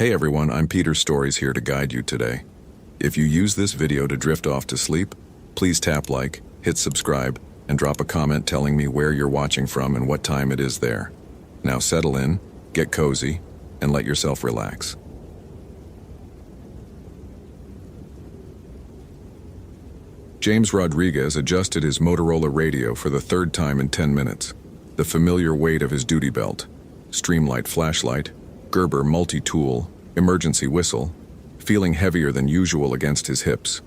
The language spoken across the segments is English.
Hey everyone, I'm Peter Stories here to guide you today. If you use this video to drift off to sleep, please tap like, hit subscribe, and drop a comment telling me where you're watching from and what time it is there. Now settle in, get cozy, and let yourself relax. James Rodriguez adjusted his Motorola radio for the third time in 10 minutes. The familiar weight of his duty belt, Streamlight flashlight, Gerber multi-tool, emergency whistle, feeling heavier than usual against his hips.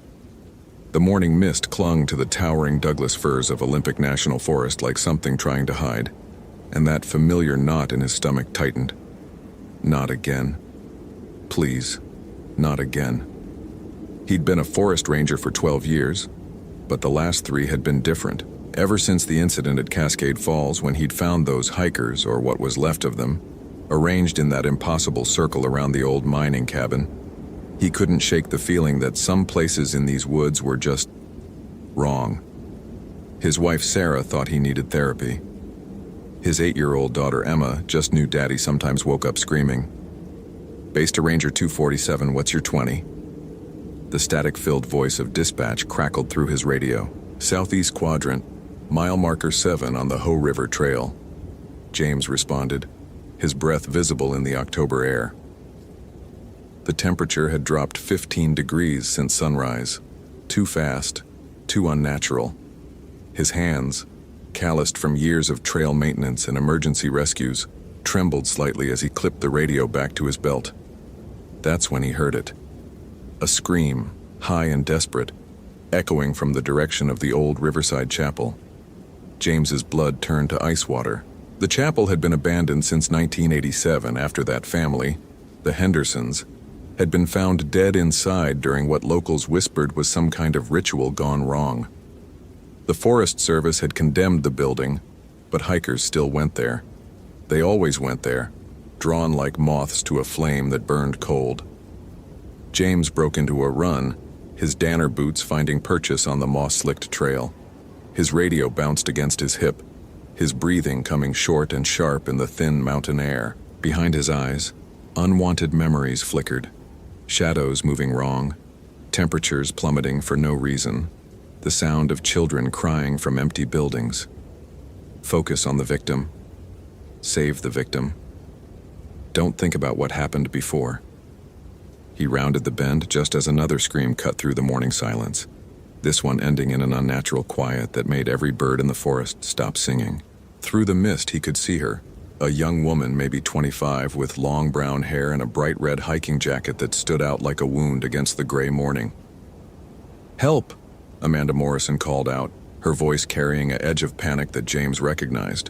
The morning mist clung to the towering Douglas firs of Olympic National Forest like something trying to hide, and that familiar knot in his stomach tightened. Not again. Please, not again. He'd been a forest ranger for 12 years, but the last 3 had been different. Ever since the incident at Cascade Falls when he'd found those hikers, or what was left of them, arranged in that impossible circle around the old mining cabin, he couldn't shake the feeling that some places in these woods were just wrong. His wife Sarah thought he needed therapy. His 8-year-old daughter Emma just knew Daddy sometimes woke up screaming. "Base to Ranger 247, what's your 20? The static-filled voice of dispatch crackled through his radio. "Southeast quadrant, mile marker 7 on the Hoh River Trail." James responded, his breath visible in the October air. The temperature had dropped 15 degrees since sunrise. Too fast, too unnatural. His hands, calloused from years of trail maintenance and emergency rescues, trembled slightly as he clipped the radio back to his belt. That's when he heard it. A scream, high and desperate, echoing from the direction of the old Riverside Chapel. James's blood turned to ice water. The chapel had been abandoned since 1987 after that family, the Hendersons, had been found dead inside during what locals whispered was some kind of ritual gone wrong. The Forest Service had condemned the building, but hikers still went there. They always went there, drawn like moths to a flame that burned cold. James broke into a run, his Danner boots finding purchase on the moss-slicked trail. His radio bounced against his hip, his breathing coming short and sharp in the thin mountain air. Behind his eyes, unwanted memories flickered. Shadows moving wrong, temperatures plummeting for no reason, the sound of children crying from empty buildings. Focus on the victim. Save the victim. Don't think about what happened before. He rounded the bend just as another scream cut through the morning silence, this one ending in an unnatural quiet that made every bird in the forest stop singing. Through the mist he could see her, a young woman maybe 25 with long brown hair and a bright red hiking jacket that stood out like a wound against the gray morning. "Help!" Amanda Morrison called out, her voice carrying an edge of panic that James recognized.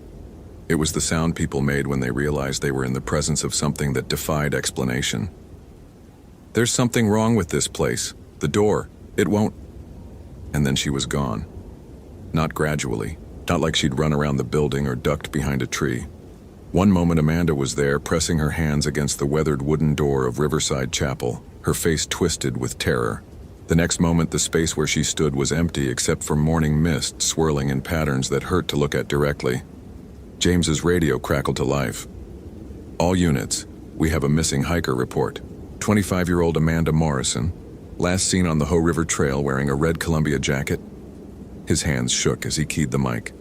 It was the sound people made when they realized they were in the presence of something that defied explanation. "There's something wrong with this place. The door. It won't..." And then she was gone. Not gradually, not like she'd run around the building or ducked behind a tree. One moment Amanda was there, pressing her hands against the weathered wooden door of Riverside Chapel, her face twisted with terror. The next moment the space where she stood was empty except for morning mist swirling in patterns that hurt to look at directly. James's radio crackled to life. "All units, we have a missing hiker report. 25-year-old Amanda Morrison, last seen on the Hoh River Trail wearing a red Columbia jacket." His hands shook as he keyed the mic.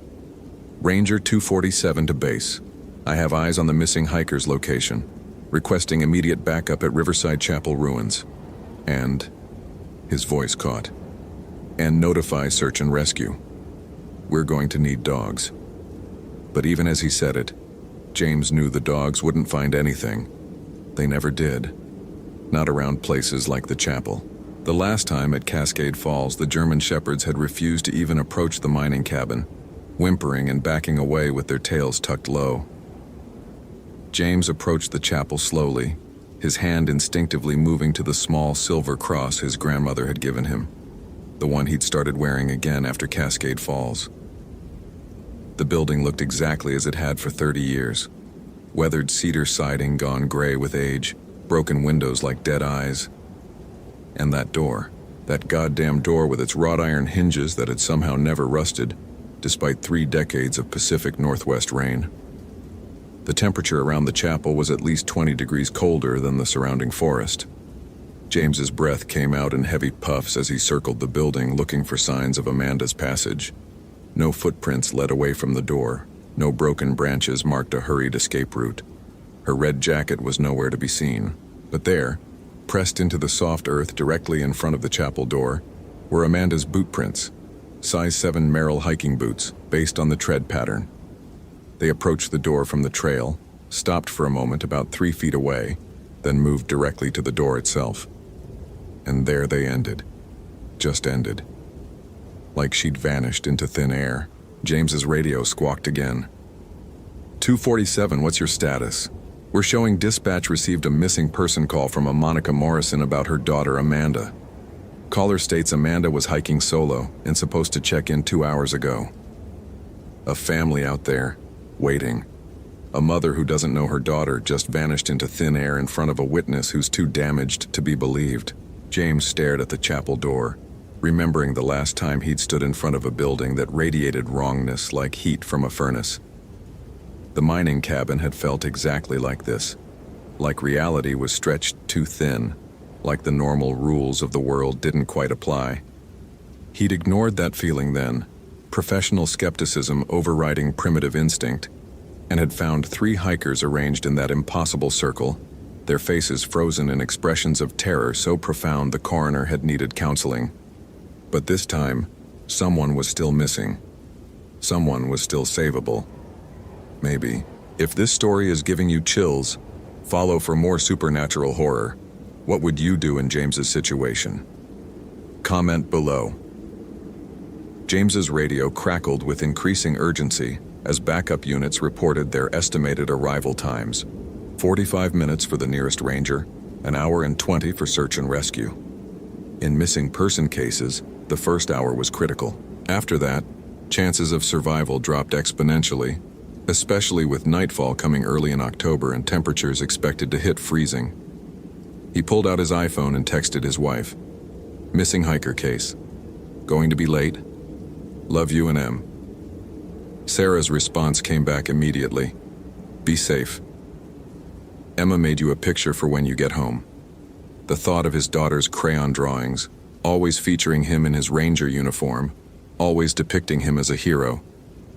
"Ranger 247 to base. I have eyes on the missing hiker's location. Requesting immediate backup at Riverside Chapel ruins. And..." His voice caught. "And notify search and rescue. We're going to need dogs." But even as he said it, James knew the dogs wouldn't find anything. They never did. Not around places like the chapel. The last time at Cascade Falls, the German shepherds had refused to even approach the mining cabin, whimpering and backing away with their tails tucked low. James approached the chapel slowly, his hand instinctively moving to the small silver cross his grandmother had given him, the one he'd started wearing again after Cascade Falls. The building looked exactly as it had for 30 years. Weathered cedar siding gone gray with age, broken windows like dead eyes. And that door, that goddamn door with its wrought iron hinges that had somehow never rusted, despite 3 decades of Pacific Northwest rain. The temperature around the chapel was at least 20 degrees colder than the surrounding forest. James's breath came out in heavy puffs as he circled the building looking for signs of Amanda's passage. No footprints led away from the door. No broken branches marked a hurried escape route. Her red jacket was nowhere to be seen. But there, pressed into the soft earth directly in front of the chapel door, were Amanda's boot prints, size 7 Merrill hiking boots, based on the tread pattern. They approached the door from the trail, stopped for a moment about 3 feet away, then moved directly to the door itself. And there they ended. Just ended. Like she'd vanished into thin air. James's radio squawked again. 247, what's your status? We're showing dispatch received a missing person call from a Monica Morrison about her daughter Amanda. Caller states Amanda was hiking solo and supposed to check in 2 hours ago. A family out there, waiting. A mother who doesn't know her daughter just vanished into thin air in front of a witness who's too damaged to be believed. James stared at the chapel door, remembering the last time he'd stood in front of a building that radiated wrongness like heat from a furnace. The mining cabin had felt exactly like this, like reality was stretched too thin, like the normal rules of the world didn't quite apply. He'd ignored that feeling then, professional skepticism overriding primitive instinct, and had found 3 hikers arranged in that impossible circle, their faces frozen in expressions of terror so profound the coroner had needed counseling. But this time, someone was still missing. Someone was still savable. Maybe. If this story is giving you chills, follow for more supernatural horror. What would you do in James's situation? Comment below. James's radio crackled with increasing urgency as backup units reported their estimated arrival times. 45 minutes for the nearest ranger, an hour and 20 for search and rescue. In missing person cases, the first hour was critical. After that, chances of survival dropped exponentially, especially with nightfall coming early in October and temperatures expected to hit freezing. He pulled out his iPhone and texted his wife. Missing hiker case. Going to be late? Love you and M. Sarah's response came back immediately. Be safe. Emma made you a picture for when you get home. The thought of his daughter's crayon drawings, always featuring him in his ranger uniform, always depicting him as a hero,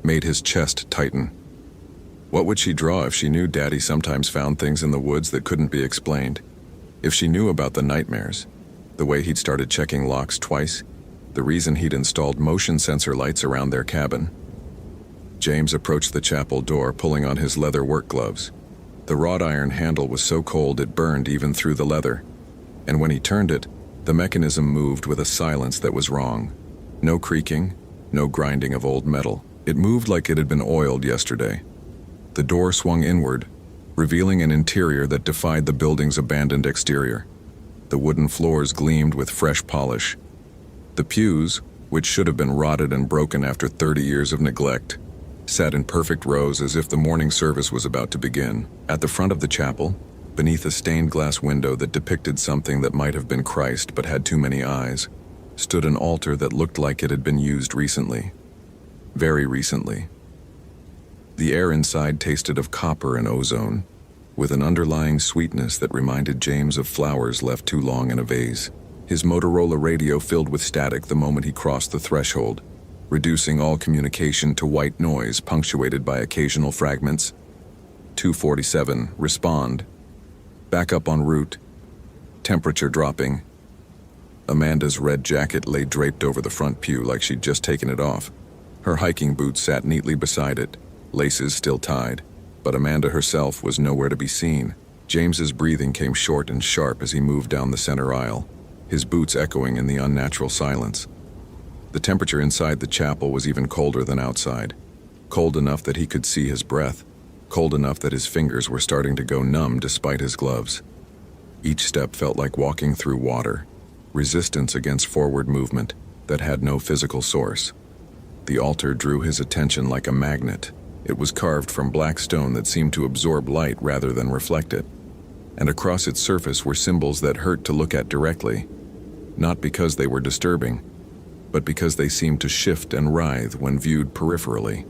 made his chest tighten. What would she draw if she knew Daddy sometimes found things in the woods that couldn't be explained? If she knew about the nightmares, the way he'd started checking locks twice, the reason he'd installed motion sensor lights around their cabin. James approached the chapel door, pulling on his leather work gloves. The wrought iron handle was so cold it burned even through the leather. And when he turned it, the mechanism moved with a silence that was wrong. No creaking, no grinding of old metal. It moved like it had been oiled yesterday. The door swung inward, revealing an interior that defied the building's abandoned exterior. The wooden floors gleamed with fresh polish. The pews, which should have been rotted and broken after 30 years of neglect, sat in perfect rows as if the morning service was about to begin. At the front of the chapel, beneath a stained glass window that depicted something that might have been Christ but had too many eyes, stood an altar that looked like it had been used recently. Very recently. The air inside tasted of copper and ozone, with an underlying sweetness that reminded James of flowers left too long in a vase. His Motorola radio filled with static the moment he crossed the threshold, reducing all communication to white noise punctuated by occasional fragments. 247, respond. Back up en route. Temperature dropping. Amanda's red jacket lay draped over the front pew like she'd just taken it off. Her hiking boots sat neatly beside it, laces still tied, but Amanda herself was nowhere to be seen. James's breathing came short and sharp as he moved down the center aisle, his boots echoing in the unnatural silence. The temperature inside the chapel was even colder than outside, cold enough that he could see his breath, cold enough that his fingers were starting to go numb despite his gloves. Each step felt like walking through water, resistance against forward movement that had no physical source. The altar drew his attention like a magnet. It was carved from black stone that seemed to absorb light rather than reflect it, and across its surface were symbols that hurt to look at directly, not because they were disturbing, but because they seemed to shift and writhe when viewed peripherally.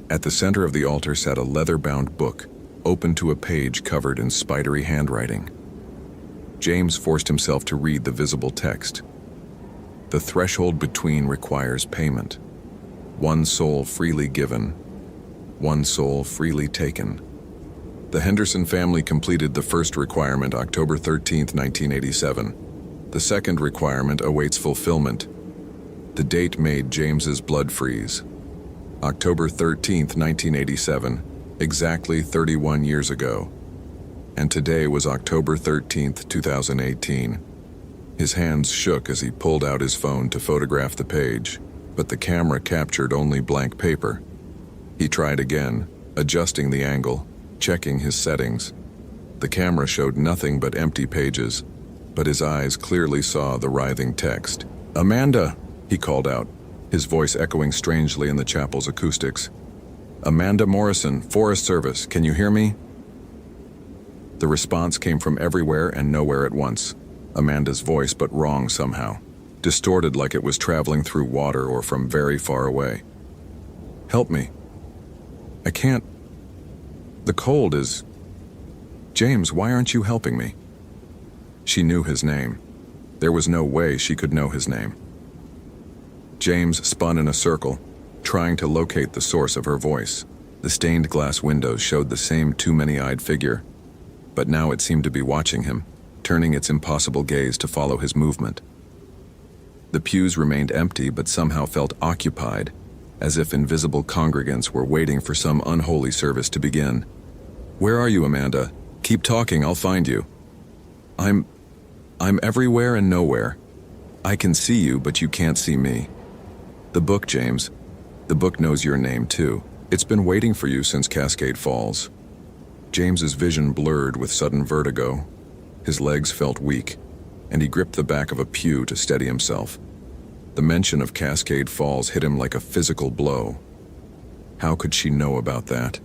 At the center of the altar sat a leather-bound book, open to a page covered in spidery handwriting. James forced himself to read the visible text. The threshold between requires payment. One soul freely given, one soul freely taken. The Henderson family completed the first requirement October 13, 1987. The second requirement awaits fulfillment. The date made James's blood freeze. October 13, 1987, exactly 31 years ago. And today was October 13, 2018. His hands shook as he pulled out his phone to photograph the page, but the camera captured only blank paper. He tried again, adjusting the angle, checking his settings. The camera showed nothing but empty pages, but his eyes clearly saw the writhing text. "Amanda!" he called out, his voice echoing strangely in the chapel's acoustics. "Amanda Morrison, Forest Service, can you hear me?" The response came from everywhere and nowhere at once. Amanda's voice, but wrong somehow, distorted like it was traveling through water or from very far away. "Help me. I can't. The cold is... James, why aren't you helping me?" She knew his name. There was no way she could know his name. James spun in a circle, trying to locate the source of her voice. The stained glass windows showed the same too-many-eyed figure, but now it seemed to be watching him, turning its impossible gaze to follow his movement. The pews remained empty but somehow felt occupied, as if invisible congregants were waiting for some unholy service to begin. "Where are you, Amanda? Keep talking, I'll find you." I'm everywhere and nowhere. I can see you, but you can't see me." "The book, James. The book knows your name, too. It's been waiting for you since Cascade Falls." James's vision blurred with sudden vertigo. His legs felt weak, and he gripped the back of a pew to steady himself. The mention of Cascade Falls hit him like a physical blow. How could she know about that?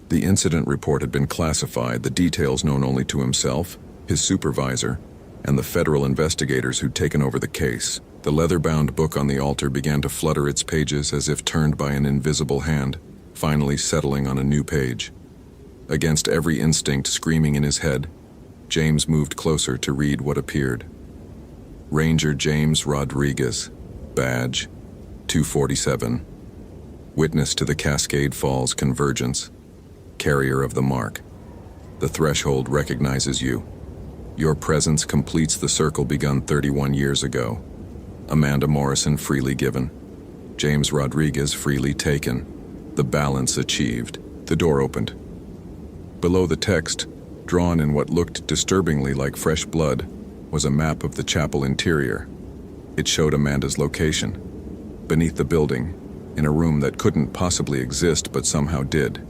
The incident report had been classified, the details known only to himself, his supervisor, and the federal investigators who'd taken over the case. The leather-bound book on the altar began to flutter its pages as if turned by an invisible hand, finally settling on a new page. Against every instinct screaming in his head, James moved closer to read what appeared. Ranger James Rodriguez, badge 247. Witness to the Cascade Falls convergence. Carrier of the mark. The threshold recognizes you. Your presence completes the circle begun 31 years ago. Amanda Morrison freely given. James Rodriguez freely taken. The balance achieved. The door opened. Below the text, drawn in what looked disturbingly like fresh blood, was a map of the chapel interior. It showed Amanda's location. Beneath the building, in a room that couldn't possibly exist but somehow did.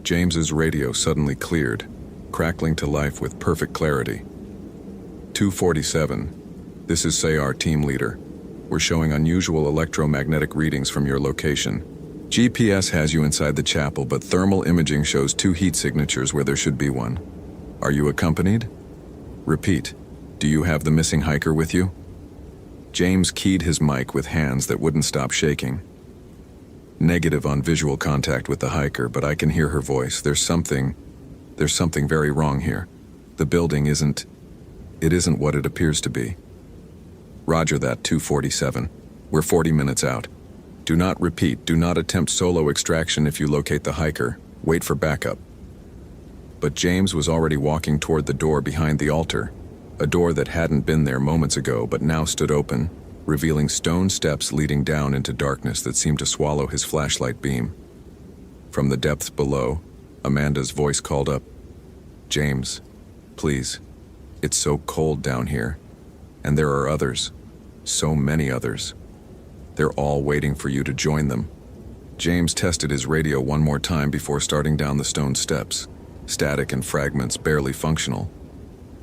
James's radio suddenly cleared, crackling to life with perfect clarity. 247. This is Sayar, team leader. We're showing unusual electromagnetic readings from your location. GPS has you inside the chapel, but thermal imaging shows 2 heat signatures where there should be one. Are you accompanied? Repeat. Do you have the missing hiker with you? James keyed his mic with hands that wouldn't stop shaking. Negative on visual contact with the hiker, but I can hear her voice. There's something very wrong here. The building isn't what it appears to be. Roger that, 247. We're 40 minutes out. Do not attempt solo extraction if you locate the hiker. Wait for backup. But James was already walking toward the door behind the altar, a door that hadn't been there moments ago but now stood open, revealing stone steps leading down into darkness that seemed to swallow his flashlight beam. From the depths below, Amanda's voice called up, "James, please. It's so cold down here. And there are others. So many others. They're all waiting for you to join them." James tested his radio one more time before starting down the stone steps, static and fragments barely functional.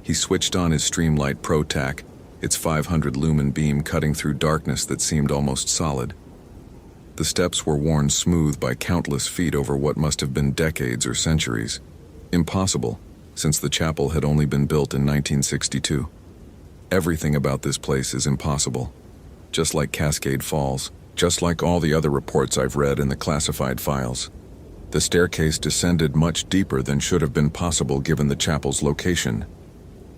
He switched on his Streamlight Pro Tac, its 500 lumen beam cutting through darkness that seemed almost solid. The steps were worn smooth by countless feet over what must have been decades or centuries. Impossible, since the chapel had only been built in 1962. Everything about this place is impossible. Just like Cascade Falls, just like all the other reports I've read in the classified files. The staircase descended much deeper than should have been possible given the chapel's location.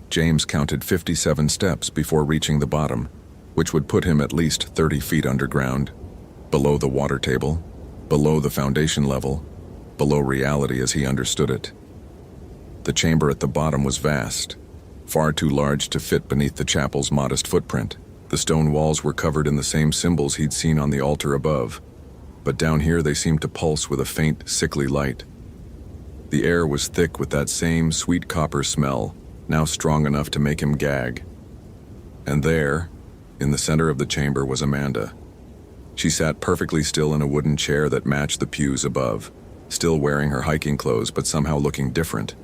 James counted 57 steps before reaching the bottom, which would put him at least 30 feet underground, below the water table, below the foundation level, below reality as he understood it. The chamber at the bottom was vast, far too large to fit beneath the chapel's modest footprint. The stone walls were covered in the same symbols he'd seen on the altar above, but down here they seemed to pulse with a faint, sickly light. The air was thick with that same sweet copper smell, now strong enough to make him gag. And there, in the center of the chamber, was Amanda. She sat perfectly still in a wooden chair that matched the pews above, still wearing her hiking clothes but somehow looking different.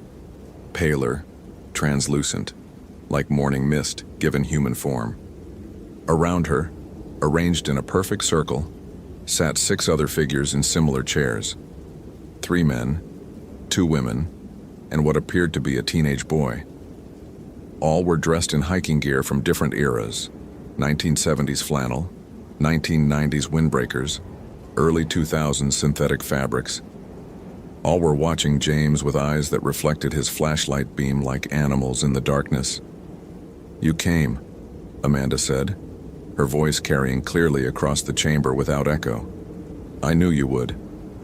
Paler, translucent, like morning mist given human form. Around her, arranged in a perfect circle, sat 6 other figures in similar chairs. 3 men, 2 women, and what appeared to be a teenage boy. All were dressed in hiking gear from different eras: 1970s flannel, 1990s windbreakers, early 2000s synthetic fabrics. All were watching James with eyes that reflected his flashlight beam like animals in the darkness. "You came," Amanda said, her voice carrying clearly across the chamber without echo. "I knew you would.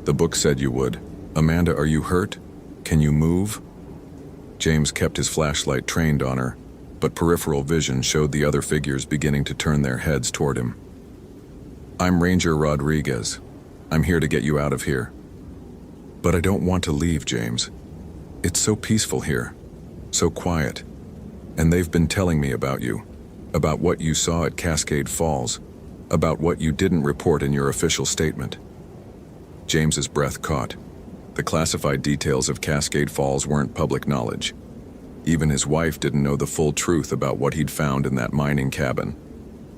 The book said you would. Amanda, are you hurt? Can you move?" James kept his flashlight trained on her, but peripheral vision showed the other figures beginning to turn their heads toward him. "I'm Ranger Rodriguez. I'm here to get you out of here." "But I don't want to leave, James. It's so peaceful here, so quiet. And they've been telling me about you, about what you saw at Cascade Falls, about what you didn't report in your official statement." James's breath caught. The classified details of Cascade Falls weren't public knowledge. Even his wife didn't know the full truth about what he'd found in that mining cabin.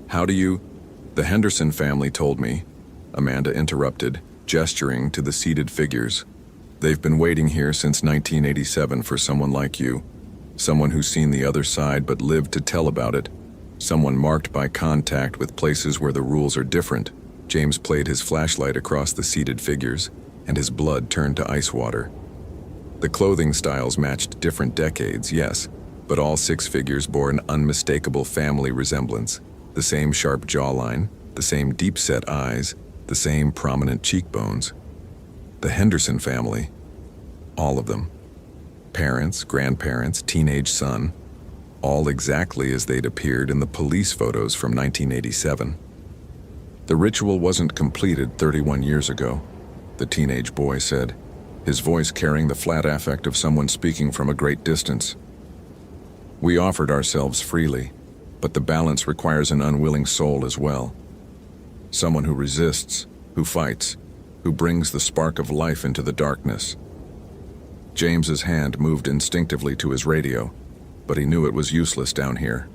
"How do you—" "The Henderson family told me," Amanda interrupted, gesturing to the seated figures. "They've been waiting here since 1987 for someone like you, someone who's seen the other side but lived to tell about it, someone marked by contact with places where the rules are different." James played his flashlight across the seated figures, and his blood turned to ice water. The clothing styles matched different decades, yes, but all 6 figures bore an unmistakable family resemblance. The same sharp jawline, the same deep-set eyes, the same prominent cheekbones. The Henderson family. All of them. Parents, grandparents, teenage son. All exactly as they'd appeared in the police photos from 1987. The ritual wasn't completed 31 years ago, the teenage boy said, his voice carrying the flat affect of someone speaking from a great distance. "We offered ourselves freely, but the balance requires an unwilling soul as well. Someone who resists, who fights, who brings the spark of life into the darkness." James's hand moved instinctively to his radio, but he knew it was useless down here.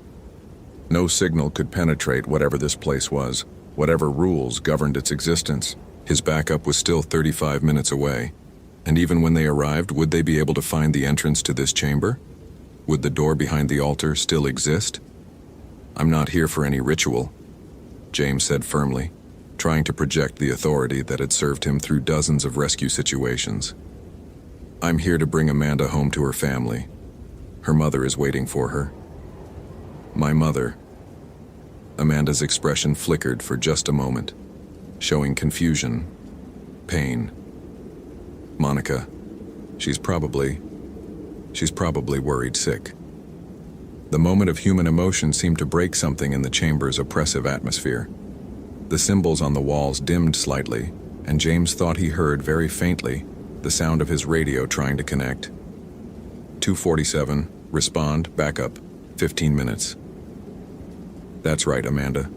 No signal could penetrate whatever this place was, whatever rules governed its existence. His backup was still 35 minutes away, and even when they arrived, would they be able to find the entrance to this chamber? Would the door behind the altar still exist? "I'm not here for any ritual," James said firmly, trying to project the authority that had served him through dozens of rescue situations. "I'm here to bring Amanda home to her family. Her mother is waiting for her." "My mother." Amanda's expression flickered for just a moment, showing confusion, pain. "Monica, she's probably worried sick." The moment of human emotion seemed to break something in the chamber's oppressive atmosphere. The symbols on the walls dimmed slightly, and James thought he heard very faintly the sound of his radio trying to connect. 247, respond, backup, 15 minutes. "That's right, Amanda.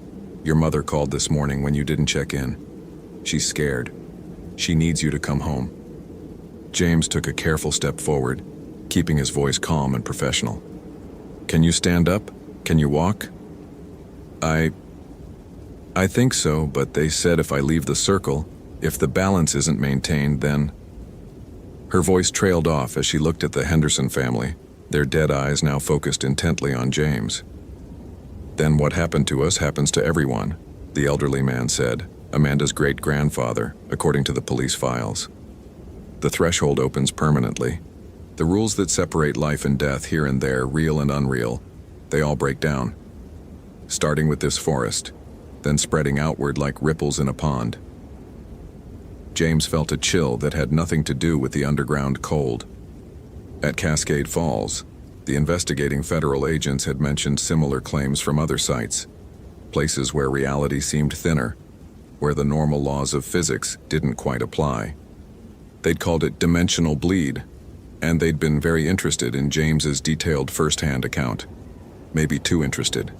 Your mother called this morning when you didn't check in. She's scared. She needs you to come home." James took a careful step forward, keeping his voice calm and professional. "Can you stand up? Can you walk?" I think so, but they said if I leave the circle, if the balance isn't maintained, then..." Her voice trailed off as she looked at the Henderson family, their dead eyes now focused intently on James. "Then what happened to us happens to everyone," the elderly man said, Amanda's great-grandfather, according to the police files. The threshold opens permanently. The rules that separate life and death here and there, real and unreal, they all break down. Starting with this forest, then spreading outward like ripples in a pond. James felt a chill that had nothing to do with the underground cold. At Cascade Falls, the investigating federal agents had mentioned similar claims from other sites, places where reality seemed thinner, where the normal laws of physics didn't quite apply. They'd called it dimensional bleed, and they'd been very interested in James's detailed first-hand account. Maybe too interested.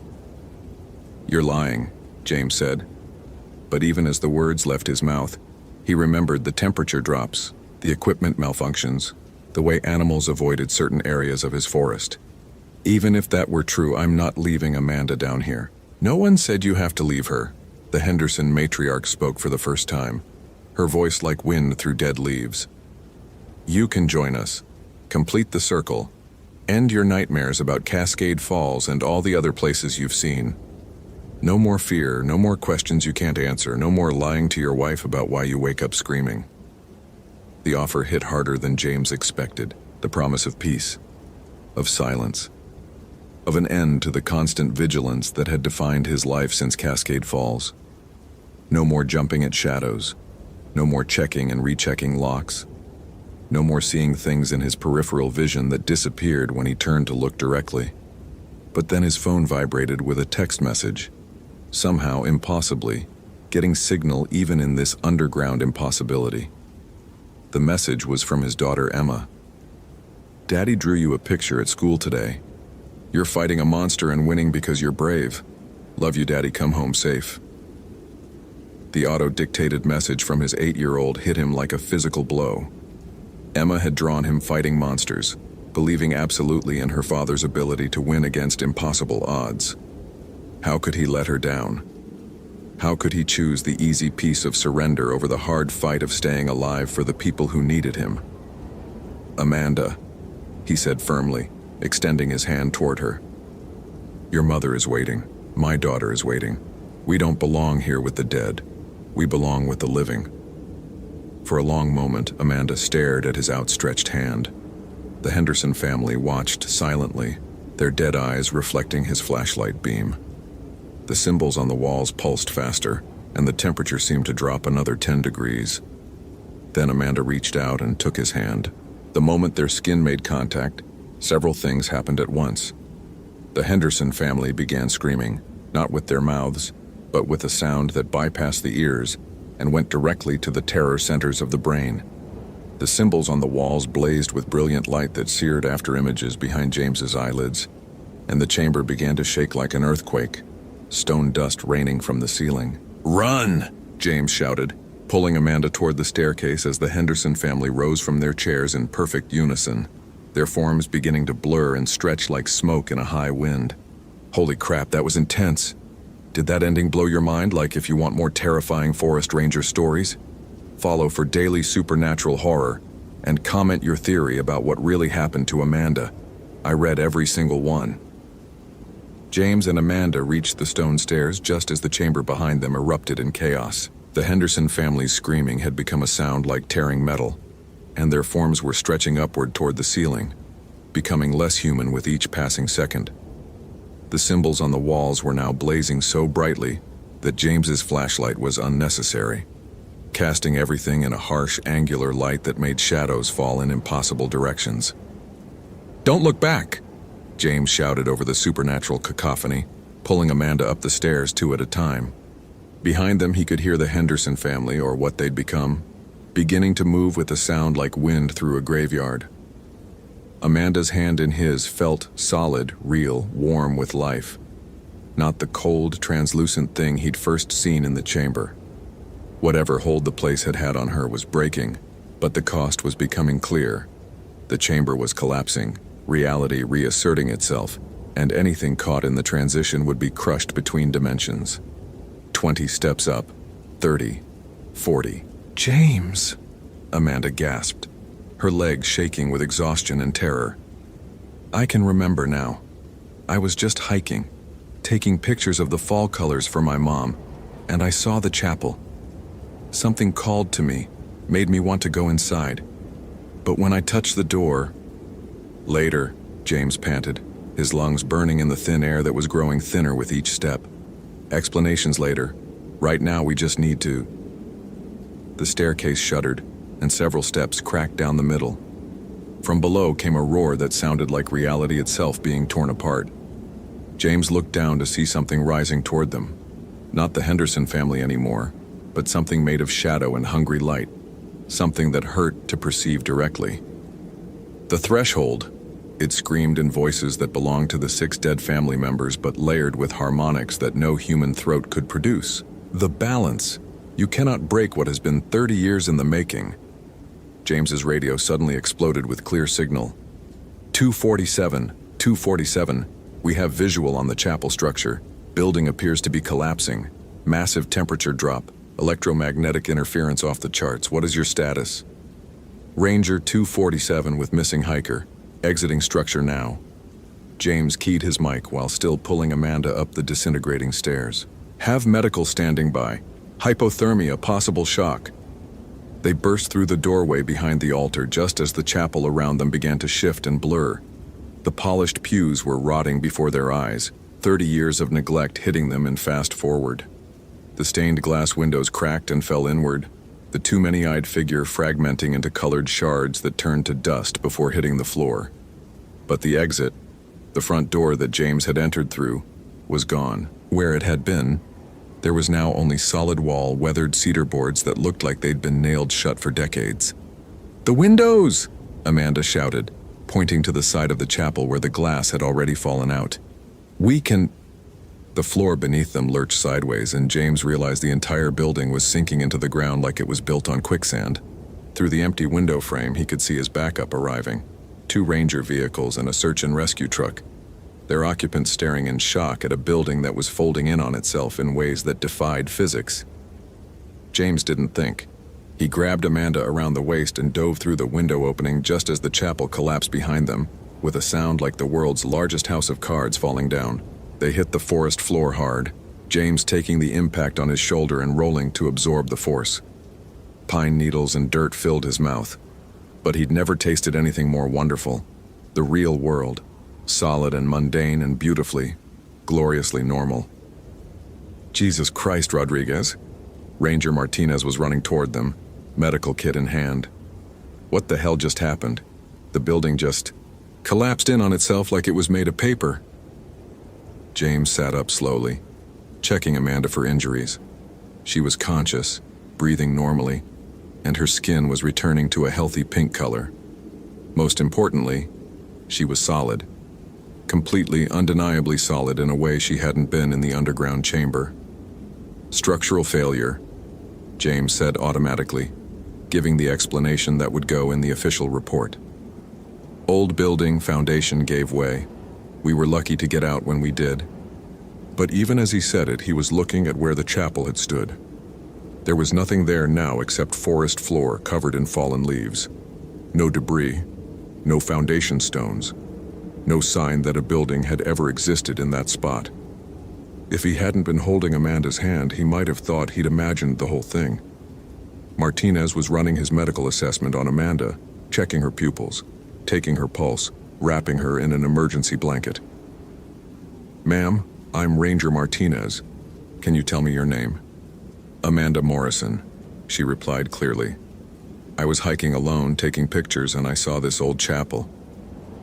"You're lying," James said. But even as the words left his mouth, he remembered the temperature drops, the equipment malfunctions, the way animals avoided certain areas of his forest. "Even if that were true, I'm not leaving Amanda down here." "No one said you have to leave her." The Henderson matriarch spoke for the first time, her voice like wind through dead leaves. "You can join us, complete the circle, end your nightmares about Cascade Falls and all the other places you've seen. No more fear, no more questions you can't answer, no more lying to your wife about why you wake up screaming." The offer hit harder than James expected, the promise of peace, of silence, of an end to the constant vigilance that had defined his life since Cascade Falls. No more jumping at shadows, no more checking and rechecking locks, no more seeing things in his peripheral vision that disappeared when he turned to look directly. But then his phone vibrated with a text message. Somehow, impossibly, getting signal even in this underground impossibility. The message was from his daughter Emma. "Daddy drew you a picture at school today. You're fighting a monster and winning because you're brave. Love you, Daddy, come home safe." The auto-dictated message from his 8-year-old hit him like a physical blow. Emma had drawn him fighting monsters, believing absolutely in her father's ability to win against impossible odds. How could he let her down? How could he choose the easy peace of surrender over the hard fight of staying alive for the people who needed him? "Amanda," he said firmly, extending his hand toward her. "Your mother is waiting. My daughter is waiting. We don't belong here with the dead. We belong with the living." For a long moment, Amanda stared at his outstretched hand. The Henderson family watched silently, their dead eyes reflecting his flashlight beam. The symbols on the walls pulsed faster, and the temperature seemed to drop another 10 degrees. Then Amanda reached out and took his hand. The moment their skin made contact, several things happened at once. The Henderson family began screaming, not with their mouths, but with a sound that bypassed the ears and went directly to the terror centers of the brain. The symbols on the walls blazed with brilliant light that seared after images behind James's eyelids, and the chamber began to shake like an earthquake, stone dust raining from the ceiling. "Run!" James shouted, pulling Amanda toward the staircase as the Henderson family rose from their chairs in perfect unison, their forms beginning to blur and stretch like smoke in a high wind. Holy crap, that was intense. Did that ending blow your mind, like if you want more terrifying Forest Ranger stories? Follow for daily supernatural horror, and comment your theory about what really happened to Amanda. I read every single one. James and Amanda reached the stone stairs just as the chamber behind them erupted in chaos. The Henderson family's screaming had become a sound like tearing metal, and their forms were stretching upward toward the ceiling, becoming less human with each passing second. The symbols on the walls were now blazing so brightly that James's flashlight was unnecessary, casting everything in a harsh, angular light that made shadows fall in impossible directions. "Don't look back!" James shouted over the supernatural cacophony, pulling Amanda up the stairs 2 at a time. Behind them he could hear the Henderson family, or what they'd become, beginning to move with a sound like wind through a graveyard. Amanda's hand in his felt solid, real, warm with life, not the cold, translucent thing he'd first seen in the chamber. Whatever hold the place had had on her was breaking, but the cost was becoming clear. The chamber was collapsing, reality reasserting itself, and anything caught in the transition would be crushed between dimensions. 20 steps up, 30, 40. "James!" Amanda gasped, her legs shaking with exhaustion and terror. "I can remember now. I was just hiking, taking pictures of the fall colors for my mom, and I saw the chapel. Something called to me, made me want to go inside. But when I touched the door... Later, James panted, his lungs burning in the thin air that was growing thinner with each step. Explanations later. Right now we just need to... The staircase shuddered, and several steps cracked down the middle. From below came a roar that sounded like reality itself being torn apart. James looked down to see something rising toward them. Not the Henderson family anymore, but something made of shadow and hungry light. Something that hurt to perceive directly. The threshold, it screamed in voices that belonged to the 6 dead family members but layered with harmonics that no human throat could produce. The balance. You cannot break what has been 30 years in the making. James's radio suddenly exploded with clear signal. 247, 247. We have visual on the chapel structure. Building appears to be collapsing. Massive temperature drop. Electromagnetic interference off the charts. What is your status? Ranger 247 with missing hiker. Exiting structure now. James keyed his mic while still pulling Amanda up the disintegrating stairs. Have medical standing by. Hypothermia, possible shock. They burst through the doorway behind the altar just as the chapel around them began to shift and blur. The polished pews were rotting before their eyes, 30 years of neglect hitting them in fast forward. The stained glass windows cracked and fell inward, the too many-eyed figure fragmenting into colored shards that turned to dust before hitting the floor. But the exit, the front door that James had entered through, was gone. Where it had been, there was now only solid wall, weathered cedar boards that looked like they'd been nailed shut for decades. "The windows!" Amanda shouted, pointing to the side of the chapel where the glass had already fallen out. "We can..." The floor beneath them lurched sideways, and James realized the entire building was sinking into the ground like it was built on quicksand. Through the empty window frame, he could see his backup arriving. 2 Ranger vehicles and a search and rescue truck. Their occupants staring in shock at a building that was folding in on itself in ways that defied physics. James didn't think. He grabbed Amanda around the waist and dove through the window opening just as the chapel collapsed behind them, with a sound like the world's largest house of cards falling down. They hit the forest floor hard, James taking the impact on his shoulder and rolling to absorb the force. Pine needles and dirt filled his mouth. But he'd never tasted anything more wonderful. The real world. Solid and mundane and beautifully, gloriously normal. Jesus Christ, Rodriguez. Ranger Martinez was running toward them, medical kit in hand. What the hell just happened? The building just collapsed in on itself like it was made of paper. James sat up slowly, checking Amanda for injuries. She was conscious, breathing normally, and her skin was returning to a healthy pink color. Most importantly, she was solid. Completely, undeniably solid in a way she hadn't been in the underground chamber. Structural failure, James said automatically, giving the explanation that would go in the official report. Old building foundation gave way. We were lucky to get out when we did. But even as he said it, he was looking at where the chapel had stood. There was nothing there now except forest floor covered in fallen leaves. No debris, no foundation stones. No sign that a building had ever existed in that spot. If he hadn't been holding Amanda's hand, he might have thought he'd imagined the whole thing. Martinez was running his medical assessment on Amanda, checking her pupils, taking her pulse, wrapping her in an emergency blanket. "Ma'am, I'm Ranger Martinez. Can you tell me your name?" "Amanda Morrison," she replied clearly. "I was hiking alone, taking pictures, and I saw this old chapel.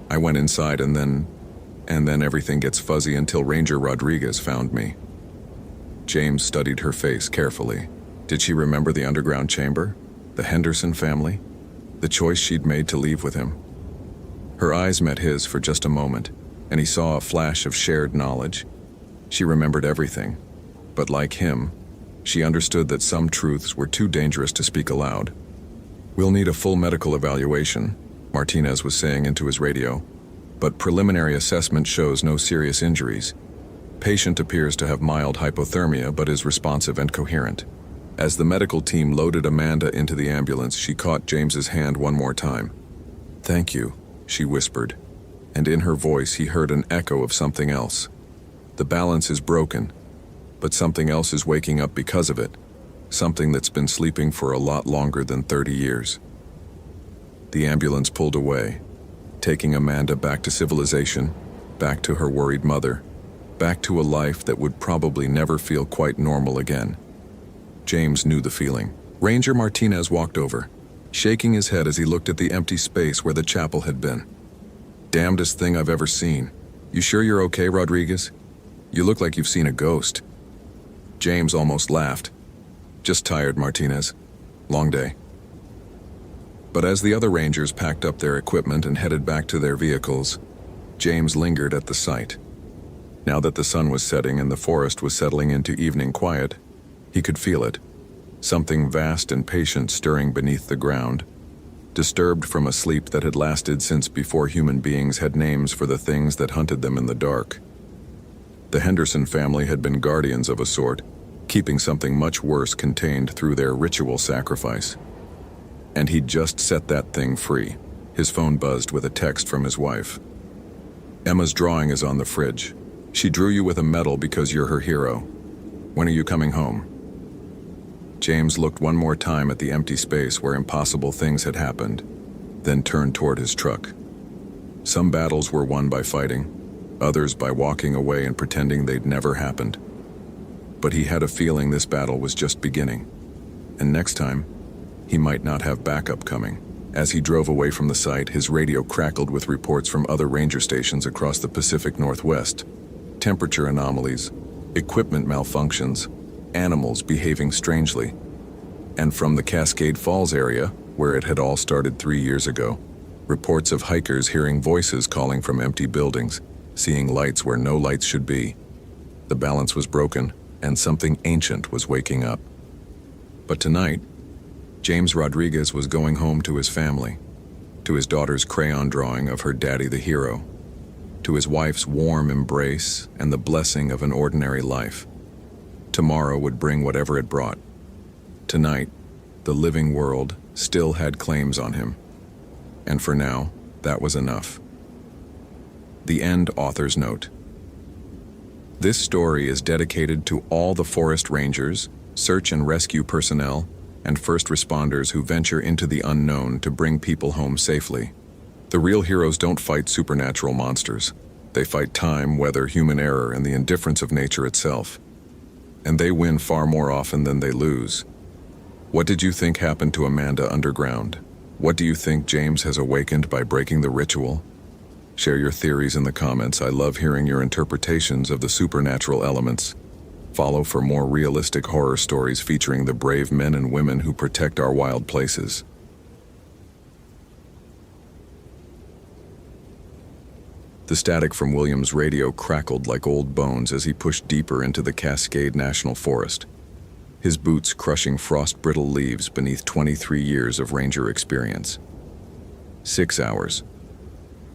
I went inside and then everything gets fuzzy until Ranger Rodriguez found me." James studied her face carefully. Did she remember the underground chamber? The Henderson family? The choice she'd made to leave with him? Her eyes met his for just a moment, and he saw a flash of shared knowledge. She remembered everything, but like him, she understood that some truths were too dangerous to speak aloud. "We'll need a full medical evaluation," Martinez was saying into his radio, "but preliminary assessment shows no serious injuries. Patient appears to have mild hypothermia but is responsive and coherent." As the medical team loaded Amanda into the ambulance, she caught James's hand one more time. "Thank you," she whispered, and in her voice he heard an echo of something else. The balance is broken, but something else is waking up because of it. something that's been sleeping for a lot longer than 30 years. The ambulance pulled away, taking Amanda back to civilization, back to her worried mother, back to a life that would probably never feel quite normal again. James knew the feeling. Ranger Martinez walked over, shaking his head as he looked at the empty space where the chapel had been. "Damnedest thing I've ever seen. You sure you're okay, Rodriguez? You look like you've seen a ghost." James almost laughed. "Just tired, Martinez. Long day." But as the other rangers packed up their equipment and headed back to their vehicles, James lingered at the site. Now that the sun was setting and the forest was settling into evening quiet, he could feel it. Something vast and patient stirring beneath the ground, disturbed from a sleep that had lasted since before human beings had names for the things that hunted them in the dark. The Henderson family had been guardians of a sort, keeping something much worse contained through their ritual sacrifice. And he'd just set that thing free. His phone buzzed with a text from his wife. "Emma's drawing is on the fridge. She drew you with a medal because you're her hero. When are you coming home?" James looked one more time at the empty space where impossible things had happened, then turned toward his truck. Some battles were won by fighting, others by walking away and pretending they'd never happened. But he had a feeling this battle was just beginning, and next time, he might not have backup coming. As he drove away from the site, his radio crackled with reports from other ranger stations across the Pacific Northwest. Temperature anomalies, equipment malfunctions, animals behaving strangely. And from the Cascade Falls area, where it had all started 3 years ago, reports of hikers hearing voices calling from empty buildings, seeing lights where no lights should be. The balance was broken, and something ancient was waking up. But tonight, James Rodriguez was going home to his family, to his daughter's crayon drawing of her daddy the hero, to his wife's warm embrace and the blessing of an ordinary life. Tomorrow would bring whatever it brought. Tonight, the living world still had claims on him. And for now, that was enough. The end author's note. This story is dedicated to all the forest rangers, search and rescue personnel, and first responders who venture into the unknown to bring people home safely. The real heroes don't fight supernatural monsters. They fight time, weather, human error, and the indifference of nature itself. And they win far more often than they lose. What did you think happened to Amanda underground? What do you think James has awakened by breaking the ritual? Share your theories in the comments. I love hearing your interpretations of the supernatural elements. Follow for more realistic horror stories featuring the brave men and women who protect our wild places. The static from William's radio crackled like old bones as he pushed deeper into the Cascade National Forest, his boots crushing frost-brittle leaves beneath 23 years of ranger experience. 6 hours.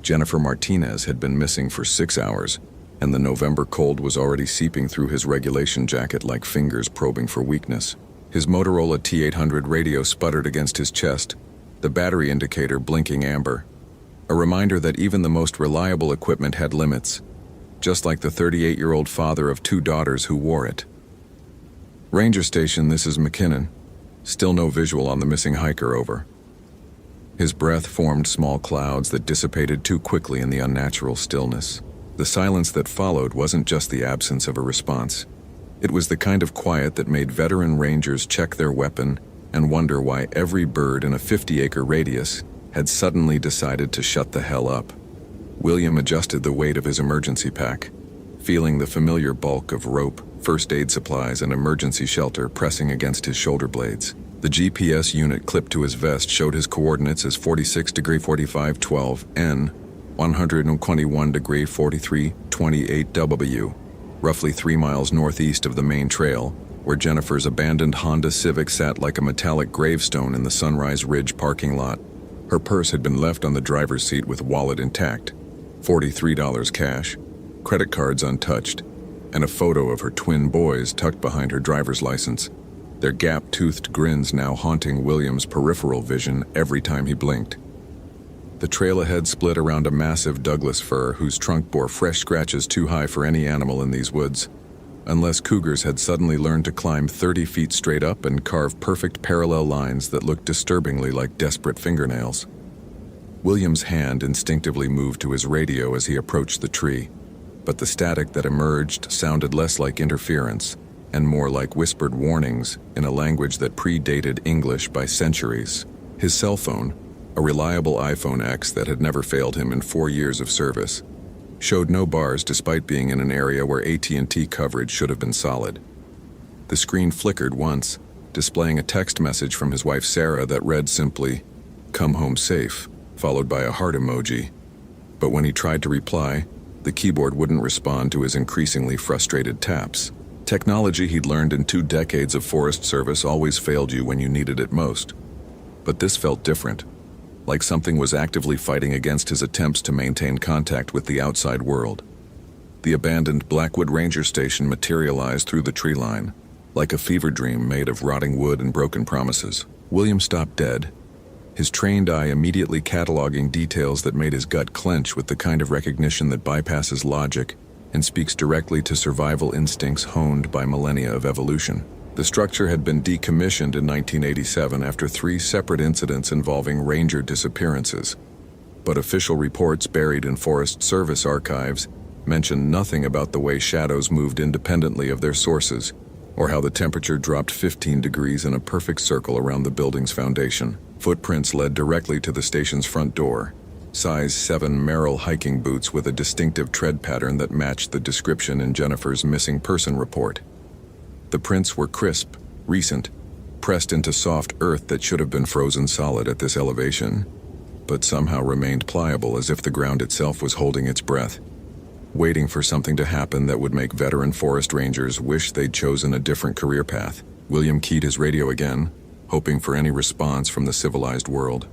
Jennifer Martinez had been missing for 6 hours, and the November cold was already seeping through his regulation jacket like fingers probing for weakness. His Motorola T800 radio sputtered against his chest, the battery indicator blinking amber. A reminder that even the most reliable equipment had limits, just like the 38-year-old father of 2 daughters who wore it. Ranger Station, this is McKinnon. Still no visual on the missing hiker, over. His breath formed small clouds that dissipated too quickly in the unnatural stillness. The silence that followed wasn't just the absence of a response. It was the kind of quiet that made veteran rangers check their weapon and wonder why every bird in a 50-acre radius had suddenly decided to shut the hell up. William adjusted the weight of his emergency pack, feeling the familiar bulk of rope, first aid supplies, and emergency shelter pressing against his shoulder blades. The GPS unit clipped to his vest showed his coordinates as 46°4512 N, 121°4328 W, roughly 3 miles northeast of the main trail, where Jennifer's abandoned Honda Civic sat like a metallic gravestone in the Sunrise Ridge parking lot. Her purse had been left on the driver's seat with wallet intact, $43 cash, credit cards untouched, and a photo of her twin boys tucked behind her driver's license, their gap-toothed grins now haunting William's peripheral vision every time he blinked. The trail ahead split around a massive Douglas fir whose trunk bore fresh scratches too high for any animal in these woods. unless cougars had suddenly learned to climb 30 feet straight up and carve perfect parallel lines that looked disturbingly like desperate fingernails. William's hand instinctively moved to his radio as he approached the tree, but the static that emerged sounded less like interference and more like whispered warnings in a language that predated English by centuries. His cell phone, a reliable iPhone X that had never failed him in 4 years of service, showed no bars despite being in an area where AT&T coverage should have been solid. The screen flickered once, displaying a text message from his wife Sarah that read simply, "Come home safe," followed by a heart emoji. But when he tried to reply, the keyboard wouldn't respond to his increasingly frustrated taps. Technology he'd learned in 2 decades of Forest Service always failed you when you needed it most. But this felt different, like something was actively fighting against his attempts to maintain contact with the outside world. The abandoned Blackwood Ranger Station materialized through the tree line, like a fever dream made of rotting wood and broken promises. William stopped dead, his trained eye immediately cataloging details that made his gut clench with the kind of recognition that bypasses logic and speaks directly to survival instincts honed by millennia of evolution. The structure had been decommissioned in 1987 after 3 separate incidents involving ranger disappearances, but official reports buried in Forest Service archives mentioned nothing about the way shadows moved independently of their sources, or how the temperature dropped 15 degrees in a perfect circle around the building's foundation. Footprints led directly to the station's front door, size 7 Merrill hiking boots with a distinctive tread pattern that matched the description in Jennifer's missing person report. The prints were crisp, recent, pressed into soft earth that should have been frozen solid at this elevation, but somehow remained pliable as if the ground itself was holding its breath, waiting for something to happen that would make veteran forest rangers wish they'd chosen a different career path. William keyed his radio again, hoping for any response from the civilized world.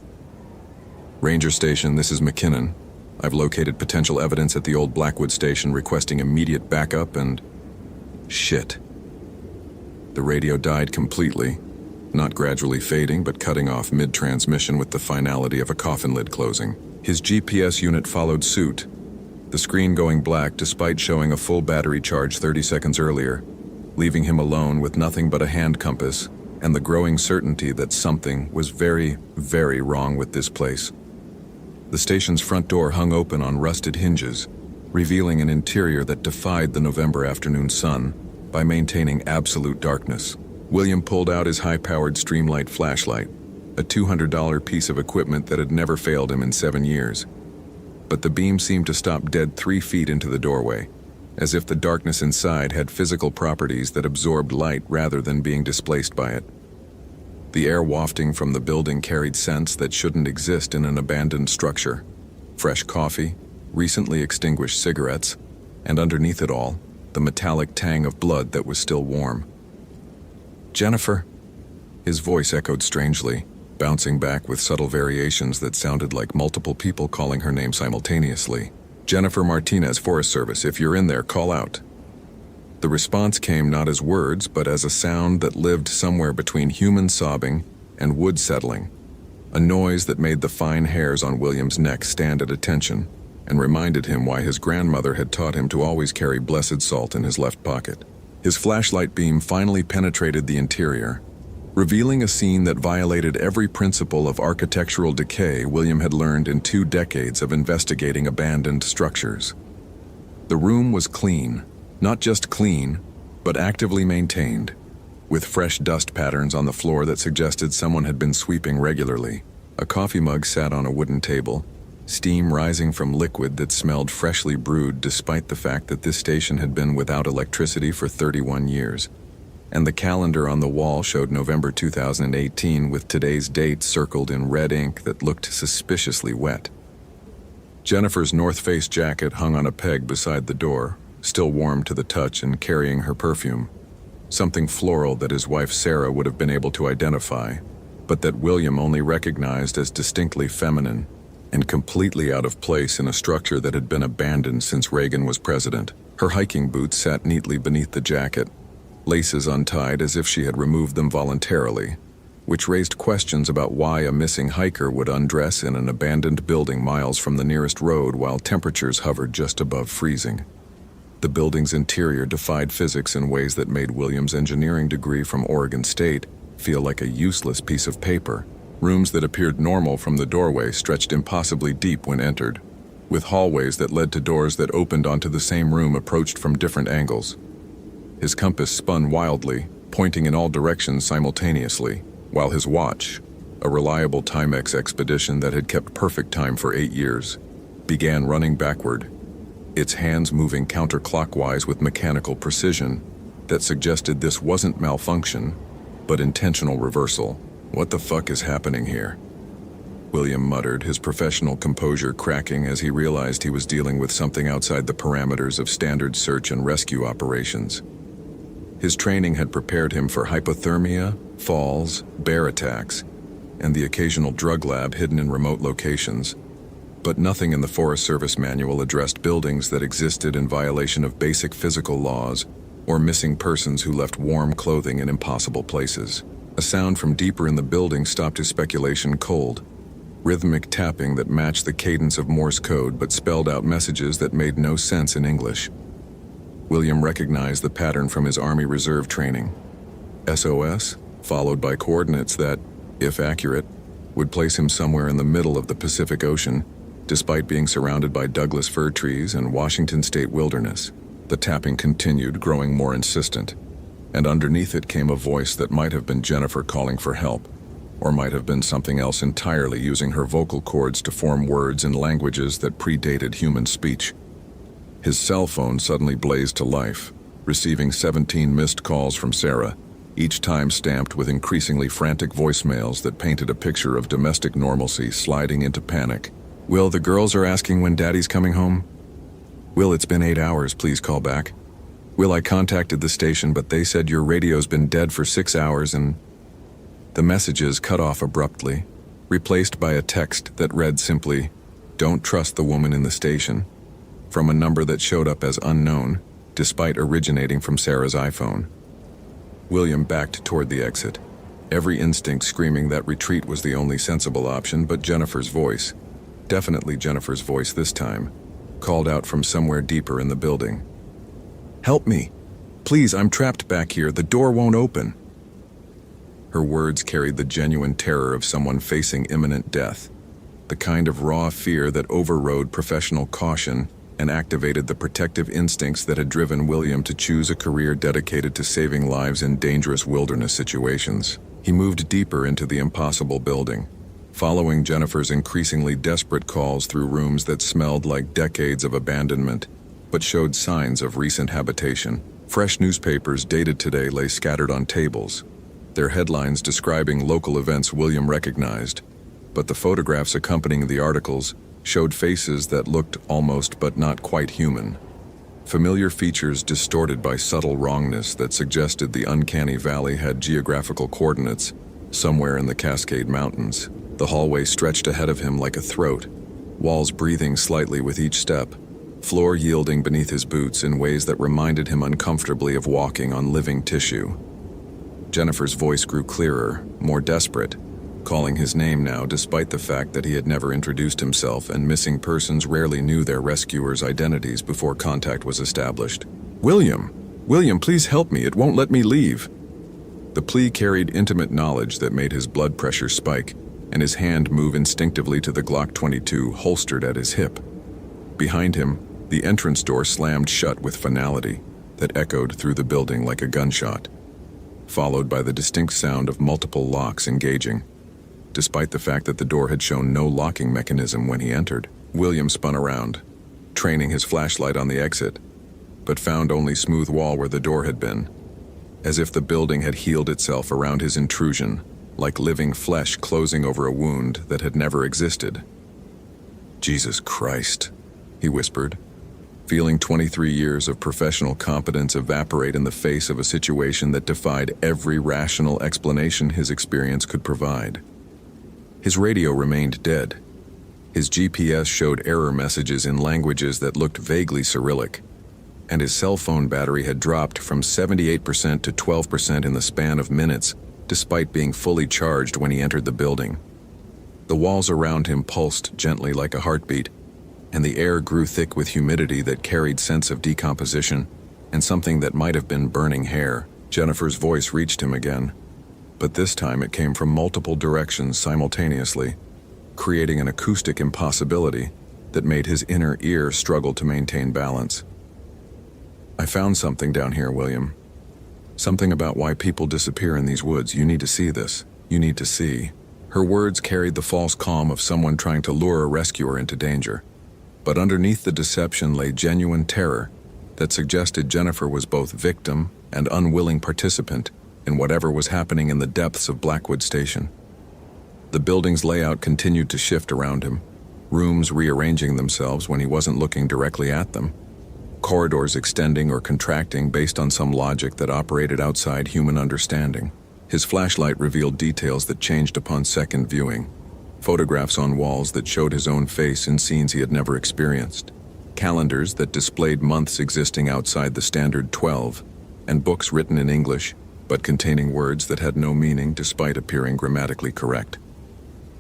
"Ranger Station, this is McKinnon. I've located potential evidence at the old Blackwood Station requesting immediate backup and..." Shit. The radio died completely, not gradually fading but cutting off mid-transmission with the finality of a coffin lid closing. His GPS unit followed suit, the screen going black despite showing a full battery charge 30 seconds earlier, leaving him alone with nothing but a hand compass and the growing certainty that something was very, very wrong with this place. The station's front door hung open on rusted hinges, revealing an interior that defied the November afternoon sun by maintaining absolute darkness. William pulled out his high-powered Streamlight flashlight, a $200 piece of equipment that had never failed him in 7 years. But the beam seemed to stop dead 3 feet into the doorway, as if the darkness inside had physical properties that absorbed light rather than being displaced by it. The air wafting from the building carried scents that shouldn't exist in an abandoned structure: fresh coffee, recently extinguished cigarettes, and underneath it all, the metallic tang of blood that was still warm. "Jennifer?" His voice echoed strangely, bouncing back with subtle variations that sounded like multiple people calling her name simultaneously. "Jennifer Martinez, Forest Service, if you're in there, call out." The response came not as words, but as a sound that lived somewhere between human sobbing and wood settling, a noise that made the fine hairs on William's neck stand at attention and reminded him why his grandmother had taught him to always carry blessed salt in his left pocket. His flashlight beam finally penetrated the interior, revealing a scene that violated every principle of architectural decay William had learned in 2 decades of investigating abandoned structures. The room was clean, not just clean, but actively maintained, with fresh dust patterns on the floor that suggested someone had been sweeping regularly. A coffee mug sat on a wooden table, steam rising from liquid that smelled freshly brewed despite the fact that this station had been without electricity for 31 years. And the calendar on the wall showed November 2018 with today's date circled in red ink that looked suspiciously wet. Jennifer's North Face jacket hung on a peg beside the door, still warm to the touch and carrying her perfume, something floral that his wife Sarah would have been able to identify, but that William only recognized as distinctly feminine and completely out of place in a structure that had been abandoned since Reagan was president. Her hiking boots sat neatly beneath the jacket, laces untied as if she had removed them voluntarily, which raised questions about why a missing hiker would undress in an abandoned building miles from the nearest road while temperatures hovered just above freezing. The building's interior defied physics in ways that made William's engineering degree from Oregon State feel like a useless piece of paper. Rooms that appeared normal from the doorway stretched impossibly deep when entered, with hallways that led to doors that opened onto the same room approached from different angles. His compass spun wildly, pointing in all directions simultaneously, while his watch, a reliable Timex expedition that had kept perfect time for 8 years, began running backward, its hands moving counterclockwise with mechanical precision that suggested this wasn't malfunction, but intentional reversal. What the fuck is happening here? William muttered, his professional composure cracking as he realized he was dealing with something outside the parameters of standard search and rescue operations. His training had prepared him for hypothermia, falls, bear attacks, and the occasional drug lab hidden in remote locations, but nothing in the Forest Service manual addressed buildings that existed in violation of basic physical laws or missing persons who left warm clothing in impossible places. A sound from deeper in the building stopped his speculation cold. Rhythmic tapping that matched the cadence of Morse code but spelled out messages that made no sense in English. William recognized the pattern from his Army Reserve training. SOS, followed by coordinates that, if accurate, would place him somewhere in the middle of the Pacific Ocean, despite being surrounded by Douglas fir trees and Washington state wilderness. The tapping continued, growing more insistent, and underneath it came a voice that might have been Jennifer calling for help, or might have been something else entirely, using her vocal cords to form words in languages that predated human speech. His cell phone suddenly blazed to life, receiving 17 missed calls from Sarah, each time stamped with increasingly frantic voicemails that painted a picture of domestic normalcy sliding into panic. "Will, the girls are asking when Daddy's coming home. Will, it's been 8 hours, please call back. Will, I contacted the station, but they said your radio's been dead for 6 hours and..." The messages cut off abruptly, replaced by a text that read simply, "Don't trust the woman in the station," from a number that showed up as unknown, despite originating from Sarah's iPhone. William backed toward the exit, every instinct screaming that retreat was the only sensible option, but Jennifer's voice, definitely Jennifer's voice this time, called out from somewhere deeper in the building. "Help me! Please, I'm trapped back here. The door won't open." Her words carried the genuine terror of someone facing imminent death, the kind of raw fear that overrode professional caution and activated the protective instincts that had driven William to choose a career dedicated to saving lives in dangerous wilderness situations. He moved deeper into the impossible building, following Jennifer's increasingly desperate calls through rooms that smelled like decades of abandonment, but showed signs of recent habitation. Fresh newspapers dated today lay scattered on tables, their headlines describing local events William recognized, but the photographs accompanying the articles showed faces that looked almost but not quite human. Familiar features distorted by subtle wrongness that suggested the uncanny valley had geographical coordinates somewhere in the Cascade Mountains. The hallway stretched ahead of him like a throat, walls breathing slightly with each step, floor yielding beneath his boots in ways that reminded him uncomfortably of walking on living tissue. Jennifer's voice grew clearer, more desperate, calling his name now despite the fact that he had never introduced himself and missing persons rarely knew their rescuers' identities before contact was established. "William! William, please help me, it won't let me leave." The plea carried intimate knowledge that made his blood pressure spike and his hand move instinctively to the Glock 22 holstered at his hip. Behind him, the entrance door slammed shut with finality that echoed through the building like a gunshot, followed by the distinct sound of multiple locks engaging. Despite the fact that the door had shown no locking mechanism when he entered, William spun around, training his flashlight on the exit, but found only smooth wall where the door had been, as if the building had healed itself around his intrusion, like living flesh closing over a wound that had never existed. "Jesus Christ," he whispered, feeling 23 years of professional competence evaporate in the face of a situation that defied every rational explanation his experience could provide. His radio remained dead. His GPS showed error messages in languages that looked vaguely Cyrillic, and his cell phone battery had dropped from 78% to 12% in the span of minutes, despite being fully charged when he entered the building. The walls around him pulsed gently like a heartbeat, and the air grew thick with humidity that carried scents of decomposition and something that might have been burning hair. Jennifer's voice reached him again, but this time it came from multiple directions simultaneously, creating an acoustic impossibility that made his inner ear struggle to maintain balance. "I found something down here, William. Something about why people disappear in these woods. You need to see this. You need to see." Her words carried the false calm of someone trying to lure a rescuer into danger. But underneath the deception lay genuine terror that suggested Jennifer was both victim and unwilling participant in whatever was happening in the depths of Blackwood Station. The building's layout continued to shift around him, rooms rearranging themselves when he wasn't looking directly at them, corridors extending or contracting based on some logic that operated outside human understanding. His flashlight revealed details that changed upon second viewing, photographs on walls that showed his own face in scenes he had never experienced, calendars that displayed months existing outside the standard 12, and books written in English but containing words that had no meaning despite appearing grammatically correct.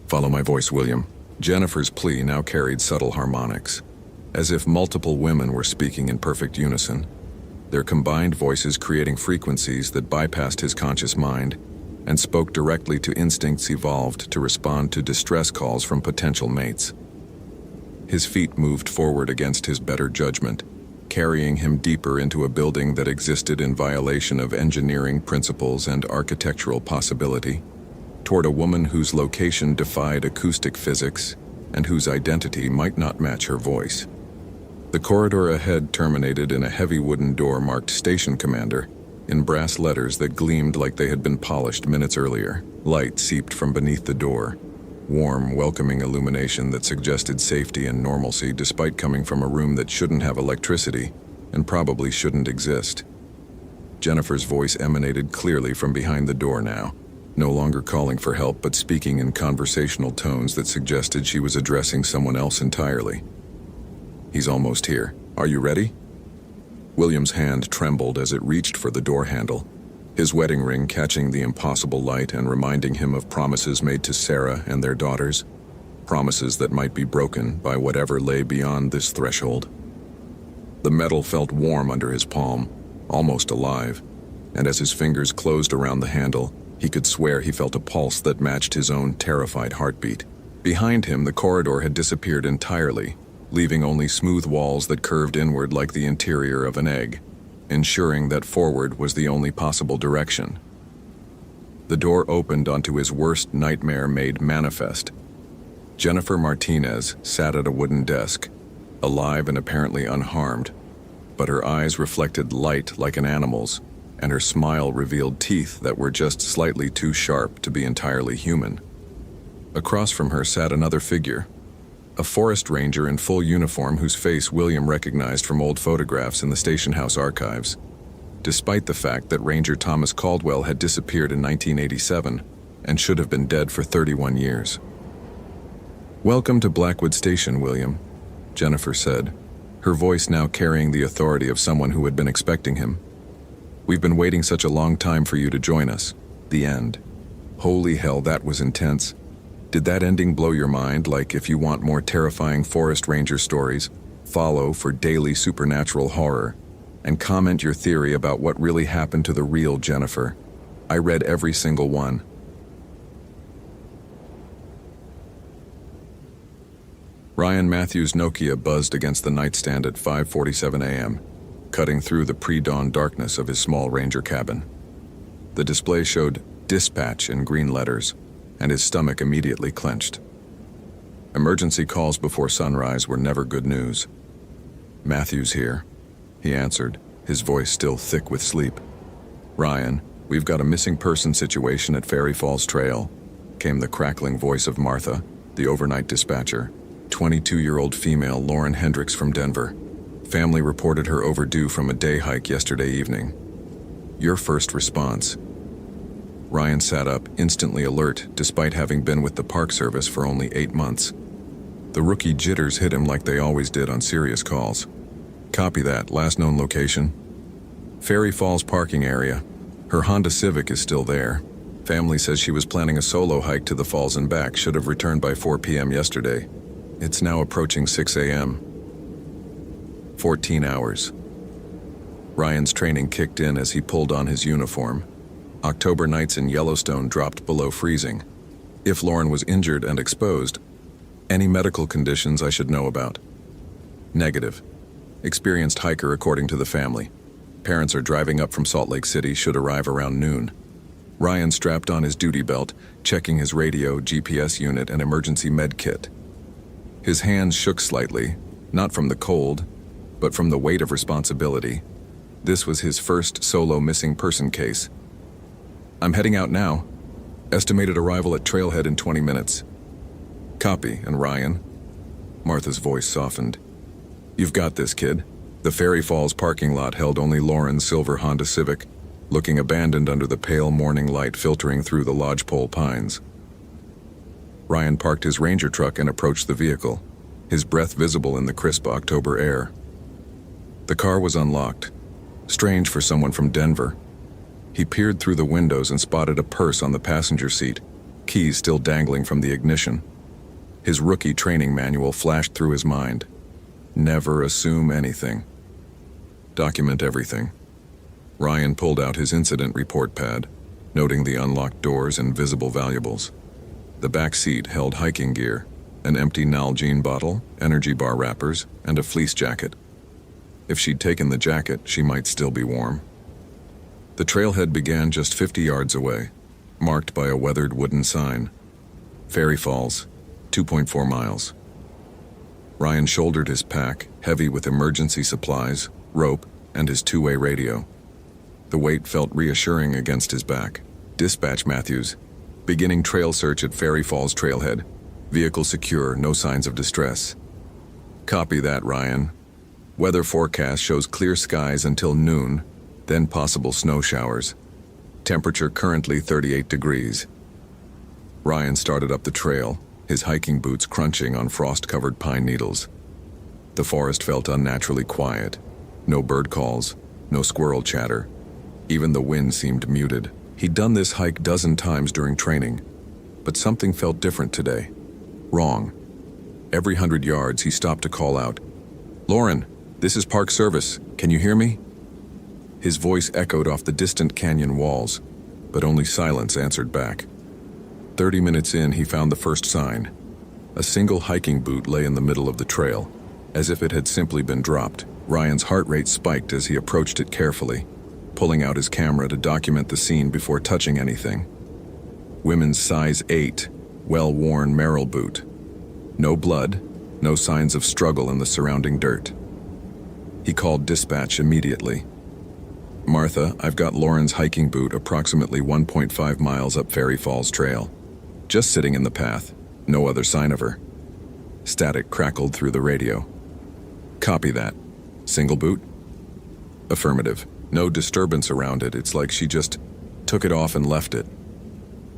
"Follow my voice, William." Jennifer's plea now carried subtle harmonics, as if multiple women were speaking in perfect unison, their combined voices creating frequencies that bypassed his conscious mind and spoke directly to instincts evolved to respond to distress calls from potential mates. His feet moved forward against his better judgment, carrying him deeper into a building that existed in violation of engineering principles and architectural possibility, toward a woman whose location defied acoustic physics and whose identity might not match her voice. The corridor ahead terminated in a heavy wooden door marked Station Commander, in brass letters that gleamed like they had been polished minutes earlier. Light seeped from beneath the door, warm, welcoming illumination that suggested safety and normalcy despite coming from a room that shouldn't have electricity and probably shouldn't exist. Jennifer's voice emanated clearly from behind the door now, no longer calling for help but speaking in conversational tones that suggested she was addressing someone else entirely. "He's almost here. Are you ready?" William's hand trembled as it reached for the door handle, his wedding ring catching the impossible light and reminding him of promises made to Sarah and their daughters, promises that might be broken by whatever lay beyond this threshold. The metal felt warm under his palm, almost alive, and as his fingers closed around the handle, he could swear he felt a pulse that matched his own terrified heartbeat. Behind him, the corridor had disappeared entirely, leaving only smooth walls that curved inward like the interior of an egg, ensuring that forward was the only possible direction. The door opened onto his worst nightmare made manifest. Jennifer Martinez sat at a wooden desk, alive and apparently unharmed, but her eyes reflected light like an animal's, and her smile revealed teeth that were just slightly too sharp to be entirely human. Across from her sat another figure, a forest ranger in full uniform whose face William recognized from old photographs in the station house archives, despite the fact that Ranger Thomas Caldwell had disappeared in 1987 and should have been dead for 31 years. "Welcome to Blackwood Station, William," Jennifer said, her voice now carrying the authority of someone who had been expecting him. "We've been waiting such a long time for you to join us." The end. Holy hell, that was intense. Did that ending blow your mind? Like, if you want more terrifying forest ranger stories, follow for daily supernatural horror, and comment your theory about what really happened to the real Jennifer. I read every single one. Ryan Matthews' Nokia buzzed against the nightstand at 5:47 a.m., cutting through the pre-dawn darkness of his small ranger cabin. The display showed "Dispatch" in green letters, and his stomach immediately clenched. Emergency calls before sunrise were never good news. "Matthews here," he answered, his voice still thick with sleep. "Ryan, we've got a missing person situation at Fairy Falls Trail," came the crackling voice of Martha, the overnight dispatcher, 22-year-old female Lauren Hendricks from Denver. Family reported her overdue from a day hike yesterday evening. Your first response. Ryan sat up, instantly alert, despite having been with the Park Service for only 8 months. The rookie jitters hit him like they always did on serious calls. Copy that. Last known location? Fairy Falls parking area. Her Honda Civic is still there. Family says she was planning a solo hike to the falls and back, should have returned by 4 p.m. yesterday. It's now approaching 6 a.m. 14 hours. Ryan's training kicked in as he pulled on his uniform. October nights in Yellowstone dropped below freezing. If Lauren was injured and exposed, any medical conditions I should know about? Negative. Experienced hiker according to the family. Parents are driving up from Salt Lake City, should arrive around noon. Ryan strapped on his duty belt, checking his radio, GPS unit, and emergency med kit. His hands shook slightly, not from the cold, but from the weight of responsibility. This was his first solo missing person case. I'm heading out now. Estimated arrival at Trailhead in 20 minutes. Copy, and Ryan? Martha's voice softened. You've got this, kid. The Ferry Falls parking lot held only Lauren's silver Honda Civic, looking abandoned under the pale morning light filtering through the lodgepole pines. Ryan parked his Ranger truck and approached the vehicle, his breath visible in the crisp October air. The car was unlocked. Strange for someone from Denver. He peered through the windows and spotted a purse on the passenger seat, keys still dangling from the ignition. His rookie training manual flashed through his mind. Never assume anything. Document everything. Ryan pulled out his incident report pad, noting the unlocked doors and visible valuables. The back seat held hiking gear, an empty Nalgene bottle, energy bar wrappers, and a fleece jacket. If she'd taken the jacket, she might still be warm. The trailhead began just 50 yards away, marked by a weathered wooden sign. Ferry Falls, 2.4 miles. Ryan shouldered his pack, heavy with emergency supplies, rope, and his two-way radio. The weight felt reassuring against his back. Dispatch Matthews. Beginning trail search at Ferry Falls Trailhead. Vehicle secure, no signs of distress. Copy that, Ryan. Weather forecast shows clear skies until noon, then possible snow showers. Temperature currently 38 degrees. Ryan started up the trail, his hiking boots crunching on frost-covered pine needles. The forest felt unnaturally quiet. No bird calls, no squirrel chatter. Even the wind seemed muted. He'd done this hike dozen times during training, but something felt different today. Wrong. Every 100 yards, he stopped to call out, "Lauren, this is Park Service. Can you hear me?" His voice echoed off the distant canyon walls, but only silence answered back. 30 minutes in, he found the first sign. A single hiking boot lay in the middle of the trail, as if it had simply been dropped. Ryan's heart rate spiked as he approached it carefully, pulling out his camera to document the scene before touching anything. Women's size 8, well-worn Merrill boot. No blood, no signs of struggle in the surrounding dirt. He called dispatch immediately. "Martha, I've got Lauren's hiking boot approximately 1.5 miles up Ferry Falls Trail. Just sitting in the path, no other sign of her." Static crackled through the radio. "Copy that. Single boot?" "Affirmative. No disturbance around it. It's like she just took it off and left it."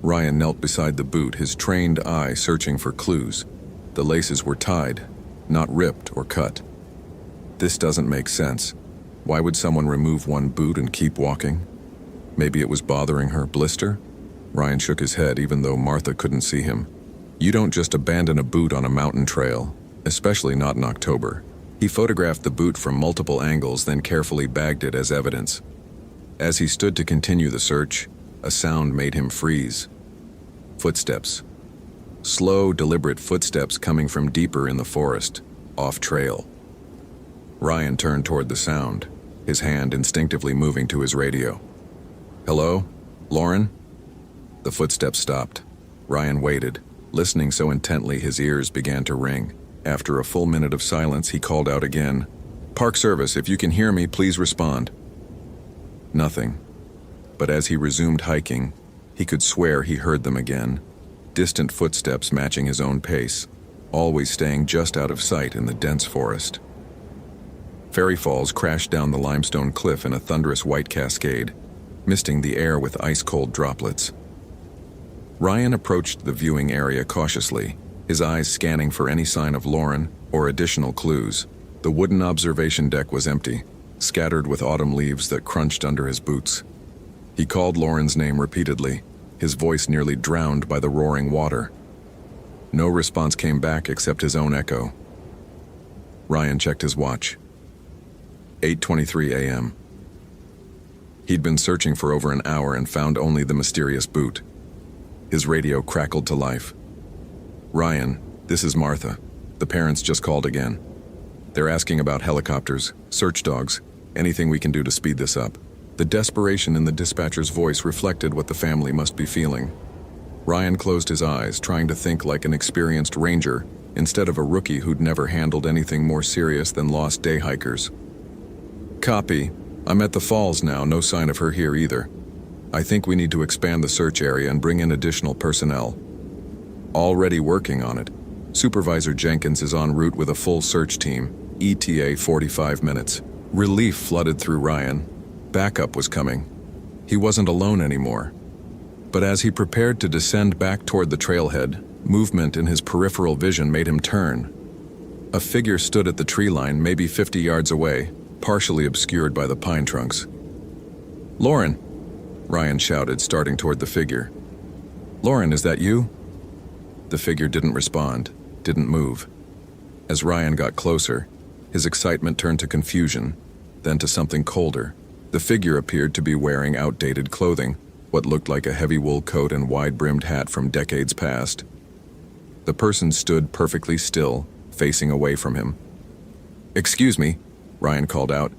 Ryan knelt beside the boot, his trained eye searching for clues. The laces were tied, not ripped or cut. This doesn't make sense. Why would someone remove one boot and keep walking? Maybe it was bothering her. Blister? Ryan shook his head even though Martha couldn't see him. You don't just abandon a boot on a mountain trail, especially not in October. He photographed the boot from multiple angles, then carefully bagged it as evidence. As he stood to continue the search, a sound made him freeze. Footsteps. Slow, deliberate footsteps coming from deeper in the forest, off trail. Ryan turned toward the sound, his hand instinctively moving to his radio. "Hello? Lauren?" The footsteps stopped. Ryan waited, listening so intently his ears began to ring. After a full minute of silence, he called out again, "Park Service, if you can hear me, please respond." Nothing. But as he resumed hiking, he could swear he heard them again. Distant footsteps matching his own pace, always staying just out of sight in the dense forest. Ferry Falls crashed down the limestone cliff in a thunderous white cascade, misting the air with ice-cold droplets. Ryan approached the viewing area cautiously, his eyes scanning for any sign of Lauren or additional clues. The wooden observation deck was empty, scattered with autumn leaves that crunched under his boots. He called Lauren's name repeatedly, his voice nearly drowned by the roaring water. No response came back except his own echo. Ryan checked his watch. 8:23 a.m. He'd been searching for over an hour and found only the mysterious boot. His radio crackled to life. "Ryan, this is Martha. The parents just called again. They're asking about helicopters, search dogs, anything we can do to speed this up." The desperation in the dispatcher's voice reflected what the family must be feeling. Ryan closed his eyes, trying to think like an experienced ranger, instead of a rookie who'd never handled anything more serious than lost day hikers. "Copy. I'm at the falls now, no sign of her here either. I think we need to expand the search area and bring in additional personnel." "Already working on it. Supervisor Jenkins is en route with a full search team, ETA 45 minutes. Relief flooded through Ryan. Backup was coming. He wasn't alone anymore. But as he prepared to descend back toward the trailhead, movement in his peripheral vision made him turn. A figure stood at the tree line, maybe 50 yards away, partially obscured by the pine trunks. "Lauren!" Ryan shouted, starting toward the figure. "Lauren, is that you?" The figure didn't respond, didn't move. As Ryan got closer, his excitement turned to confusion, then to something colder. The figure appeared to be wearing outdated clothing, what looked like a heavy wool coat and wide-brimmed hat from decades past. The person stood perfectly still, facing away from him. "Excuse me," Ryan called out.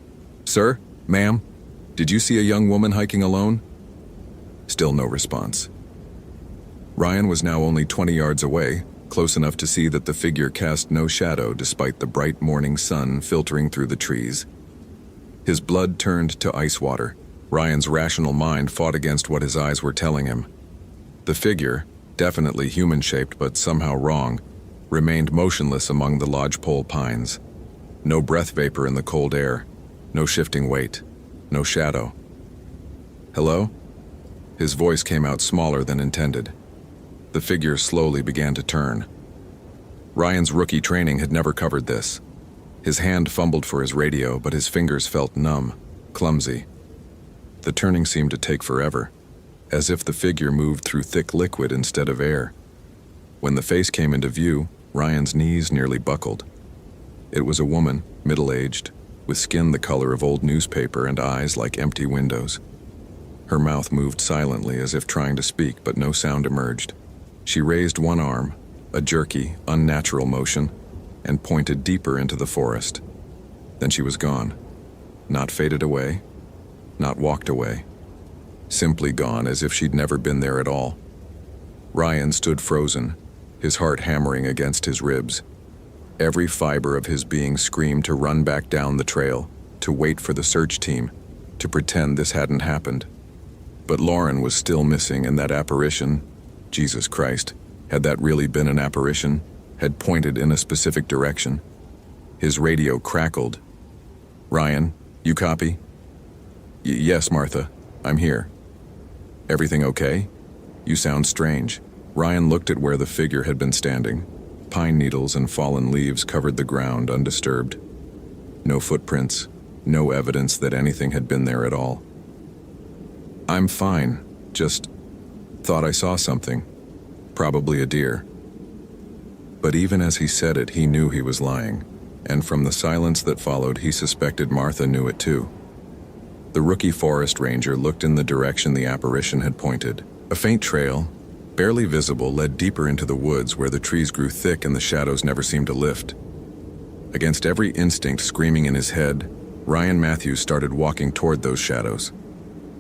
"Sir? Ma'am? Did you see a young woman hiking alone?" Still no response. Ryan was now only 20 yards away, close enough to see that the figure cast no shadow despite the bright morning sun filtering through the trees. His blood turned to ice water. Ryan's rational mind fought against what his eyes were telling him. The figure, definitely human-shaped but somehow wrong, remained motionless among the lodgepole pines. No breath vapor in the cold air, no shifting weight, no shadow. "Hello?" His voice came out smaller than intended. The figure slowly began to turn. Ryan's rookie training had never covered this. His hand fumbled for his radio, but his fingers felt numb, clumsy. The turning seemed to take forever, as if the figure moved through thick liquid instead of air. When the face came into view, Ryan's knees nearly buckled. It was a woman, middle-aged, with skin the color of old newspaper and eyes like empty windows. Her mouth moved silently as if trying to speak, but no sound emerged. She raised one arm, a jerky, unnatural motion, and pointed deeper into the forest. Then she was gone. Not faded away, not walked away. Simply gone, as if she'd never been there at all. Ryan stood frozen, his heart hammering against his ribs. Every fiber of his being screamed to run back down the trail, to wait for the search team, to pretend this hadn't happened. But Lauren was still missing, and that apparition, Jesus Christ, had that really been an apparition, had pointed in a specific direction. His radio crackled. "Ryan, you copy?" Yes, Martha, I'm here." "Everything okay? You sound strange." Ryan looked at where the figure had been standing. Pine needles and fallen leaves covered the ground undisturbed. No footprints, no evidence that anything had been there at all. "I'm fine, just thought I saw something. Probably a deer." But even as he said it, he knew he was lying, and from the silence that followed, he suspected Martha knew it too. The rookie forest ranger looked in the direction the apparition had pointed. A faint trail, barely visible, led deeper into the woods where the trees grew thick and the shadows never seemed to lift. Against every instinct screaming in his head, Ryan Matthews started walking toward those shadows.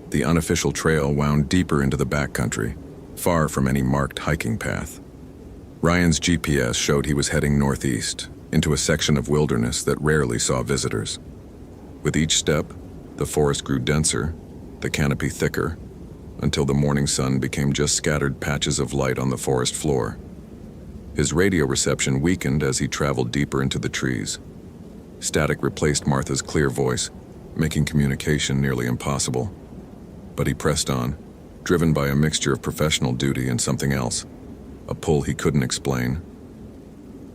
The unofficial trail wound deeper into the backcountry, far from any marked hiking path. Ryan's GPS showed he was heading northeast, into a section of wilderness that rarely saw visitors. With each step, the forest grew denser, the canopy thicker, until the morning sun became just scattered patches of light on the forest floor. His radio reception weakened as he traveled deeper into the trees. Static replaced Martha's clear voice, making communication nearly impossible. But he pressed on, driven by a mixture of professional duty and something else, a pull he couldn't explain.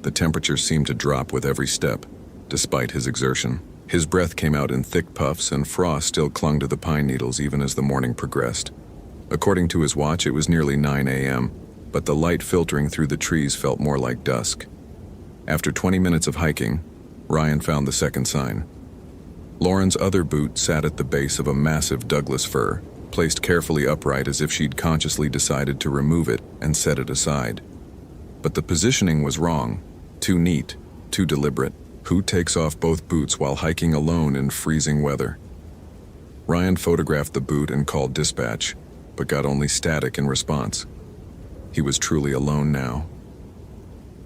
The temperature seemed to drop with every step, despite his exertion. His breath came out in thick puffs, and frost still clung to the pine needles even as the morning progressed. According to his watch, it was nearly 9 a.m., but the light filtering through the trees felt more like dusk. After 20 minutes of hiking, Ryan found the second sign. Lauren's other boot sat at the base of a massive Douglas fir, placed carefully upright as if she'd consciously decided to remove it and set it aside. But the positioning was wrong, too neat, too deliberate. Who takes off both boots while hiking alone in freezing weather? Ryan photographed the boot and called dispatch, but got only static in response. He was truly alone now.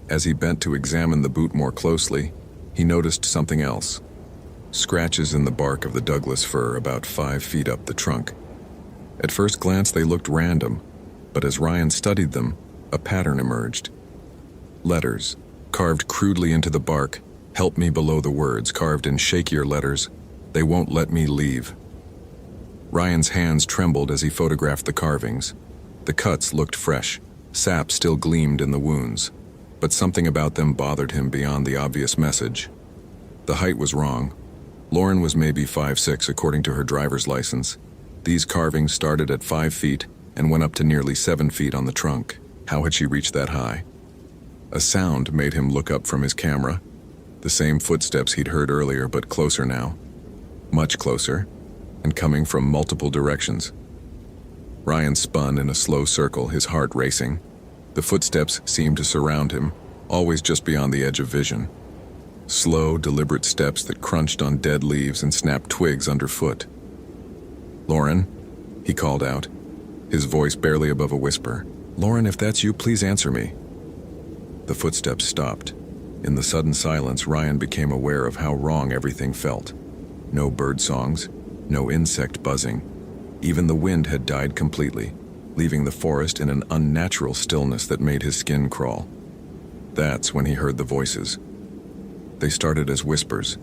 As he bent to examine the boot more closely, he noticed something else. Scratches in the bark of the Douglas fir about 5 feet up the trunk. At first glance they looked random, but as Ryan studied them, a pattern emerged. Letters, carved crudely into the bark, "Help me" below the words, carved in shakier letters, "They won't let me leave." Ryan's hands trembled as he photographed the carvings. The cuts looked fresh, sap still gleamed in the wounds, but something about them bothered him beyond the obvious message. The height was wrong. Lauren was maybe 5'6" according to her driver's license. These carvings started at 5 feet and went up to nearly 7 feet on the trunk. How had she reached that high? A sound made him look up from his camera. The same footsteps he'd heard earlier, but closer now. Much closer, and coming from multiple directions. Ryan spun in a slow circle, his heart racing. The footsteps seemed to surround him, always just beyond the edge of vision. Slow, deliberate steps that crunched on dead leaves and snapped twigs underfoot. "Lauren?" he called out, his voice barely above a whisper. "Lauren, if that's you, please answer me." The footsteps stopped. In the sudden silence, Ryan became aware of how wrong everything felt. No bird songs, no insect buzzing. Even the wind had died completely, leaving the forest in an unnatural stillness that made his skin crawl. That's when he heard the voices. They started as whispers.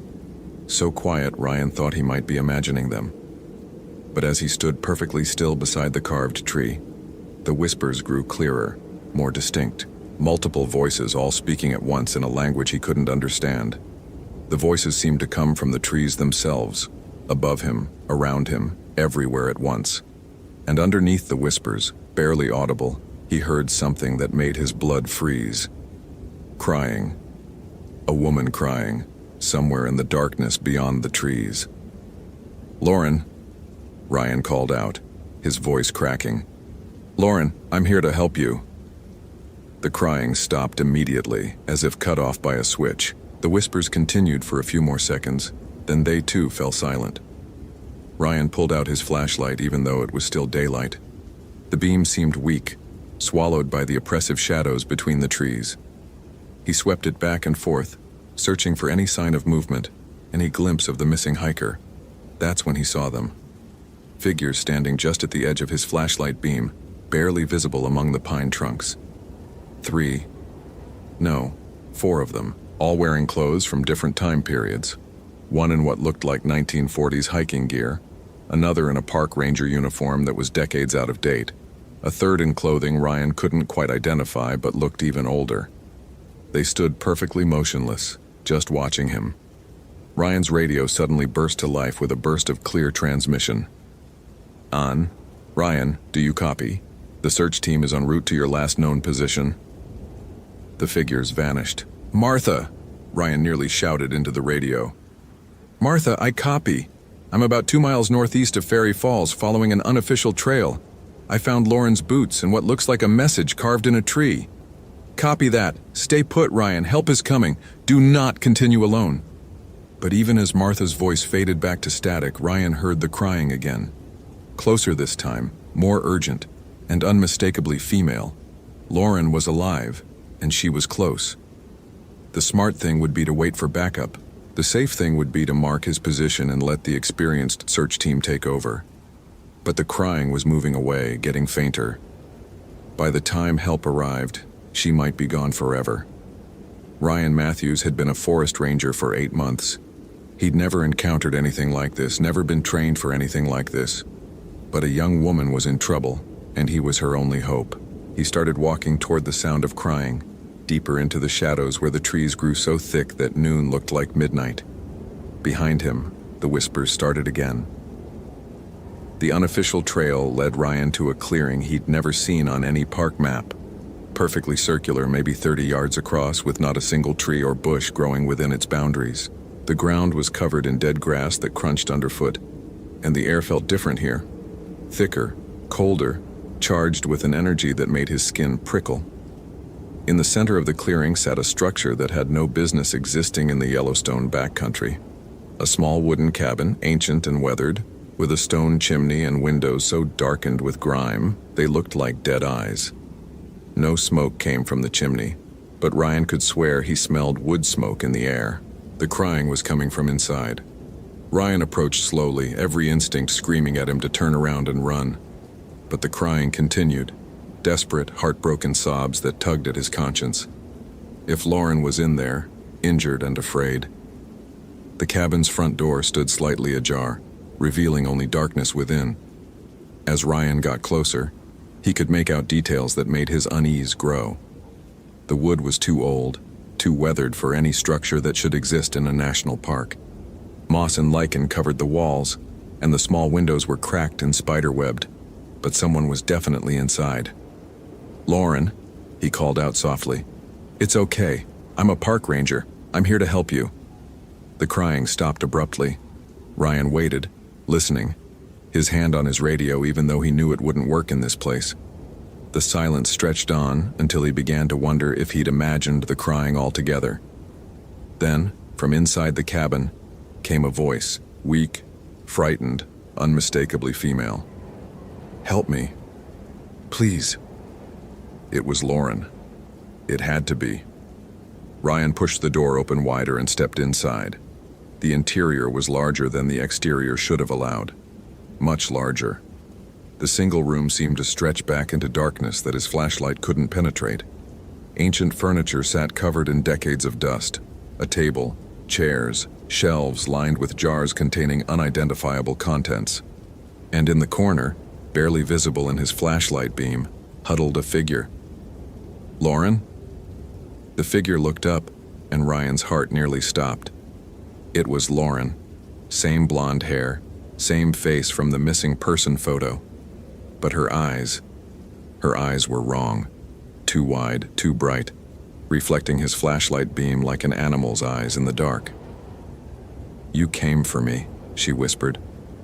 So quiet, Ryan thought he might be imagining them. But as he stood perfectly still beside the carved tree, the whispers grew clearer, more distinct. Multiple voices all speaking at once in a language he couldn't understand. The voices seemed to come from the trees themselves, above him, around him, everywhere at once. And underneath the whispers, barely audible, he heard something that made his blood freeze. Crying. A woman crying, somewhere in the darkness beyond the trees. "Lauren," Ryan called out, his voice cracking. "Lauren, I'm here to help you." The crying stopped immediately, as if cut off by a switch. The whispers continued for a few more seconds, then they too fell silent. Ryan pulled out his flashlight even though it was still daylight. The beam seemed weak, swallowed by the oppressive shadows between the trees. He swept it back and forth, searching for any sign of movement, any glimpse of the missing hiker. That's when he saw them. Figures standing just at the edge of his flashlight beam, barely visible among the pine trunks. 3. No, 4 of them, all wearing clothes from different time periods. One in what looked like 1940s hiking gear, another in a park ranger uniform that was decades out of date, a third in clothing Ryan couldn't quite identify but looked even older. They stood perfectly motionless, just watching him. Ryan's radio suddenly burst to life with a burst of clear transmission. "On. Ryan, do you copy? The search team is en route to your last known position." The figures vanished. "Martha!" Ryan nearly shouted into the radio. "Martha, I copy. I'm about 2 miles northeast of Ferry Falls, following an unofficial trail. I found Lauren's boots and what looks like a message carved in a tree. Copy that. Stay put, Ryan. Help is coming. Do not continue alone." But even as Martha's voice faded back to static, Ryan heard the crying again. Closer this time, more urgent, and unmistakably female. Lauren was alive, and she was close. The smart thing would be to wait for backup. The safe thing would be to mark his position and let the experienced search team take over. But the crying was moving away, getting fainter. By the time help arrived, she might be gone forever. Ryan Matthews had been a forest ranger for 8 months. He'd never encountered anything like this, never been trained for anything like this. But a young woman was in trouble, and he was her only hope. He started walking toward the sound of crying, deeper into the shadows where the trees grew so thick that noon looked like midnight. Behind him, the whispers started again. The unofficial trail led Ryan to a clearing he'd never seen on any park map. perfectly circular, maybe 30 yards across, with not a single tree or bush growing within its boundaries. The ground was covered in dead grass that crunched underfoot, and the air felt different here. Thicker, colder, charged with an energy that made his skin prickle. In the center of the clearing sat a structure that had no business existing in the Yellowstone backcountry. A small wooden cabin, ancient and weathered, with a stone chimney and windows so darkened with grime they looked like dead eyes. No smoke came from the chimney, but Ryan could swear he smelled wood smoke in the air. The crying was coming from inside. Ryan approached slowly, every instinct screaming at him to turn around and run. But the crying continued, desperate, heartbroken sobs that tugged at his conscience. If Lauren was in there, injured and afraid. The cabin's front door stood slightly ajar, revealing only darkness within. As Ryan got closer, he could make out details that made his unease grow. The wood was too old, too weathered for any structure that should exist in a national park. Moss and lichen covered the walls, and the small windows were cracked and spider-webbed, but someone was definitely inside. "Lauren," he called out softly. "It's okay. I'm a park ranger. I'm here to help you." The crying stopped abruptly. Ryan waited, listening, his hand on his radio even though he knew it wouldn't work in this place. The silence stretched on until he began to wonder if he'd imagined the crying altogether. Then, from inside the cabin, came a voice, weak, frightened, unmistakably female. "Help me. Please." It was Lauren. It had to be. Ryan pushed the door open wider and stepped inside. The interior was larger than the exterior should have allowed. Much larger. The single room seemed to stretch back into darkness that his flashlight couldn't penetrate. Ancient furniture sat covered in decades of dust. A table, chairs, shelves lined with jars containing unidentifiable contents. And in the corner, barely visible in his flashlight beam, huddled a figure. "Lauren?" The figure looked up, and Ryan's heart nearly stopped. It was Lauren. Same blonde hair, same face from the missing person photo. But her eyes were wrong. Too wide, too bright, reflecting his flashlight beam like an animal's eyes in the dark. "You came for me," she whispered,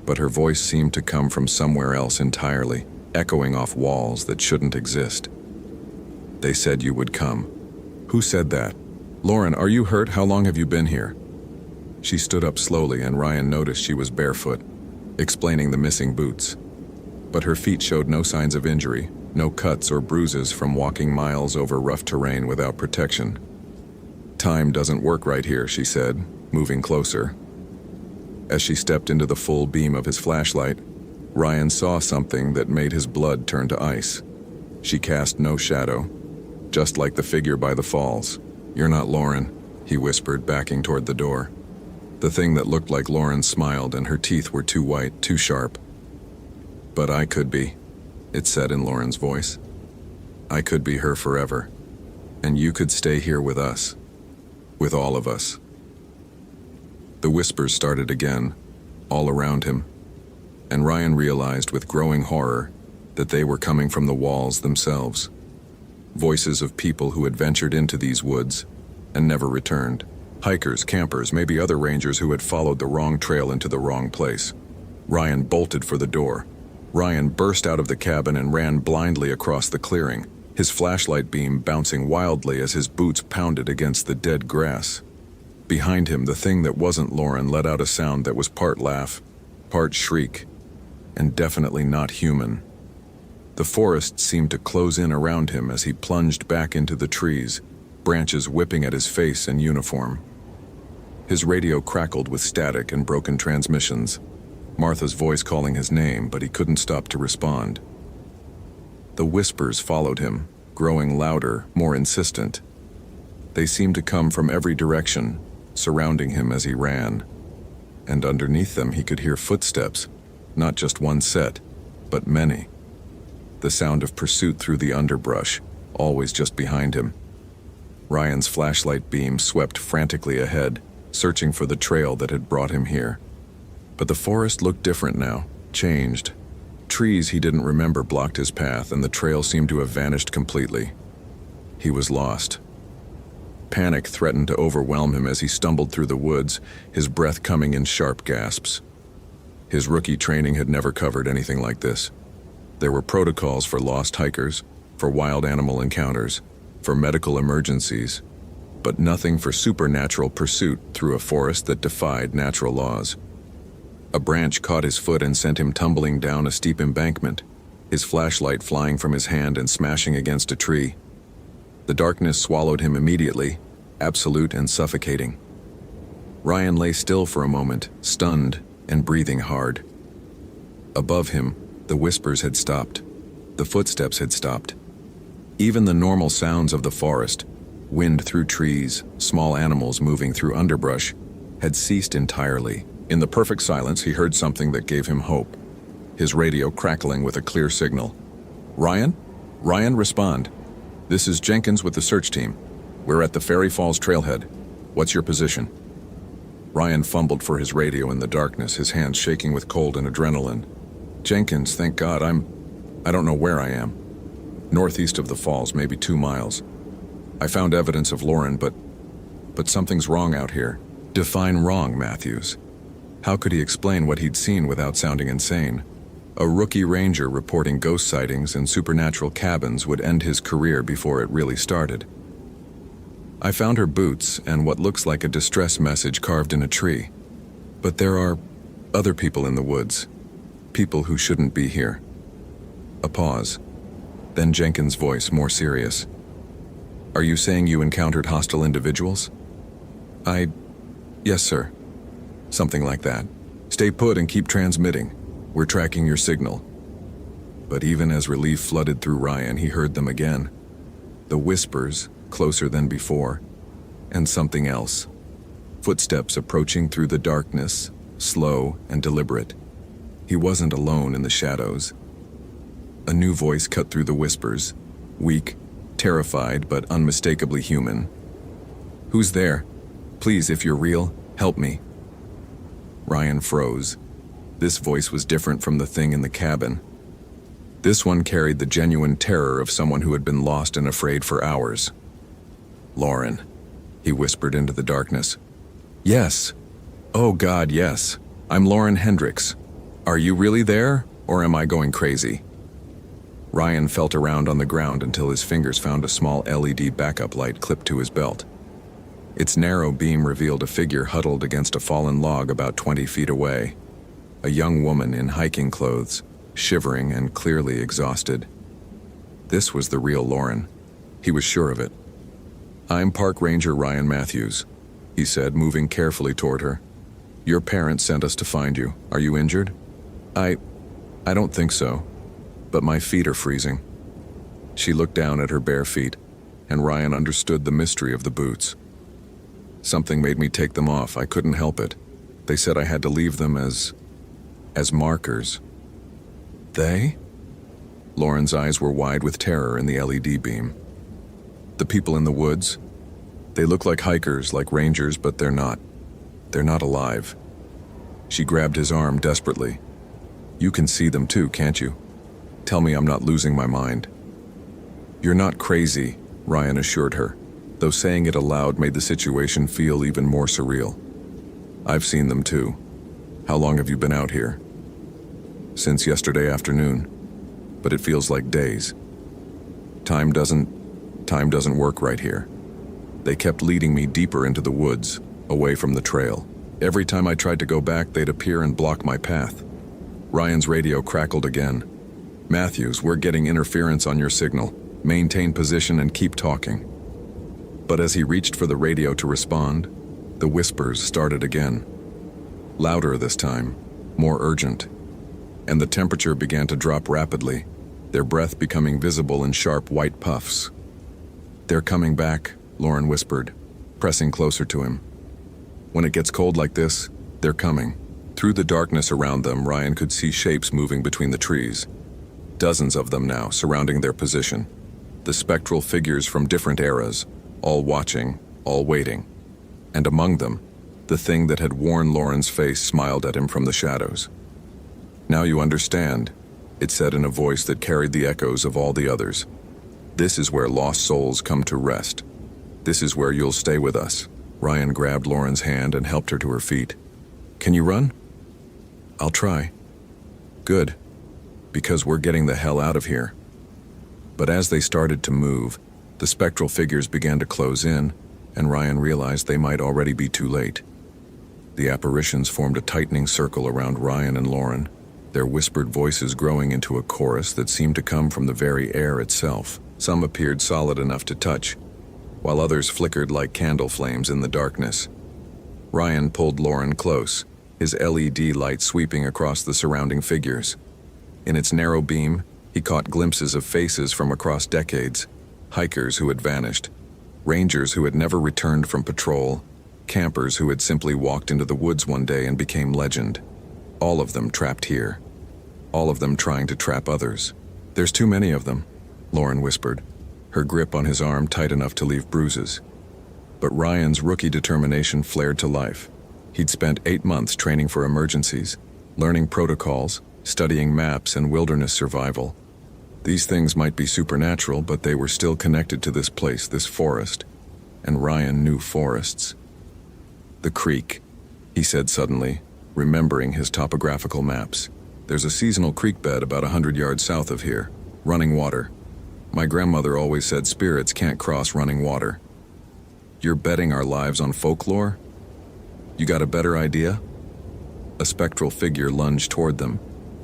but her voice seemed to come from somewhere else entirely, echoing off walls that shouldn't exist. "They said you would come." "Who said that?" "Lauren, are you hurt? How long have you been here?" She stood up slowly, and Ryan noticed she was barefoot, explaining the missing boots. But her feet showed no signs of injury, no cuts or bruises from walking miles over rough terrain without protection. "Time doesn't work right here," she said, moving closer. As she stepped into the full beam of his flashlight, Ryan saw something that made his blood turn to ice. She cast no shadow, just like the figure by the falls. "You're not Lauren," he whispered, backing toward the door. The thing that looked like Lauren smiled, and her teeth were too white, too sharp. "But I could be," it said in Lauren's voice. "I could be her forever, and you could stay here with us, with all of us." The whispers started again, all around him, and Ryan realized with growing horror that they were coming from the walls themselves. Voices of people who had ventured into these woods and never returned. Hikers, campers, maybe other rangers who had followed the wrong trail into the wrong place. Ryan bolted for the door. Ryan burst out of the cabin and ran blindly across the clearing, his flashlight beam bouncing wildly as his boots pounded against the dead grass. Behind him, the thing that wasn't Lauren let out a sound that was part laugh, part shriek, and definitely not human. The forest seemed to close in around him as he plunged back into the trees, branches whipping at his face and uniform. His radio crackled with static and broken transmissions. Martha's voice calling his name, but he couldn't stop to respond. The whispers followed him, growing louder, more insistent. They seemed to come from every direction, surrounding him as he ran. And underneath them he could hear footsteps, not just one set, but many. The sound of pursuit through the underbrush, always just behind him. Ryan's flashlight beam swept frantically ahead, searching for the trail that had brought him here. But the forest looked different now, changed. Trees he didn't remember blocked his path, and the trail seemed to have vanished completely. He was lost. Panic threatened to overwhelm him as he stumbled through the woods, his breath coming in sharp gasps. His rookie training had never covered anything like this. There were protocols for lost hikers, for wild animal encounters, for medical emergencies, but nothing for supernatural pursuit through a forest that defied natural laws. A branch caught his foot and sent him tumbling down a steep embankment, his flashlight flying from his hand and smashing against a tree. The darkness swallowed him immediately, absolute and suffocating. Ryan lay still for a moment, stunned and breathing hard. Above him, the whispers had stopped. The footsteps had stopped. Even the normal sounds of the forest, wind through trees, small animals moving through underbrush, had ceased entirely. In the perfect silence, he heard something that gave him hope. His radio crackling with a clear signal. "Ryan? Ryan, respond. This is Jenkins with the search team. We're at the Fairy Falls trailhead. What's your position?" Ryan fumbled for his radio in the darkness, his hands shaking with cold and adrenaline. "Jenkins, thank God, I don't know where I am. Northeast of the falls, maybe 2 miles. I found evidence of Lauren, but something's wrong out here." Define wrong, Matthews. How could he explain what he'd seen without sounding insane? A rookie ranger reporting ghost sightings in supernatural cabins would end his career before it really started. "I found her boots and what looks like a distress message carved in a tree. But there are other people in the woods. People who shouldn't be here." A pause. Then Jenkins' voice, more serious. "Are you saying you encountered hostile individuals?" Yes, sir. Something like that. Stay put and keep transmitting. We're tracking your signal." But even as relief flooded through Ryan, he heard them again. The whispers, closer than before, and something else. Footsteps approaching through the darkness, slow and deliberate. He wasn't alone in the shadows. A new voice cut through the whispers, weak, terrified, but unmistakably human. "Who's there? Please, if you're real, help me." Ryan froze. This voice was different from the thing in the cabin. This one carried the genuine terror of someone who had been lost and afraid for hours. "Lauren," he whispered into the darkness. "Yes. Oh God, yes. I'm Lauren Hendricks. Are you really there, or am I going crazy?" Ryan felt around on the ground until his fingers found a small LED backup light clipped to his belt. Its narrow beam revealed a figure huddled against a fallen log about 20 feet away. A young woman in hiking clothes, shivering and clearly exhausted. This was the real Lauren. He was sure of it. "I'm Park Ranger Ryan Matthews," he said, moving carefully toward her. "Your parents sent us to find you. Are you injured?" I don't think so, but my feet are freezing." She looked down at her bare feet, and Ryan understood the mystery of the boots. "Something made me take them off. I couldn't help it. They said I had to leave them as markers." "They?" Lauren's eyes were wide with terror in the LED beam. "The people in the woods. They look like hikers, like rangers, but they're not. They're not alive." She grabbed his arm desperately. "You can see them too, can't you? Tell me I'm not losing my mind." "You're not crazy," Ryan assured her, though saying it aloud made the situation feel even more surreal. "I've seen them too. How long have you been out here?" "Since yesterday afternoon, but it feels like days. Time doesn't work right here. They kept leading me deeper into the woods, away from the trail. Every time I tried to go back, they'd appear and block my path." Ryan's radio crackled again. "Matthews, we're getting interference on your signal. Maintain position and keep talking." But as he reached for the radio to respond, the whispers started again. Louder this time, more urgent. And the temperature began to drop rapidly, their breath becoming visible in sharp white puffs. "They're coming back," Lauren whispered, pressing closer to him. "When it gets cold like this, they're coming." Through the darkness around them, Ryan could see shapes moving between the trees. Dozens of them now, surrounding their position. The spectral figures from different eras, all watching, all waiting. And among them, the thing that had worn Lauren's face smiled at him from the shadows. "Now you understand," it said in a voice that carried the echoes of all the others. This is where lost souls come to rest. This is where you'll stay with us." Ryan grabbed Lauren's hand and helped her to her feet. "Can you run?" "I'll try." "Good, because we're getting the hell out of here." But as they started to move, the spectral figures began to close in, and Ryan realized they might already be too late. The apparitions formed a tightening circle around Ryan and Lauren, their whispered voices growing into a chorus that seemed to come from the very air itself. Some appeared solid enough to touch, while others flickered like candle flames in the darkness. Ryan pulled Lauren close, his LED light sweeping across the surrounding figures. In its narrow beam, he caught glimpses of faces from across decades, hikers who had vanished, rangers who had never returned from patrol, campers who had simply walked into the woods one day and became legend. All of them trapped here. All of them trying to trap others. "There's too many of them," Lauren whispered, her grip on his arm tight enough to leave bruises. But Ryan's rookie determination flared to life. He'd spent 8 months training for emergencies, learning protocols, studying maps and wilderness survival. These things might be supernatural, but they were still connected to this place, this forest. And Ryan knew forests. "The creek," he said suddenly, remembering his topographical maps. "There's a seasonal creek bed about 100 yards south of here, running water. My grandmother always said spirits can't cross running water." "You're betting our lives on folklore? You got a better idea?" A spectral figure lunged toward them,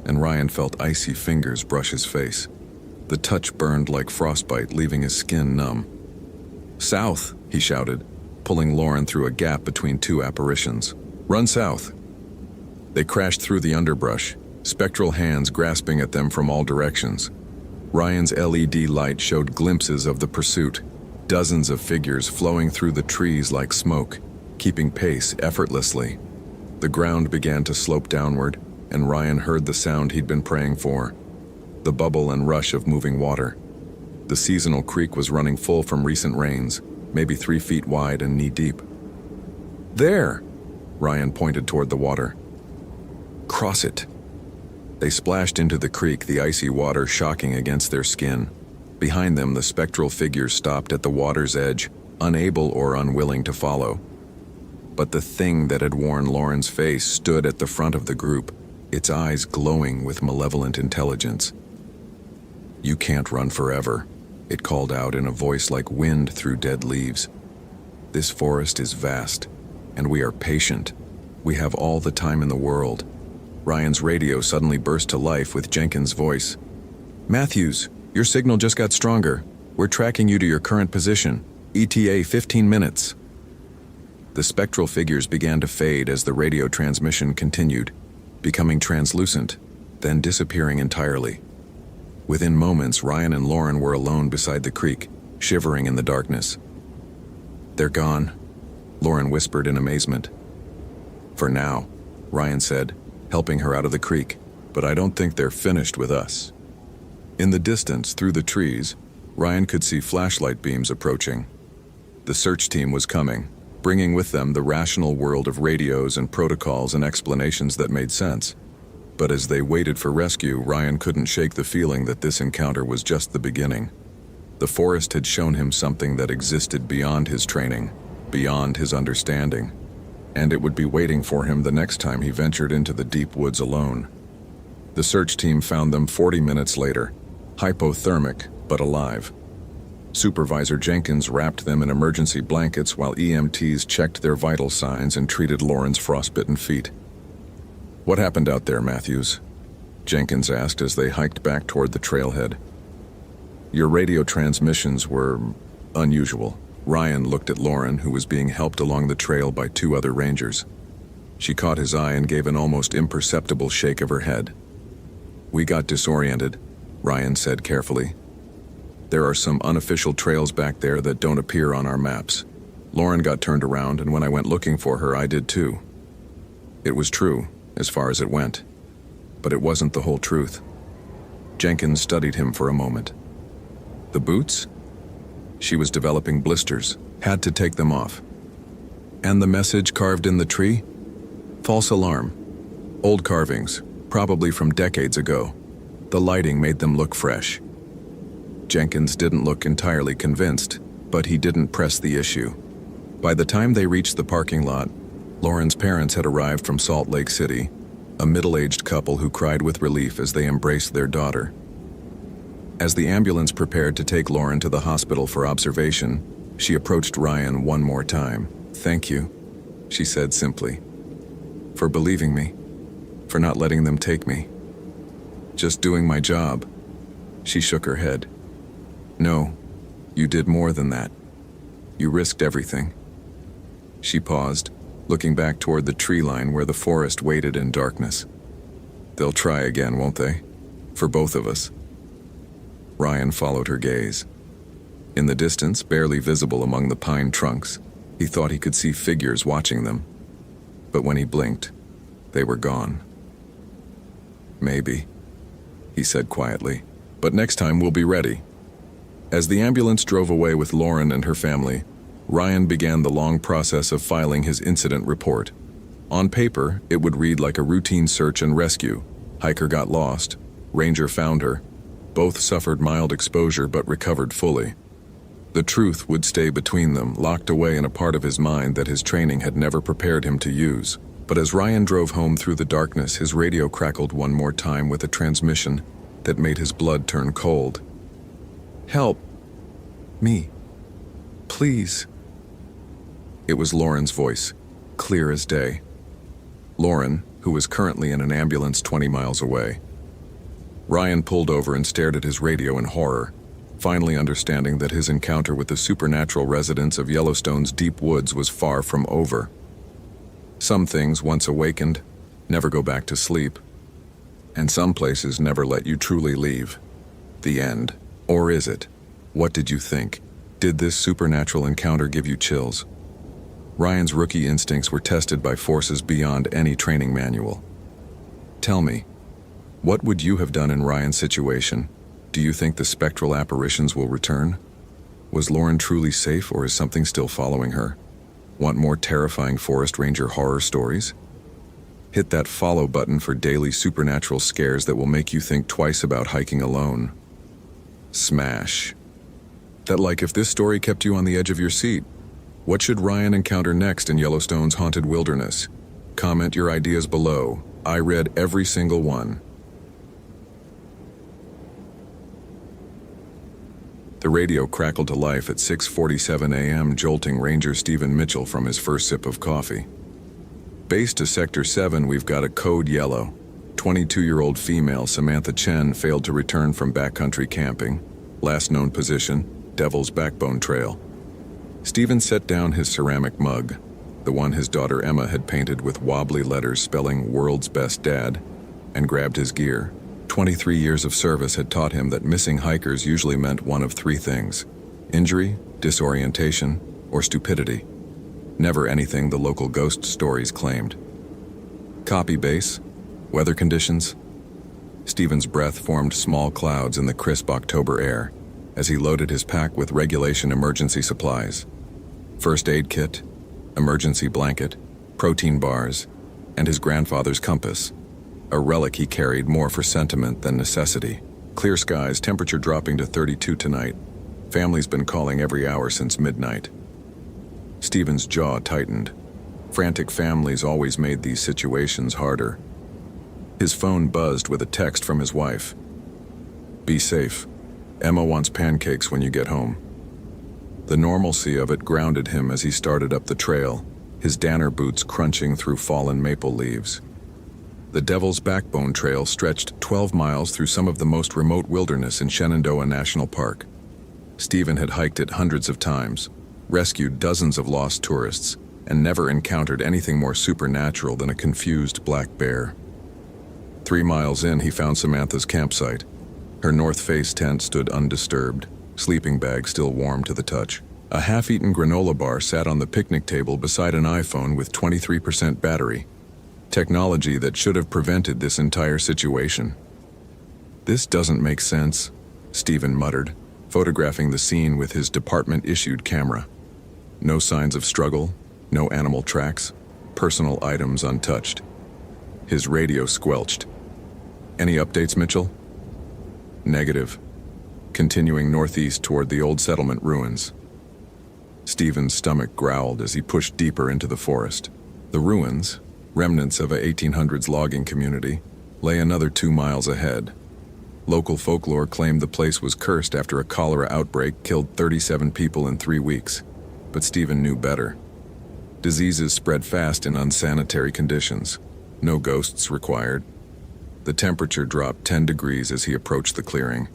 and Ryan felt icy fingers brush his face. The touch burned like frostbite, leaving his skin numb. "South," he shouted, pulling Lauren through a gap between two apparitions. "Run south." They crashed through the underbrush, spectral hands grasping at them from all directions. Ryan's LED light showed glimpses of the pursuit, dozens of figures flowing through the trees like smoke, keeping pace effortlessly. The ground began to slope downward, and Ryan heard the sound he'd been praying for, the bubble and rush of moving water. The seasonal creek was running full from recent rains, maybe 3 feet wide and knee-deep. "There!" Ryan pointed toward the water. "Cross it." They splashed into the creek, the icy water shocking against their skin. Behind them, the spectral figures stopped at the water's edge, unable or unwilling to follow. But the thing that had worn Lauren's face stood at the front of the group, its eyes glowing with malevolent intelligence. "You can't run forever," it called out in a voice like wind through dead leaves. "This forest is vast, and we are patient. We have all the time in the world." Ryan's radio suddenly burst to life with Jenkins' voice. "Matthews, your signal just got stronger. We're tracking you to your current position. ETA 15 minutes. The spectral figures began to fade as the radio transmission continued, becoming translucent, then disappearing entirely. Within moments, Ryan and Lauren were alone beside the creek, shivering in the darkness. "They're gone," Lauren whispered in amazement. "For now," Ryan said, helping her out of the creek, "but I don't think they're finished with us." In the distance, through the trees, Ryan could see flashlight beams approaching. The search team was coming, bringing with them the rational world of radios and protocols and explanations that made sense. But as they waited for rescue, Ryan couldn't shake the feeling that this encounter was just the beginning. The forest had shown him something that existed beyond his training, beyond his understanding, and it would be waiting for him the next time he ventured into the deep woods alone. The search team found them 40 minutes later, hypothermic but alive. Supervisor Jenkins wrapped them in emergency blankets while EMTs checked their vital signs and treated Lauren's frostbitten feet. "What happened out there, Matthews?" Jenkins asked as they hiked back toward the trailhead. "Your radio transmissions were unusual." Ryan looked at Lauren, who was being helped along the trail by 2 other rangers. She caught his eye and gave an almost imperceptible shake of her head. "We got disoriented," Ryan said carefully. "There are some unofficial trails back there that don't appear on our maps. Lauren got turned around, and when I went looking for her, I did too." It was true, as far as it went. But it wasn't the whole truth. Jenkins studied him for a moment. "The boots?" She was developing blisters, had to take them off. "And the message carved in the tree? False alarm. Old carvings, probably from decades ago. The lighting made them look fresh." Jenkins didn't look entirely convinced, but he didn't press the issue. By the time they reached the parking lot, Lauren's parents had arrived from Salt Lake City, a middle-aged couple who cried with relief as they embraced their daughter. As the ambulance prepared to take Lauren to the hospital for observation, she approached Ryan one more time. "Thank you," she said simply. "For believing me. For not letting them take me. Just doing my job." She shook her head. "No, you did more than that. You risked everything." She paused, looking back toward the tree line where the forest waited in darkness. "They'll try again, won't they? For both of us." Ryan followed her gaze. In the distance, barely visible among the pine trunks, he thought he could see figures watching them. But when he blinked, they were gone. "Maybe," he said quietly, "but next time we'll be ready." As the ambulance drove away with Lauren and her family, Ryan began the long process of filing his incident report. On paper, it would read like a routine search and rescue. Hiker got lost. Ranger found her. Both suffered mild exposure but recovered fully. The truth would stay between them, locked away in a part of his mind that his training had never prepared him to use. But as Ryan drove home through the darkness, his radio crackled one more time with a transmission that made his blood turn cold. "Help. Me. Please." It was Lauren's voice, clear as day. Lauren, who was currently in an ambulance 20 miles away. Ryan pulled over and stared at his radio in horror, finally understanding that his encounter with the supernatural residents of Yellowstone's deep woods was far from over. Some things, once awakened, never go back to sleep. And some places never let you truly leave. The end. Or is it? What did you think? Did this supernatural encounter give you chills? Ryan's rookie instincts were tested by forces beyond any training manual. Tell me, what would you have done in Ryan's situation? Do you think the spectral apparitions will return? Was Lauren truly safe, or is something still following her? Want more terrifying forest ranger horror stories? Hit that follow button for daily supernatural scares that will make you think twice about hiking alone. Smash that like if this story kept you on the edge of your seat. What should Ryan encounter next in Yellowstone's haunted wilderness? Comment your ideas below. I read every single one. The radio crackled to life at 6:47 a.m., jolting Ranger Stephen Mitchell from his first sip of coffee. Base to Sector 7, we've got a code yellow. 22-year-old female Samantha Chen failed to return from backcountry camping. Last known position, Devil's Backbone Trail. Stephen set down his ceramic mug, the one his daughter Emma had painted with wobbly letters spelling "World's Best Dad," and grabbed his gear. 23 years of service had taught him that missing hikers usually meant one of three things: injury, disorientation, or stupidity. Never anything the local ghost stories claimed. Copy base. Weather conditions. Stephen's breath formed small clouds in the crisp October air as he loaded his pack with regulation emergency supplies. First aid kit, emergency blanket, protein bars, and his grandfather's compass, a relic he carried more for sentiment than necessity. Clear skies, temperature dropping to 32 tonight. Family's been calling every hour since midnight. Stephen's jaw tightened. Frantic families always made these situations harder. His phone buzzed with a text from his wife. "Be safe. Emma wants pancakes when you get home." The normalcy of it grounded him as he started up the trail, his Danner boots crunching through fallen maple leaves. The Devil's Backbone Trail stretched 12 miles through some of the most remote wilderness in Shenandoah National Park. Stephen had hiked it hundreds of times, rescued dozens of lost tourists, and never encountered anything more supernatural than a confused black bear. 3 miles in, he found Samantha's campsite. Her North Face tent stood undisturbed, sleeping bag still warm to the touch. A half-eaten granola bar sat on the picnic table beside an iPhone with 23% battery. Technology that should have prevented this entire situation. "This doesn't make sense," Stephen muttered, photographing the scene with his department-issued camera. No signs of struggle, no animal tracks, personal items untouched. His radio squelched. "Any updates, Mitchell?" "Negative. continuing northeast toward the old settlement ruins. Stephen's stomach growled as he pushed deeper into the forest. The ruins, remnants of a 1800s logging community, lay another 2 miles ahead. Local folklore claimed the place was cursed after a cholera outbreak killed 37 people in 3 weeks, but Stephen knew better. Diseases spread fast in unsanitary conditions. No ghosts required. The temperature dropped 10 degrees as he approached the clearing.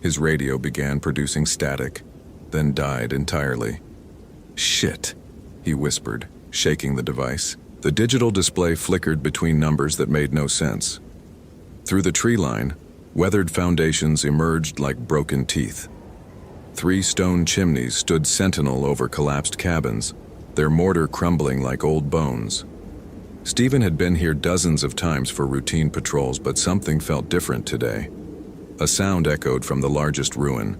His radio began producing static, then died entirely. "Shit," he whispered, shaking the device. The digital display flickered between numbers that made no sense. Through the tree line, weathered foundations emerged like broken teeth. 3 stone chimneys stood sentinel over collapsed cabins, their mortar crumbling like old bones. Stephen had been here dozens of times for routine patrols, but something felt different today. A sound echoed from the largest ruin,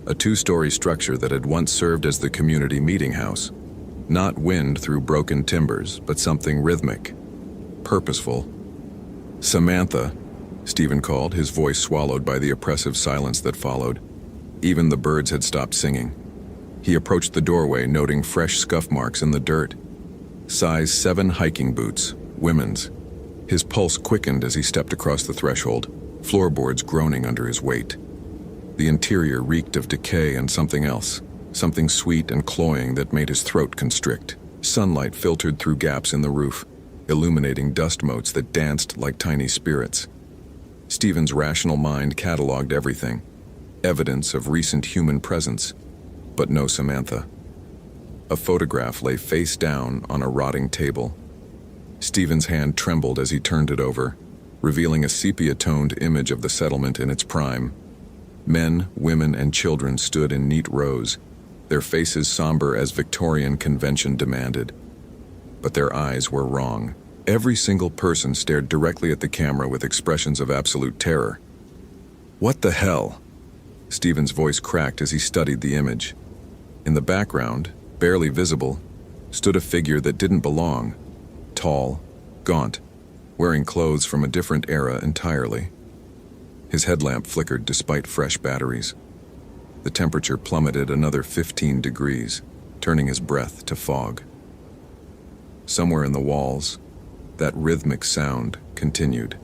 a 2-story structure that had once served as the community meeting house. Not wind through broken timbers, but something rhythmic, purposeful. "Samantha," Stephen called, his voice swallowed by the oppressive silence that followed. Even the birds had stopped singing. He approached the doorway, noting fresh scuff marks in the dirt. Size 7 hiking boots, women's. His pulse quickened as he stepped across the threshold, floorboards groaning under his weight. The interior reeked of decay and something else, something sweet and cloying that made his throat constrict. Sunlight filtered through gaps in the roof, illuminating dust motes that danced like tiny spirits. Stephen's rational mind cataloged everything, evidence of recent human presence, but no Samantha. A photograph lay face down on a rotting table. Stephen's hand trembled as he turned it over, revealing a sepia-toned image of the settlement in its prime. Men, women, and children stood in neat rows, their faces somber as Victorian convention demanded. But their eyes were wrong. Every single person stared directly at the camera with expressions of absolute terror. "What the hell?" Stephen's voice cracked as he studied the image. In the background, barely visible, stood a figure that didn't belong. Tall, gaunt, wearing clothes from a different era entirely. His headlamp flickered despite fresh batteries. The temperature plummeted another 15 degrees, turning his breath to fog. Somewhere in the walls, that rhythmic sound continued.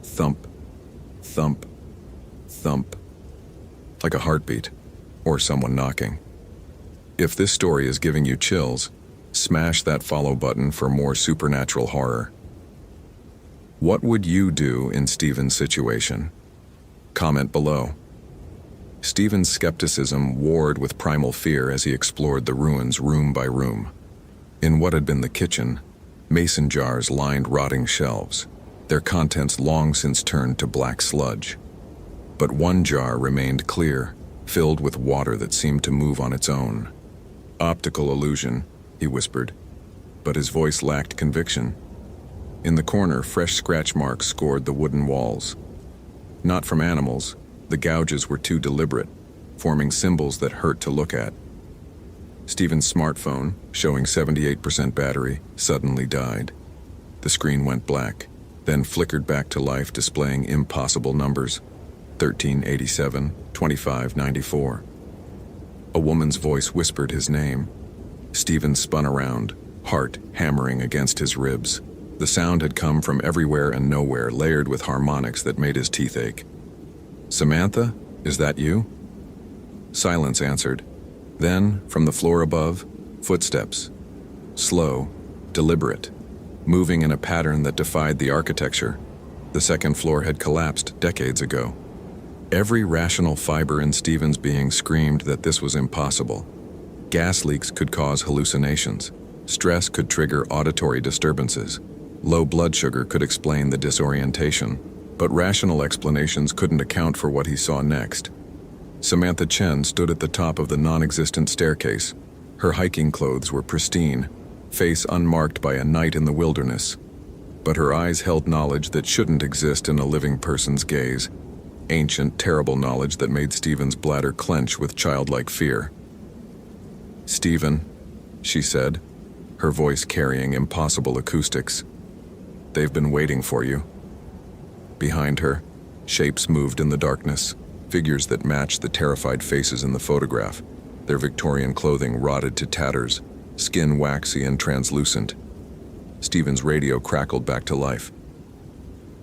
Thump, thump, thump, like a heartbeat, or someone knocking. If this story is giving you chills, smash that follow button for more supernatural horror. What would you do in Stephen's situation? Comment below. Stephen's skepticism warred with primal fear as he explored the ruins room by room. In what had been the kitchen, mason jars lined rotting shelves, their contents long since turned to black sludge. But one jar remained clear, filled with water that seemed to move on its own. "Optical illusion," he whispered, but his voice lacked conviction. In the corner, fresh scratch marks scored the wooden walls. Not from animals, the gouges were too deliberate, forming symbols that hurt to look at. Stephen's smartphone, showing 78% battery, suddenly died. The screen went black, then flickered back to life, displaying impossible numbers: 1387, 2594. A woman's voice whispered his name. Stephen spun around, heart hammering against his ribs. The sound had come from everywhere and nowhere, layered with harmonics that made his teeth ache. "Samantha, is that you?" Silence answered. Then, from the floor above, footsteps. Slow, deliberate, moving in a pattern that defied the architecture. The second floor had collapsed decades ago. Every rational fiber in Stephen's being screamed that this was impossible. Gas leaks could cause hallucinations. Stress could trigger auditory disturbances. Low blood sugar could explain the disorientation. But rational explanations couldn't account for what he saw next. Samantha Chen stood at the top of the non-existent staircase. Her hiking clothes were pristine, face unmarked by a night in the wilderness. But her eyes held knowledge that shouldn't exist in a living person's gaze. Ancient, terrible knowledge that made Stephen's bladder clench with childlike fear. "Stephen," she said, her voice carrying impossible acoustics. "They've been waiting for you." Behind her, shapes moved in the darkness. figures that matched the terrified faces in the photograph, their Victorian clothing rotted to tatters, skin waxy and translucent. Stephen's radio crackled back to life.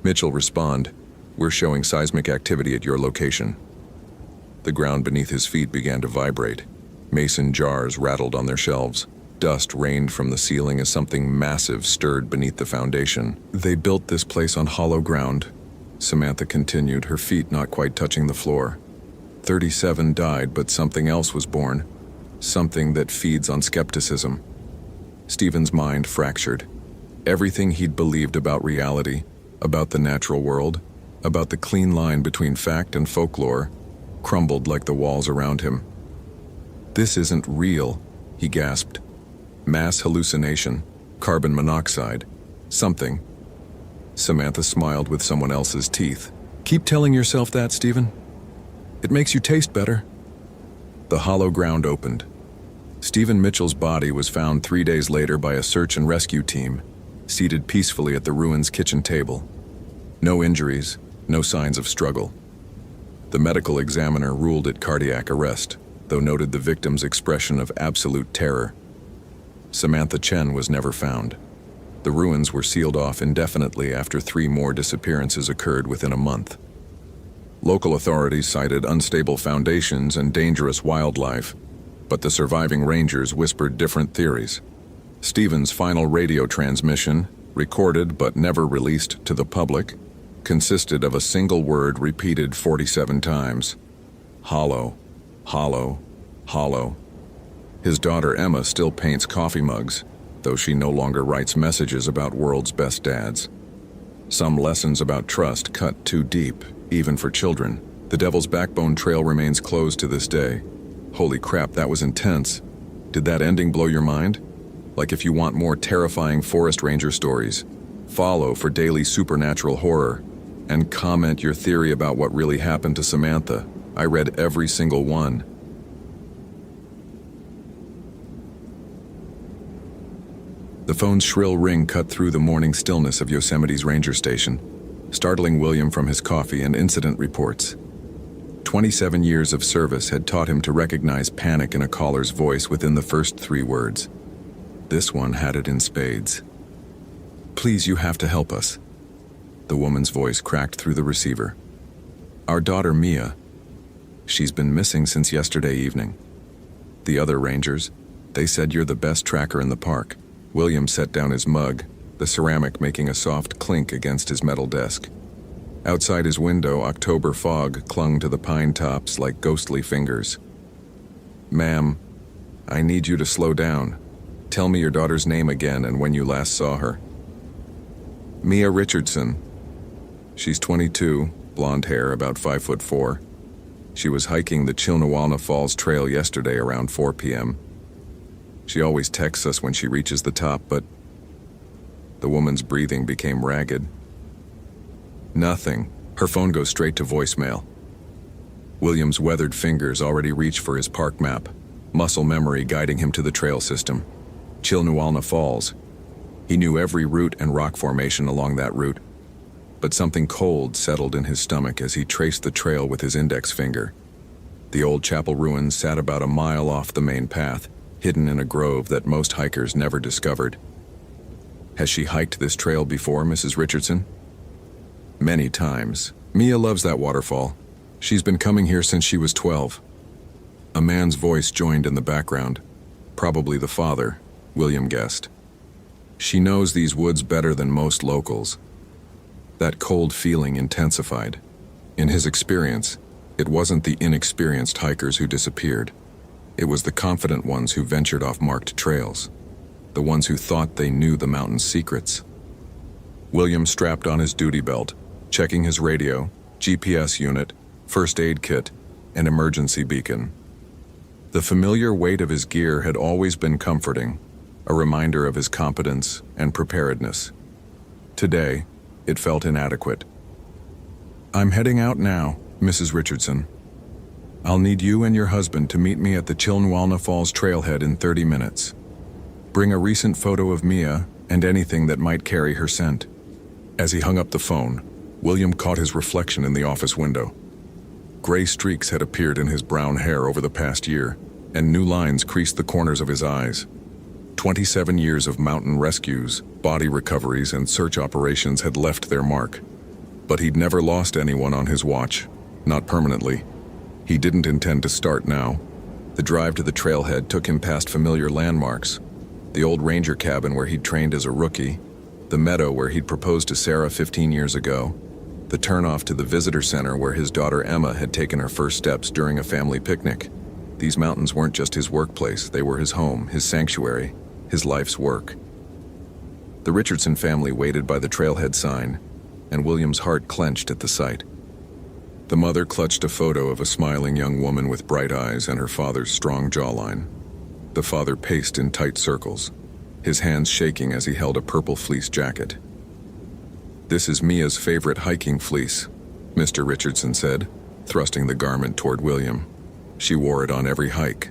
"Mitchell, respond. We're showing seismic activity at your location." The ground beneath his feet began to vibrate. Mason jars rattled on their shelves. Dust rained from the ceiling as something massive stirred beneath the foundation. "They built this place on hollow ground," Samantha continued, her feet not quite touching the floor. 37 died, but something else was born. Something that feeds on skepticism. Stephen's mind fractured. Everything he'd believed about reality, about the natural world, about the clean line between fact and folklore, crumbled like the walls around him. "This isn't real," he gasped. "Mass hallucination, carbon monoxide, something." Samantha smiled with someone else's teeth. "Keep telling yourself that, Stephen. It makes you taste better." The hollow ground opened. Stephen Mitchell's body was found 3 days later by a search and rescue team, seated peacefully at the ruins' kitchen table. No injuries, no signs of struggle. The medical examiner ruled it cardiac arrest, though noted the victim's expression of absolute terror. Samantha Chen was never found. The ruins were sealed off indefinitely after 3 more disappearances occurred within a month. Local authorities cited unstable foundations and dangerous wildlife, but the surviving rangers whispered different theories. Stephen's final radio transmission, recorded but never released to the public, consisted of a single word repeated 47 times. Hollow, hollow, hollow. His daughter Emma still paints coffee mugs, though she no longer writes messages about world's best dads. Some lessons about trust cut too deep, even for children. The Devil's Backbone Trail remains closed to this day. Holy crap, that was intense. Did that ending blow your mind? Like, if you want more terrifying forest ranger stories, follow for daily supernatural horror, and comment your theory about what really happened to Samantha. I read every single one. The phone's shrill ring cut through the morning stillness of Yosemite's ranger station, startling William from his coffee and incident reports. 27 years of service had taught him to recognize panic in a caller's voice within the first 3 words. This one had it in spades. "Please, you have to help us." The woman's voice cracked through the receiver. "Our daughter Mia. She's been missing since yesterday evening. The other rangers, they said you're the best tracker in the park." William set down his mug, the ceramic making a soft clink against his metal desk. Outside his window, October fog clung to the pine tops like ghostly fingers. "Ma'am, I need you to slow down. Tell me your daughter's name again and when you last saw her." "Mia Richardson. She's 22, blonde hair, about 5'4". She was hiking the Chilnawalna Falls Trail yesterday around 4 p.m. She always texts us when she reaches the top, but..." The woman's breathing became ragged. "Nothing." Her phone goes straight to voicemail. William's weathered fingers already reach for his park map, muscle memory guiding him to the trail system. Chilnawalna Falls. He knew every route and rock formation along that route, but something cold settled in his stomach as he traced the trail with his index finger. The old chapel ruins sat about a mile off the main path, hidden in a grove that most hikers never discovered. "Has she hiked this trail before, Mrs. Richardson?" "Many times. Mia loves that waterfall. She's been coming here since she was 12. A man's voice joined in the background. Probably the father, William guessed. "She knows these woods better than most locals." That cold feeling intensified. In his experience, it wasn't the inexperienced hikers who disappeared. It was the confident ones who ventured off marked trails, the ones who thought they knew the mountain's secrets. William strapped on his duty belt, checking his radio, GPS unit, first aid kit, and emergency beacon. The familiar weight of his gear had always been comforting, a reminder of his competence and preparedness. Today, it felt inadequate. "I'm heading out now, Mrs. Richardson. I'll need you and your husband to meet me at the Chilnawalna Falls trailhead in 30 minutes. Bring a recent photo of Mia and anything that might carry her scent." As he hung up the phone, William caught his reflection in the office window. Gray streaks had appeared in his brown hair over the past year, and new lines creased the corners of his eyes. 27 years of mountain rescues, body recoveries, and search operations had left their mark. But he'd never lost anyone on his watch, not permanently. He didn't intend to start now. The drive to the trailhead took him past familiar landmarks. The old ranger cabin where he'd trained as a rookie, the meadow where he'd proposed to Sarah 15 years ago, the turnoff to the visitor center where his daughter Emma had taken her first steps during a family picnic. These mountains weren't just his workplace, they were his home, his sanctuary, his life's work. The Richardson family waited by the trailhead sign, and William's heart clenched at the sight. The mother clutched a photo of a smiling young woman with bright eyes and her father's strong jawline. The father paced in tight circles, his hands shaking as he held a purple fleece jacket. "This is Mia's favorite hiking fleece," Mr. Richardson said, thrusting the garment toward William. "She wore it on every hike."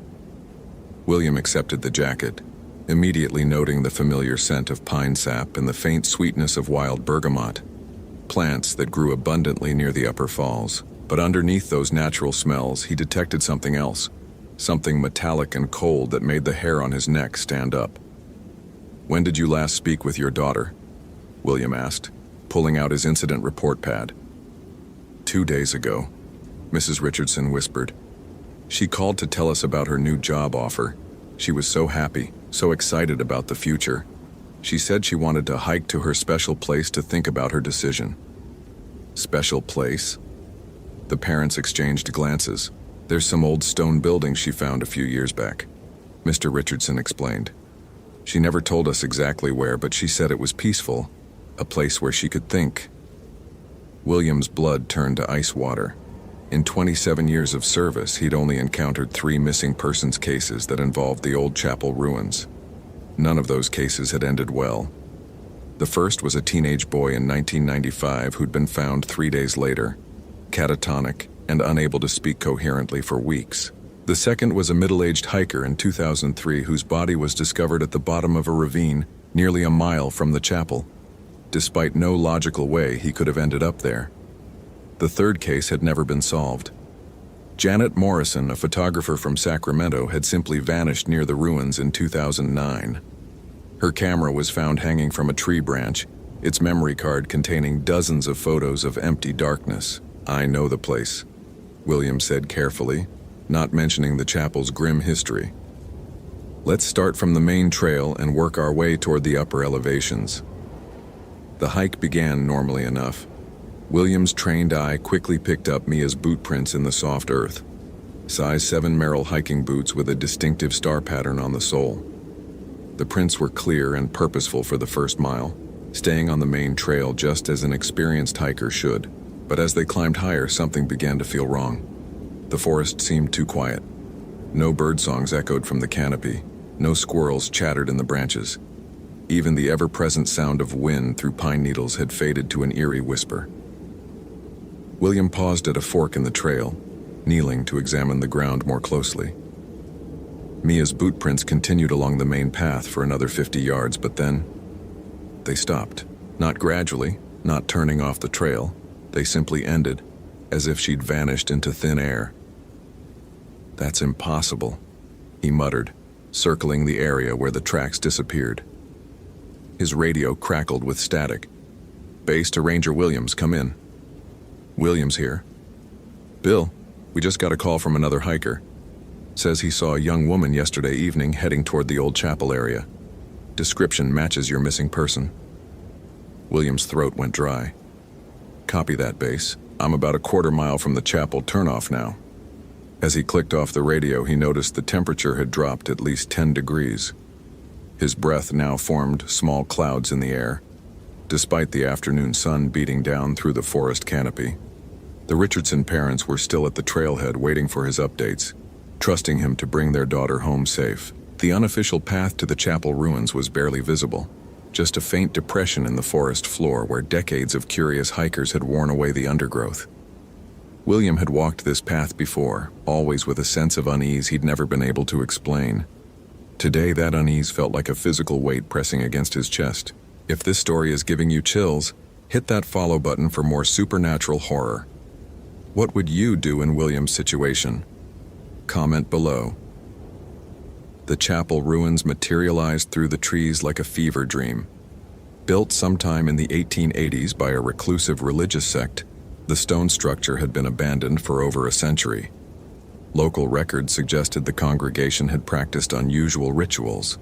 William accepted the jacket, immediately noting the familiar scent of pine sap and the faint sweetness of wild bergamot, plants that grew abundantly near the upper falls. But underneath those natural smells, he detected something else, something metallic and cold that made the hair on his neck stand up. "When did you last speak with your daughter?" William asked, pulling out his incident report pad. 2 days ago, Mrs. Richardson whispered. "She called to tell us about her new job offer. She was so happy, so excited about the future. She said she wanted to hike to her special place to think about her decision." "Special place?" The parents exchanged glances. "There's some old stone buildings she found a few years back," Mr. Richardson explained. "She never told us exactly where, but she said it was peaceful, a place where she could think." William's blood turned to ice water. In 27 years of service, he'd only encountered 3 missing persons cases that involved the old chapel ruins. None of those cases had ended well. The first was a teenage boy in 1995 who'd been found 3 days later, catatonic and unable to speak coherently for weeks. The second was a middle-aged hiker in 2003 whose body was discovered at the bottom of a ravine nearly a mile from the chapel. Despite no logical way he could have ended up there. The third case had never been solved. Janet Morrison, a photographer from Sacramento, had simply vanished near the ruins in 2009. Her camera was found hanging from a tree branch, its memory card containing dozens of photos of empty darkness. "I know the place," William said carefully, not mentioning the chapel's grim history. "Let's start from the main trail and work our way toward the upper elevations." The hike began normally enough. William's trained eye quickly picked up Mia's boot prints in the soft earth. Size 7 Merrell hiking boots with a distinctive star pattern on the sole. The prints were clear and purposeful for the first mile, staying on the main trail just as an experienced hiker should. But as they climbed higher, something began to feel wrong. The forest seemed too quiet. No birdsongs echoed from the canopy. No squirrels chattered in the branches. Even the ever-present sound of wind through pine needles had faded to an eerie whisper. William paused at a fork in the trail, kneeling to examine the ground more closely. Mia's boot prints continued along the main path for another 50 yards, but then they stopped. Not gradually, not turning off the trail. They simply ended, as if she'd vanished into thin air. "That's impossible," he muttered, circling the area where the tracks disappeared. His radio crackled with static. "Base to Ranger Williams, come in." "Williams here." "Bill, we just got a call from another hiker. Says he saw a young woman yesterday evening heading toward the old chapel area. Description matches your missing person." Williams' throat went dry. "Copy that, Base. I'm about a quarter mile from the chapel turnoff now." As he clicked off the radio, he noticed the temperature had dropped at least 10 degrees. His breath now formed small clouds in the air, despite the afternoon sun beating down through the forest canopy. The Richardson parents were still at the trailhead waiting for his updates, trusting him to bring their daughter home safe. The unofficial path to the chapel ruins was barely visible, just a faint depression in the forest floor where decades of curious hikers had worn away the undergrowth. William had walked this path before, always with a sense of unease he'd never been able to explain. Today, that unease felt like a physical weight pressing against his chest. If this story is giving you chills, hit that follow button for more supernatural horror. What would you do in William's situation? Comment below. The chapel ruins materialized through the trees like a fever dream. Built sometime in the 1880s by a reclusive religious sect, the stone structure had been abandoned for over a century. Local records suggested the congregation had practiced unusual rituals,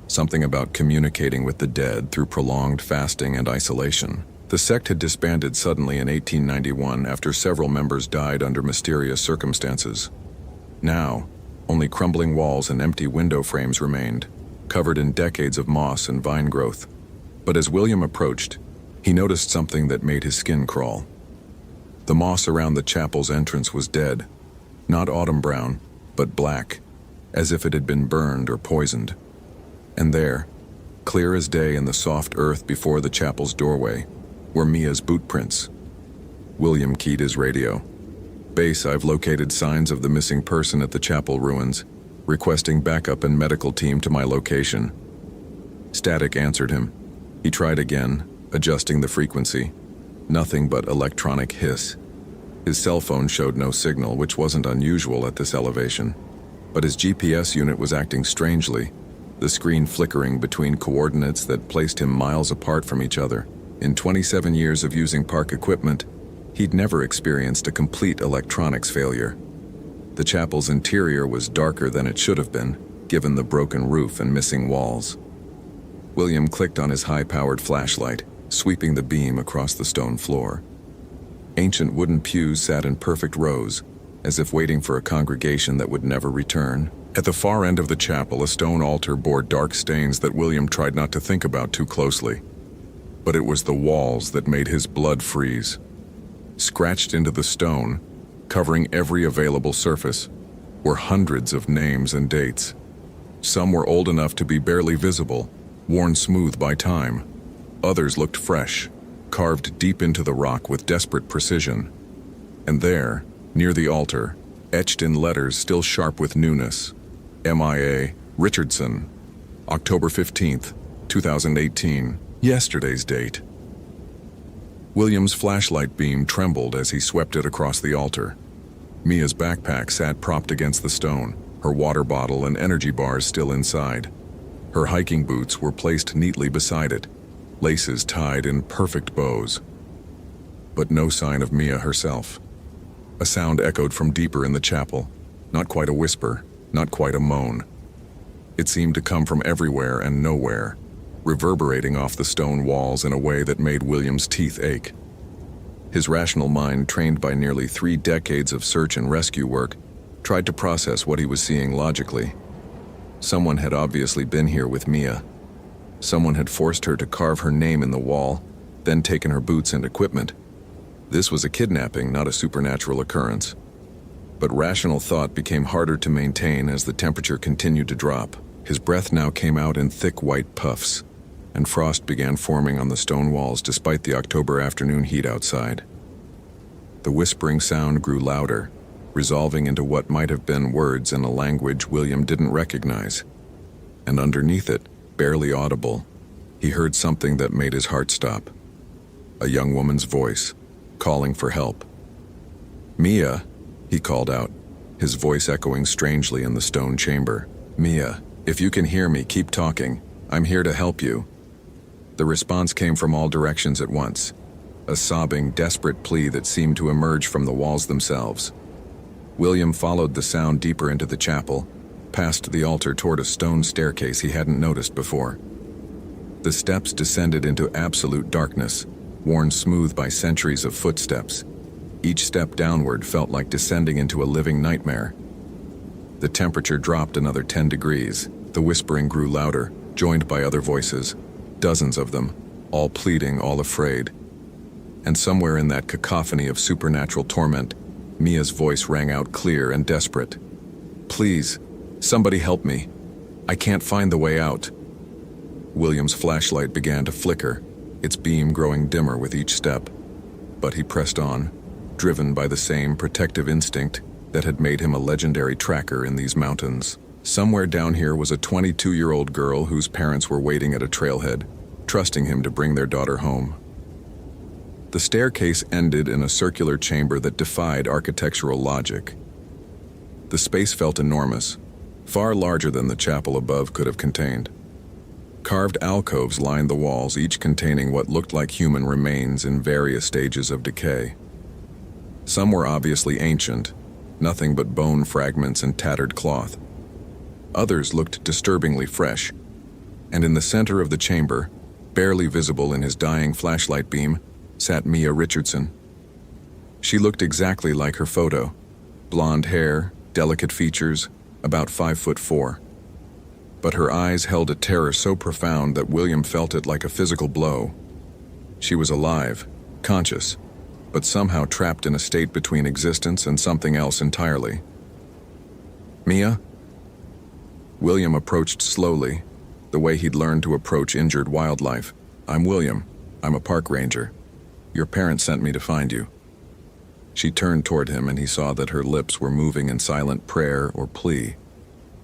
something about communicating with the dead through prolonged fasting and isolation. The sect had disbanded suddenly in 1891 after several members died under mysterious circumstances. Now, only crumbling walls and empty window frames remained, covered in decades of moss and vine growth. But as William approached, he noticed something that made his skin crawl. The moss around the chapel's entrance was dead, not autumn brown, but black, as if it had been burned or poisoned. And there, clear as day in the soft earth before the chapel's doorway, were Mia's boot prints. William keyed his radio. "Base, I've located signs of the missing person at the chapel ruins, requesting backup and medical team to my location." Static answered him. He tried again, adjusting the frequency. Nothing but electronic hiss. His cell phone showed no signal, which wasn't unusual at this elevation. But his GPS unit was acting strangely, the screen flickering between coordinates that placed him miles apart from each other. In 27 years of using park equipment, he'd never experienced a complete electronics failure. The chapel's interior was darker than it should have been, given the broken roof and missing walls. William clicked on his high-powered flashlight, sweeping the beam across the stone floor. Ancient wooden pews sat in perfect rows, as if waiting for a congregation that would never return. At the far end of the chapel, a stone altar bore dark stains that William tried not to think about too closely. But it was the walls that made his blood freeze. Scratched into the stone, covering every available surface, were hundreds of names and dates. Some were old enough to be barely visible, worn smooth by time. Others looked fresh, carved deep into the rock with desperate precision. And there, near the altar, etched in letters still sharp with newness, MIA, Richardson, October 15th, 2018, yesterday's date. William's flashlight beam trembled as he swept it across the altar. Mia's backpack sat propped against the stone, her water bottle and energy bars still inside. Her hiking boots were placed neatly beside it, laces tied in perfect bows. But no sign of Mia herself. A sound echoed from deeper in the chapel, not quite a whisper, not quite a moan. It seemed to come from everywhere and nowhere, reverberating off the stone walls in a way that made William's teeth ache. His rational mind, trained by nearly 3 decades of search and rescue work, tried to process what he was seeing logically. Someone had obviously been here with Mia. Someone had forced her to carve her name in the wall, then taken her boots and equipment. This was a kidnapping, not a supernatural occurrence. But rational thought became harder to maintain as the temperature continued to drop. His breath now came out in thick white puffs, and frost began forming on the stone walls despite the October afternoon heat outside. The whispering sound grew louder, resolving into what might have been words in a language William didn't recognize. And underneath it, barely audible, he heard something that made his heart stop. A young woman's voice, calling for help. "Mia," he called out, his voice echoing strangely in the stone chamber. "Mia, if you can hear me, keep talking. I'm here to help you." The response came from all directions at once, a sobbing, desperate plea that seemed to emerge from the walls themselves. William followed the sound deeper into the chapel, past the altar toward a stone staircase he hadn't noticed before. The steps descended into absolute darkness, worn smooth by centuries of footsteps. Each step downward felt like descending into a living nightmare. The temperature dropped another 10 degrees. The whispering grew louder, joined by other voices, dozens of them, all pleading, all afraid. And somewhere in that cacophony of supernatural torment, Mia's voice rang out clear and desperate. "Please, somebody help me. I can't find the way out." William's flashlight began to flicker, its beam growing dimmer with each step. But he pressed on, driven by the same protective instinct that had made him a legendary tracker in these mountains. Somewhere down here was a 22-year-old girl whose parents were waiting at a trailhead, trusting him to bring their daughter home. The staircase ended in a circular chamber that defied architectural logic. The space felt enormous, far larger than the chapel above could have contained. Carved alcoves lined the walls, each containing what looked like human remains in various stages of decay. Some were obviously ancient, nothing but bone fragments and tattered cloth. Others looked disturbingly fresh, and in the center of the chamber, barely visible in his dying flashlight beam, sat Mia Richardson. She looked exactly like her photo, blonde hair, delicate features, about 5'4". But her eyes held a terror so profound that William felt it like a physical blow. She was alive, conscious, but somehow trapped in a state between existence and something else entirely. "Mia?" William approached slowly, the way he'd learned to approach injured wildlife. "I'm William. I'm a park ranger. Your parents sent me to find you." She turned toward him, and he saw that her lips were moving in silent prayer or plea,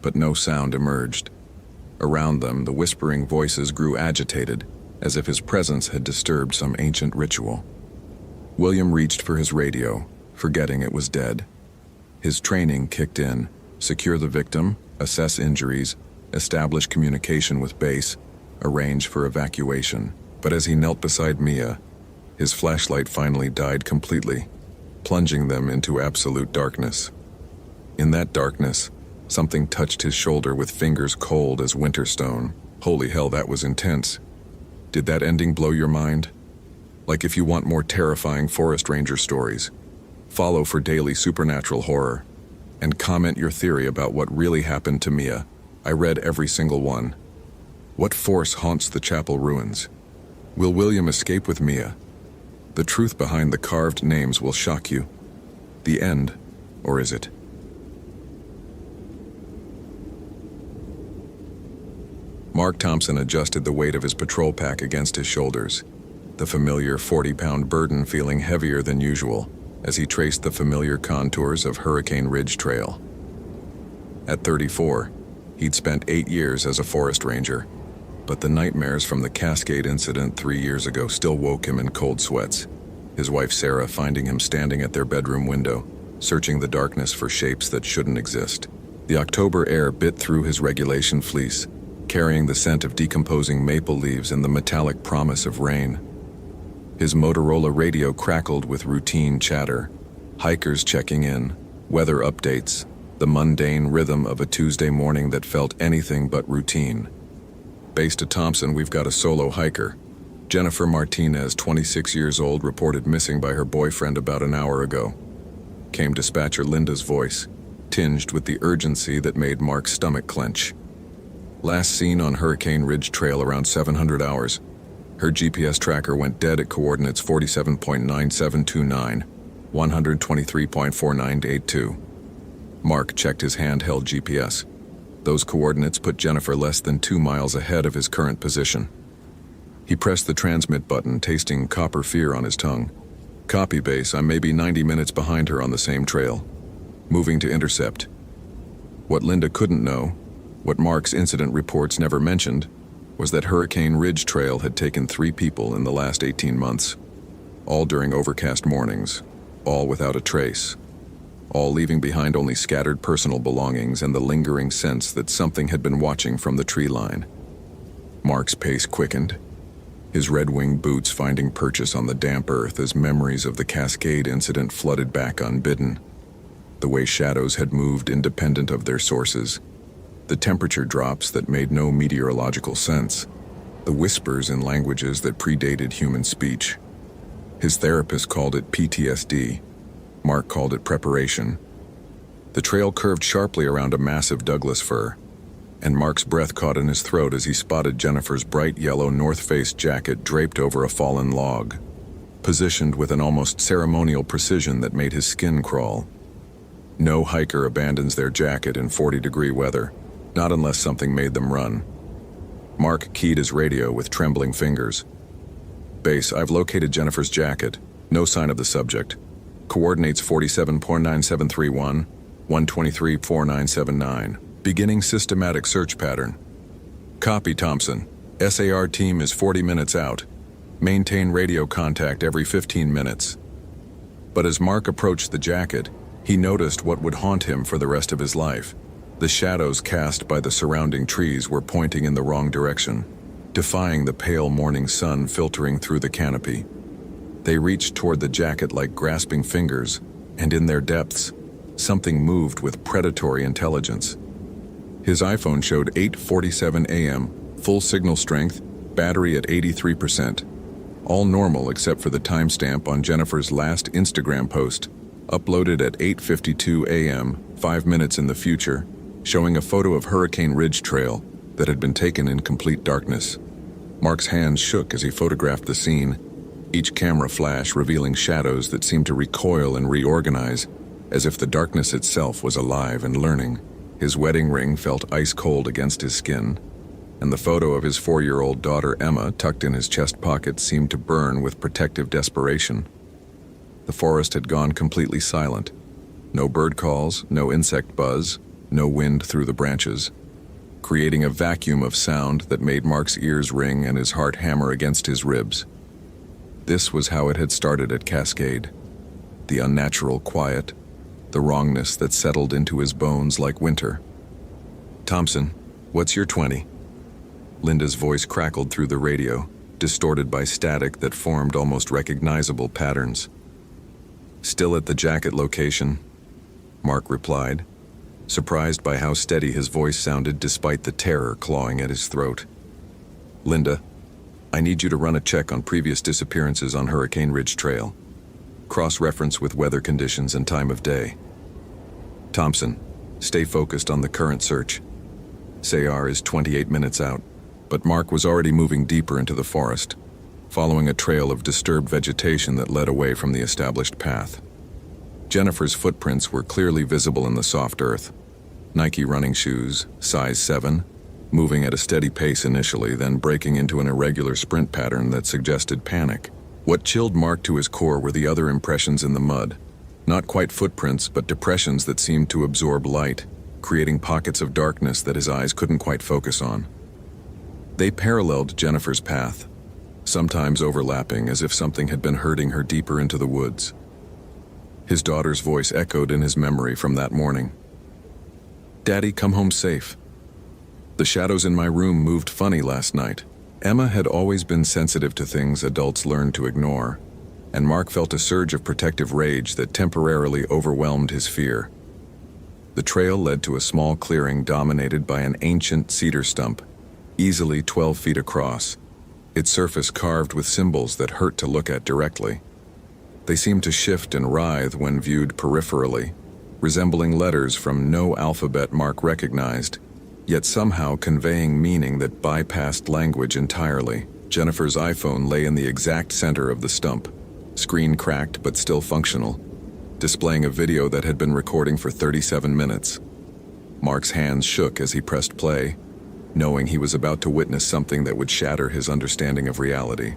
but no sound emerged. Around them, the whispering voices grew agitated, as if his presence had disturbed some ancient ritual. William reached for his radio, forgetting it was dead. His training kicked in: secure the victim, assess injuries, establish communication with base, arrange for evacuation. But as he knelt beside Mia, his flashlight finally died completely, plunging them into absolute darkness. In that darkness, something touched his shoulder with fingers cold as winter stone. Holy hell, that was intense. Did that ending blow your mind? Like, if you want more terrifying forest ranger stories, follow for daily supernatural horror, and comment your theory about what really happened to Mia. I read every single one. What force haunts the chapel ruins? Will William escape with Mia? The truth behind the carved names will shock you. The end, or is it? Mark Thompson adjusted the weight of his patrol pack against his shoulders, the familiar 40-pound burden feeling heavier than usual as he traced the familiar contours of Hurricane Ridge Trail. At 34, he'd spent 8 years as a forest ranger, but the nightmares from the Cascade incident 3 years ago still woke him in cold sweats, his wife Sarah finding him standing at their bedroom window, searching the darkness for shapes that shouldn't exist. The October air bit through his regulation fleece, carrying the scent of decomposing maple leaves and the metallic promise of rain. His Motorola radio crackled with routine chatter, hikers checking in, weather updates, the mundane rhythm of a Tuesday morning that felt anything but routine. "Base to Thompson, we've got a solo hiker. Jennifer Martinez, 26 years old, reported missing by her boyfriend about an hour ago," came dispatcher Linda's voice, tinged with the urgency that made Mark's stomach clench. "Last seen on Hurricane Ridge Trail around 700 hours. Her GPS tracker went dead at coordinates 47.9729, 123.4982. Mark checked his handheld GPS. Those coordinates put Jennifer less than 2 miles ahead of his current position. He pressed the transmit button, tasting copper fear on his tongue. "Copy, base. I'm maybe 90 minutes behind her on the same trail. Moving to intercept." What Linda couldn't know, what Mark's incident reports never mentioned, was that Hurricane Ridge Trail had taken 3 people in the last 18 months, all during overcast mornings, all without a trace, all leaving behind only scattered personal belongings and the lingering sense that something had been watching from the tree line. Mark's pace quickened, his red-winged boots finding purchase on the damp earth as memories of the Cascade incident flooded back unbidden. The way shadows had moved independent of their sources, the temperature drops that made no meteorological sense, the whispers in languages that predated human speech. His therapist called it PTSD. Mark called it preparation. The trail curved sharply around a massive Douglas fir, and Mark's breath caught in his throat as he spotted Jennifer's bright yellow North Face jacket draped over a fallen log, positioned with an almost ceremonial precision that made his skin crawl. No hiker abandons their jacket in 40-degree weather, not unless something made them run. Mark keyed his radio with trembling fingers. "Base, I've located Jennifer's jacket. No sign of the subject. Coordinates 47.9731, 123.4979. Beginning systematic search pattern." "Copy, Thompson. SAR team is 40 minutes out. Maintain radio contact every 15 minutes. But as Mark approached the jacket, he noticed what would haunt him for the rest of his life. The shadows cast by the surrounding trees were pointing in the wrong direction, defying the pale morning sun filtering through the canopy. They reached toward the jacket like grasping fingers, and in their depths, something moved with predatory intelligence. His iPhone showed 8:47 a.m., full signal strength, battery at 83%. All normal except for the timestamp on Jennifer's last Instagram post, uploaded at 8:52 a.m., 5 minutes in the future, showing a photo of Hurricane Ridge Trail that had been taken in complete darkness. Mark's hands shook as he photographed the scene, each camera flash revealing shadows that seemed to recoil and reorganize, as if the darkness itself was alive and learning. His wedding ring felt ice cold against his skin, and the photo of his 4-year-old daughter Emma tucked in his chest pocket seemed to burn with protective desperation. The forest had gone completely silent. No bird calls, no insect buzz, no wind through the branches, creating a vacuum of sound that made Mark's ears ring and his heart hammer against his ribs. This was how it had started at Cascade. The unnatural quiet, the wrongness that settled into his bones like winter. "Thompson, what's your 20?" Linda's voice crackled through the radio, distorted by static that formed almost recognizable patterns. "Still at the jacket location," Mark replied, surprised by how steady his voice sounded despite the terror clawing at his throat. "Linda, I need you to run a check on previous disappearances on Hurricane Ridge Trail. Cross-reference with weather conditions and time of day. Thompson, stay focused on the current search. Sayar is 28 minutes out." But Mark was already moving deeper into the forest, following a trail of disturbed vegetation that led away from the established path. Jennifer's footprints were clearly visible in the soft earth. Nike running shoes, size 7, moving at a steady pace initially, then breaking into an irregular sprint pattern that suggested panic. What chilled Mark to his core were the other impressions in the mud. Not quite footprints, but depressions that seemed to absorb light, creating pockets of darkness that his eyes couldn't quite focus on. They paralleled Jennifer's path, sometimes overlapping as if something had been herding her deeper into the woods. His daughter's voice echoed in his memory from that morning. "Daddy, come home safe. The shadows in my room moved funny last night." Emma had always been sensitive to things adults learned to ignore, and Mark felt a surge of protective rage that temporarily overwhelmed his fear. The trail led to a small clearing dominated by an ancient cedar stump, easily 12 feet across, its surface carved with symbols that hurt to look at directly. They seemed to shift and writhe when viewed peripherally, resembling letters from no alphabet Mark recognized, yet somehow conveying meaning that bypassed language entirely. Jennifer's iPhone lay in the exact center of the stump, screen cracked but still functional, displaying a video that had been recording for 37 minutes. Mark's hands shook as he pressed play, knowing he was about to witness something that would shatter his understanding of reality.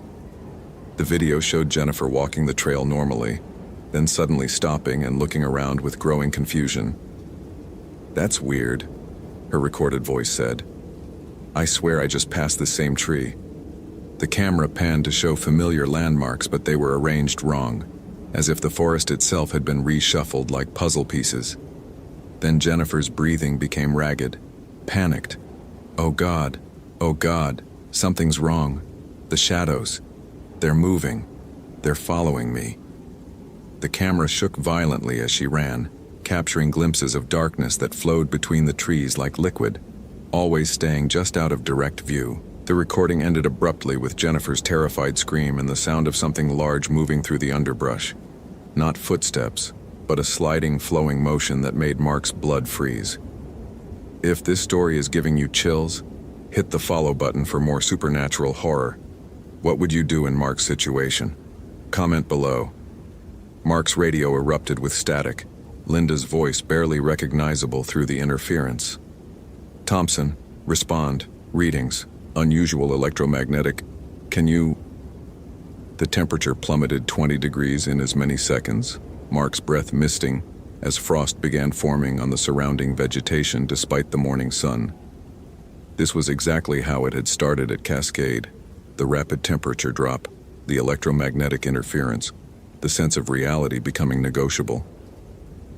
The video showed Jennifer walking the trail normally, then suddenly stopping and looking around with growing confusion. "That's weird," her recorded voice said. "I swear I just passed the same tree." The camera panned to show familiar landmarks, but they were arranged wrong, as if the forest itself had been reshuffled like puzzle pieces. Then Jennifer's breathing became ragged, panicked. Oh God, something's wrong. The shadows. They're moving. They're following me." The camera shook violently as she ran, capturing glimpses of darkness that flowed between the trees like liquid, always staying just out of direct view. The recording ended abruptly with Jennifer's terrified scream and the sound of something large moving through the underbrush. Not footsteps, but a sliding, flowing motion that made Mark's blood freeze. If this story is giving you chills, hit the follow button for more supernatural horror. What would you do in Mark's situation? Comment below. Mark's radio erupted with static, Linda's voice barely recognizable through the interference. "Thompson, respond. Readings. Unusual electromagnetic. Can you..." The temperature plummeted 20 degrees in as many seconds, Mark's breath misting as frost began forming on the surrounding vegetation despite the morning sun. This was exactly how it had started at Cascade, the rapid temperature drop, the electromagnetic interference, the sense of reality becoming negotiable.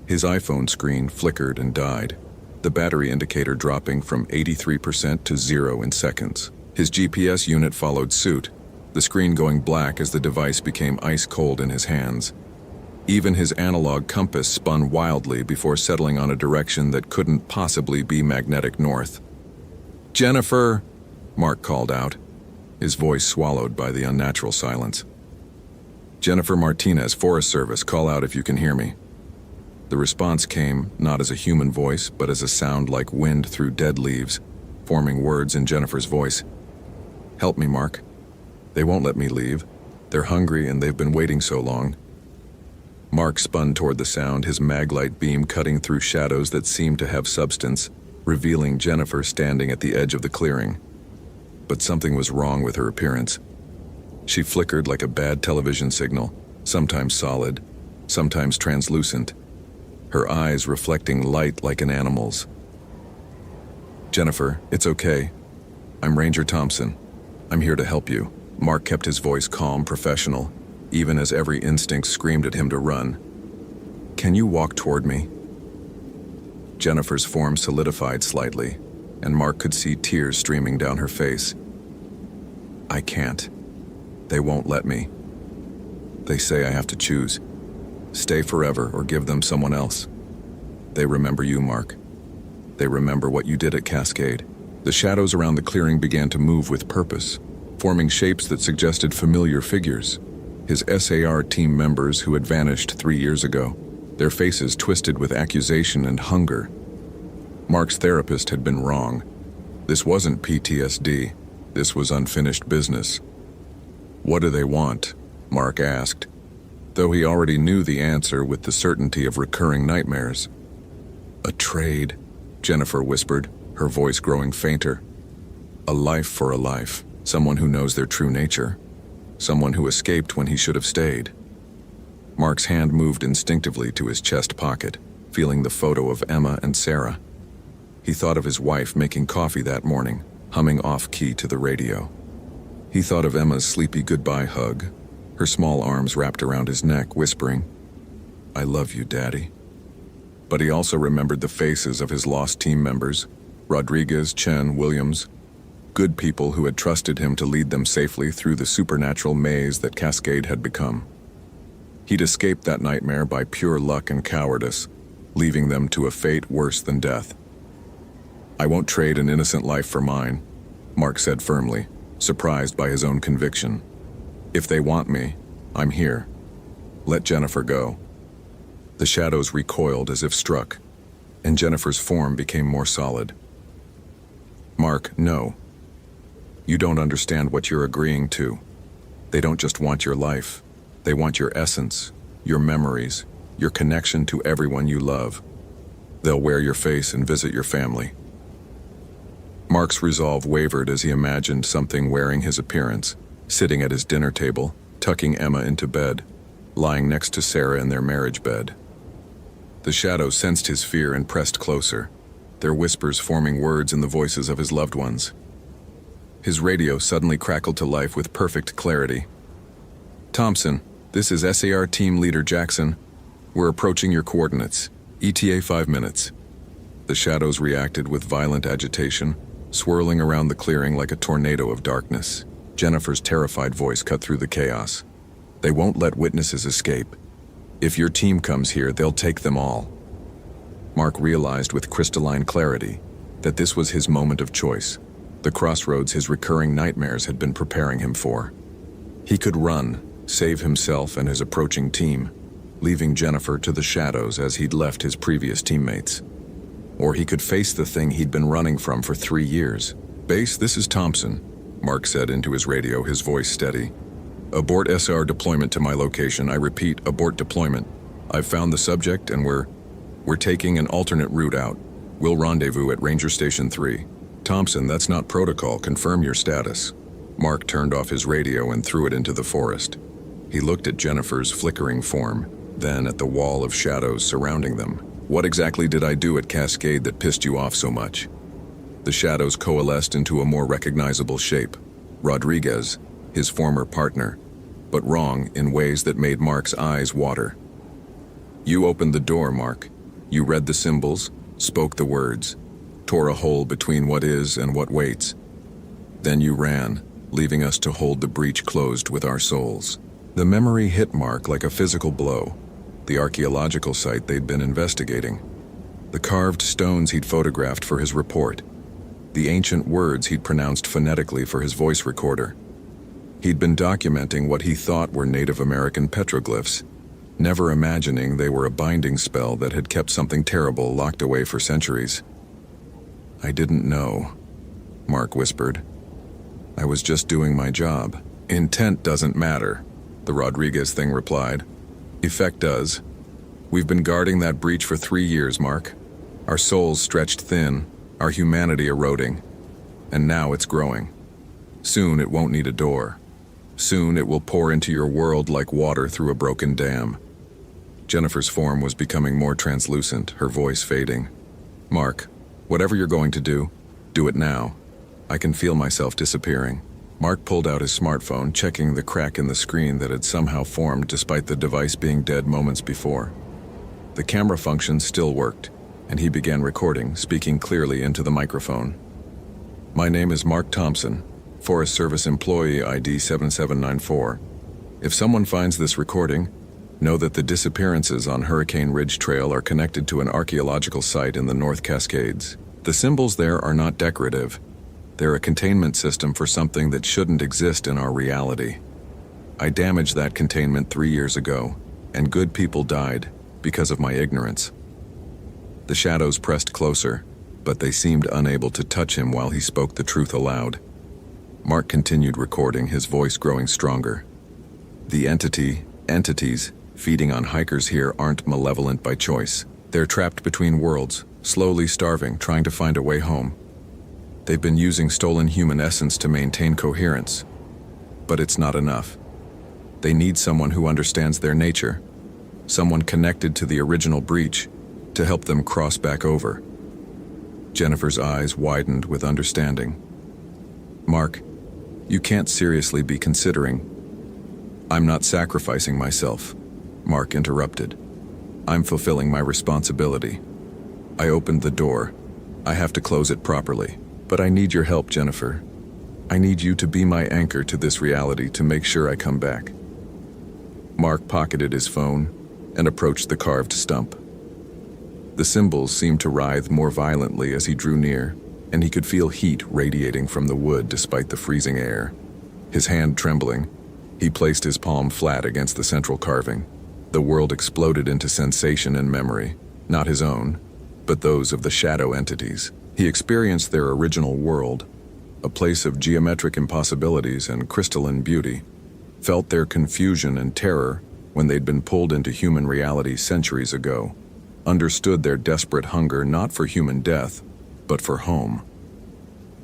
His iPhone screen flickered and died, the battery indicator dropping from 83% to 0 in seconds. His GPS unit followed suit, the screen going black as the device became ice cold in his hands. Even his analog compass spun wildly before settling on a direction that couldn't possibly be magnetic north. "Jennifer!" Mark called out, his voice swallowed by the unnatural silence. "Jennifer Martinez, Forest Service, call out if you can hear me." The response came not as a human voice, but as a sound like wind through dead leaves, forming words in Jennifer's voice. "Help me, Mark. They won't let me leave. They're hungry and they've been waiting so long." Mark spun toward the sound, his maglite beam cutting through shadows that seemed to have substance, revealing Jennifer standing at the edge of the clearing. But something was wrong with her appearance. She flickered like a bad television signal, sometimes solid, sometimes translucent, her eyes reflecting light like an animal's. "Jennifer, it's okay. I'm Ranger Thompson. I'm here to help you." Mark kept his voice calm, professional, even as every instinct screamed at him to run. "Can you walk toward me?" Jennifer's form solidified slightly, and Mark could see tears streaming down her face. "I can't. They won't let me. They say I have to choose. Stay forever or give them someone else. They remember you, Mark. They remember what you did at Cascade." The shadows around the clearing began to move with purpose, forming shapes that suggested familiar figures. His SAR team members who had vanished 3 years ago, their faces twisted with accusation and hunger. Mark's therapist had been wrong. This wasn't PTSD. This was unfinished business. "What do they want?" Mark asked, though he already knew the answer with the certainty of recurring nightmares. "A trade," Jennifer whispered, her voice growing fainter. "A life for a life, someone who knows their true nature, someone who escaped when he should have stayed." Mark's hand moved instinctively to his chest pocket, feeling the photo of Emma and Sarah. He thought of his wife making coffee that morning, humming off-key to the radio. He thought of Emma's sleepy goodbye hug, her small arms wrapped around his neck, whispering, "I love you, Daddy." But he also remembered the faces of his lost team members, Rodriguez, Chen, Williams, good people who had trusted him to lead them safely through the supernatural maze that Cascade had become. He'd escaped that nightmare by pure luck and cowardice, leaving them to a fate worse than death. "I won't trade an innocent life for mine," Mark said firmly, surprised by his own conviction. "If they want me, I'm here. Let Jennifer go." The shadows recoiled as if struck, and Jennifer's form became more solid. "Mark, no. You don't understand what you're agreeing to. They don't just want your life. They want your essence, your memories, your connection to everyone you love. They'll wear your face and visit your family." Mark's resolve wavered as he imagined something wearing his appearance, sitting at his dinner table, tucking Emma into bed, lying next to Sarah in their marriage bed. The shadows sensed his fear and pressed closer, their whispers forming words in the voices of his loved ones. His radio suddenly crackled to life with perfect clarity. "Thompson, this is SAR Team Leader Jackson. We're approaching your coordinates. ETA 5 minutes. The shadows reacted with violent agitation, swirling around the clearing like a tornado of darkness. Jennifer's terrified voice cut through the chaos. "They won't let witnesses escape. If your team comes here, they'll take them all." Mark realized with crystalline clarity that this was his moment of choice, the crossroads his recurring nightmares had been preparing him for. He could run, save himself and his approaching team, leaving Jennifer to the shadows as he'd left his previous teammates. Or he could face the thing he'd been running from for 3 years. "Base, this is Thompson," Mark said into his radio, his voice steady. "Abort SR deployment to my location. I repeat, abort deployment. I've found the subject and we're taking an alternate route out. We'll rendezvous at Ranger Station 3. Thompson, that's not protocol. Confirm your status." Mark turned off his radio and threw it into the forest. He looked at Jennifer's flickering form, then at the wall of shadows surrounding them. "What exactly did I do at Cascade that pissed you off so much?" The shadows coalesced into a more recognizable shape. Rodriguez, his former partner, but wrong in ways that made Mark's eyes water. You opened the door, Mark. You read the symbols, spoke the words, tore a hole between what is and what waits. Then you ran, leaving us to hold the breach closed with our souls. The memory hit Mark like a physical blow, the archaeological site they'd been investigating, the carved stones he'd photographed for his report, the ancient words he'd pronounced phonetically for his voice recorder. He'd been documenting what he thought were Native American petroglyphs, never imagining they were a binding spell that had kept something terrible locked away for centuries. "I didn't know," Mark whispered. "I was just doing my job." "Intent doesn't matter," the Rodriguez thing replied. "Effect does. We've been guarding that breach for 3 years, Mark. Our souls stretched thin, our humanity eroding, and now it's growing. Soon it won't need a door. Soon it will pour into your world like water through a broken dam." Jennifer's form was becoming more translucent, her voice fading. "Mark, whatever you're going to do it now. I can feel myself disappearing." Mark pulled out his smartphone, checking the crack in the screen that had somehow formed despite the device being dead moments before. The camera function still worked, and he began recording, speaking clearly into the microphone. "My name is Mark Thompson, Forest Service employee ID 7794. If someone finds this recording, know that the disappearances on Hurricane Ridge Trail are connected to an archaeological site in the North Cascades. The symbols there are not decorative. They're a containment system for something that shouldn't exist in our reality. I damaged that containment 3 years ago, and good people died because of my ignorance." The shadows pressed closer, but they seemed unable to touch him while he spoke the truth aloud. Mark continued recording, his voice growing stronger. "The entities feeding on hikers here aren't malevolent by choice. They're trapped between worlds, slowly starving, trying to find a way home. They've been using stolen human essence to maintain coherence. But it's not enough. They need someone who understands their nature, someone connected to the original breach, to help them cross back over." Jennifer's eyes widened with understanding. "Mark, you can't seriously be considering—" "I'm not sacrificing myself," Mark interrupted. "I'm fulfilling my responsibility. I opened the door. I have to close it properly. But I need your help, Jennifer. I need you to be my anchor to this reality to make sure I come back." Mark pocketed his phone and approached the carved stump. The symbols seemed to writhe more violently as he drew near, and he could feel heat radiating from the wood despite the freezing air. His hand trembling, he placed his palm flat against the central carving. The world exploded into sensation and memory, not his own, but those of the shadow entities. He experienced their original world, a place of geometric impossibilities and crystalline beauty, felt their confusion and terror when they'd been pulled into human reality centuries ago, understood their desperate hunger not for human death, but for home.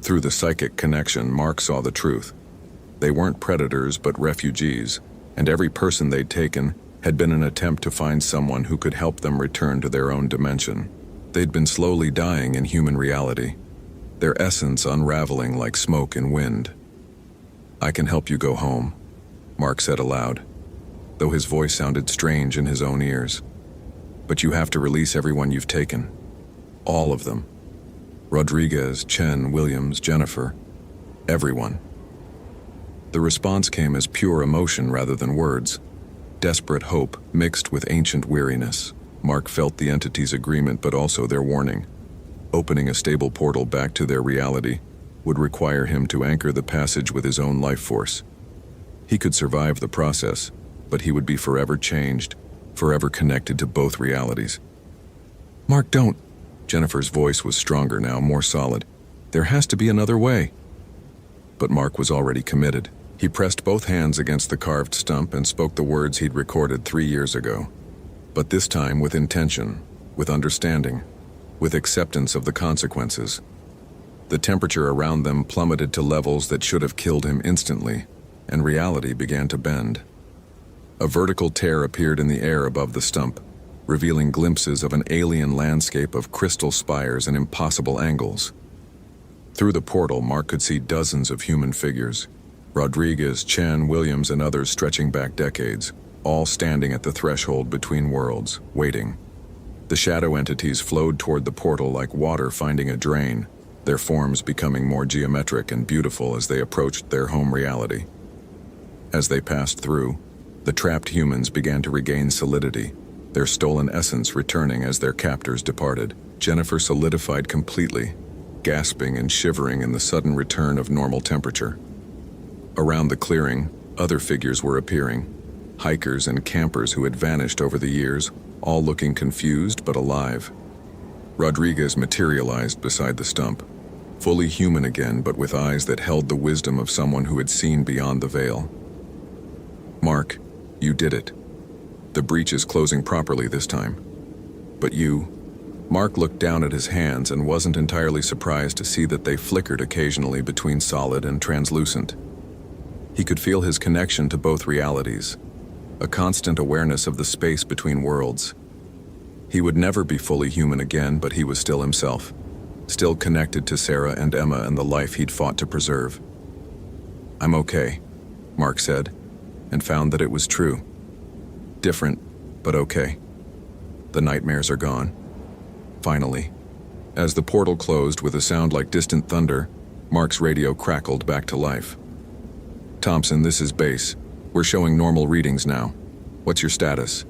Through the psychic connection, Mark saw the truth. They weren't predators but refugees, and every person they'd taken had been an attempt to find someone who could help them return to their own dimension. They'd been slowly dying in human reality, their essence unraveling like smoke and wind. "I can help you go home," Mark said aloud, though his voice sounded strange in his own ears. "But you have to release everyone you've taken. All of them. Rodriguez, Chen, Williams, Jennifer. Everyone." The response came as pure emotion rather than words. Desperate hope mixed with ancient weariness. Mark felt the entity's agreement but also their warning. Opening a stable portal back to their reality would require him to anchor the passage with his own life force. He could survive the process, but he would be forever changed, forever connected to both realities. "Mark, don't." Jennifer's voice was stronger now, more solid. "There has to be another way." But Mark was already committed. He pressed both hands against the carved stump and spoke the words he'd recorded 3 years ago. But this time with intention, with understanding, with acceptance of the consequences. The temperature around them plummeted to levels that should have killed him instantly, and reality began to bend. A vertical tear appeared in the air above the stump, revealing glimpses of an alien landscape of crystal spires and impossible angles. Through the portal, Mark could see dozens of human figures, Rodriguez, Chen, Williams, and others stretching back decades, all standing at the threshold between worlds, waiting. The shadow entities flowed toward the portal like water finding a drain, their forms becoming more geometric and beautiful as they approached their home reality. As they passed through, the trapped humans began to regain solidity, their stolen essence returning as their captors departed. Jennifer solidified completely, gasping and shivering in the sudden return of normal temperature. Around the clearing, other figures were appearing, hikers and campers who had vanished over the years, all looking confused but alive. Rodriguez materialized beside the stump, fully human again but with eyes that held the wisdom of someone who had seen beyond the veil. "Mark, you did it. The breach is closing properly this time. But you..." Mark looked down at his hands and wasn't entirely surprised to see that they flickered occasionally between solid and translucent. He could feel his connection to both realities, a constant awareness of the space between worlds. He would never be fully human again, but he was still himself, still connected to Sarah and Emma and the life he'd fought to preserve. "I'm okay," Mark said, and found that it was true. Different, but okay. The nightmares are gone. Finally. As the portal closed with a sound like distant thunder, Mark's radio crackled back to life. "Thompson, this is base. We're showing normal readings now. What's your status?"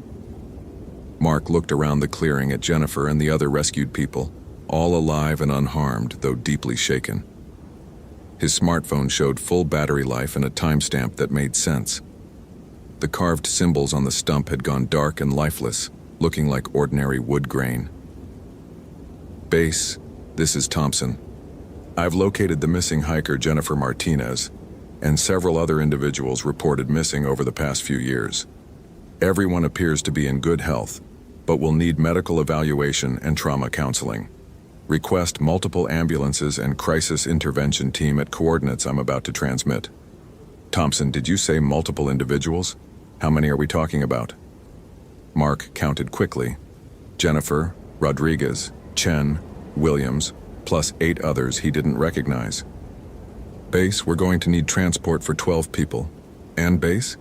Mark looked around the clearing at Jennifer and the other rescued people, all alive and unharmed, though deeply shaken. His smartphone showed full battery life and a timestamp that made sense. The carved symbols on the stump had gone dark and lifeless, looking like ordinary wood grain. "Base, this is Thompson. I've located the missing hiker Jennifer Martinez, and several other individuals reported missing over the past few years. Everyone appears to be in good health, but will need medical evaluation and trauma counseling. Request multiple ambulances and crisis intervention team at coordinates I'm about to transmit." "Thompson, did you say multiple individuals? How many are we talking about?" Mark counted quickly. Jennifer, Rodriguez, Chen, Williams, plus 8 others he didn't recognize. "Base, we're going to need transport for 12 people. And base?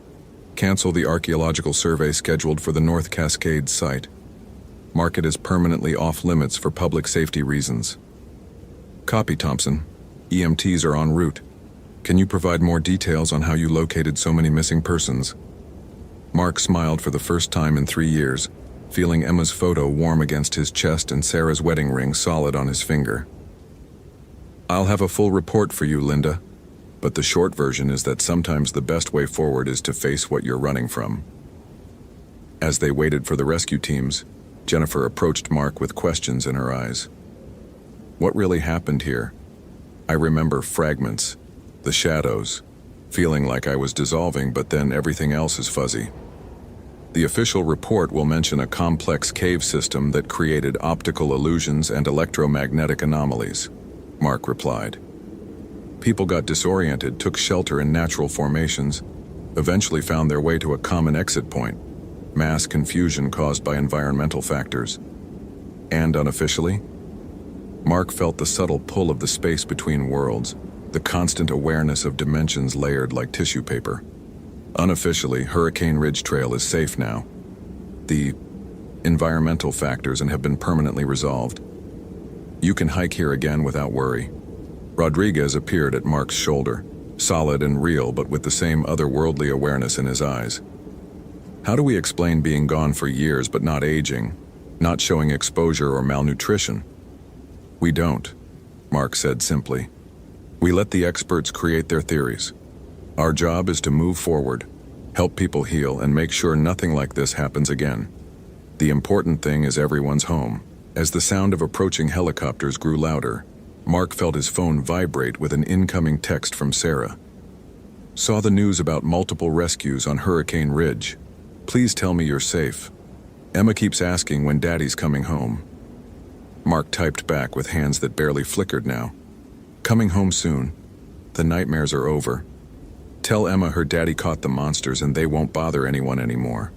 Cancel the archaeological survey scheduled for the North Cascades site. Mark it as permanently off-limits for public safety reasons." "Copy, Thompson. EMTs are en route. Can you provide more details on how you located so many missing persons?" Mark smiled for the first time in 3 years, feeling Emma's photo warm against his chest and Sarah's wedding ring solid on his finger. "I'll have a full report for you, Linda, but the short version is that sometimes the best way forward is to face what you're running from." As they waited for the rescue teams, Jennifer approached Mark with questions in her eyes. "What really happened here? I remember fragments, the shadows, feeling like I was dissolving, but then everything else is fuzzy." "The official report will mention a complex cave system that created optical illusions and electromagnetic anomalies," Mark replied. "People got disoriented, took shelter in natural formations, eventually found their way to a common exit point. Mass confusion caused by environmental factors. And unofficially?" Mark felt the subtle pull of the space between worlds, the constant awareness of dimensions layered like tissue paper. "Unofficially, Hurricane Ridge Trail is safe now. The environmental factors and have been permanently resolved. You can hike here again without worry." Rodriguez appeared at Mark's shoulder, solid and real but with the same otherworldly awareness in his eyes. "How do we explain being gone for years but not aging, not showing exposure or malnutrition?" "We don't," Mark said simply. "We let the experts create their theories. Our job is to move forward, help people heal, and make sure nothing like this happens again. The important thing is everyone's home." As the sound of approaching helicopters grew louder, Mark felt his phone vibrate with an incoming text from Sarah. "Saw the news about multiple rescues on Hurricane Ridge. Please tell me you're safe. Emma keeps asking when Daddy's coming home." Mark typed back with hands that barely flickered now. "Coming home soon. The nightmares are over. Tell Emma her daddy caught the monsters and they won't bother anyone anymore.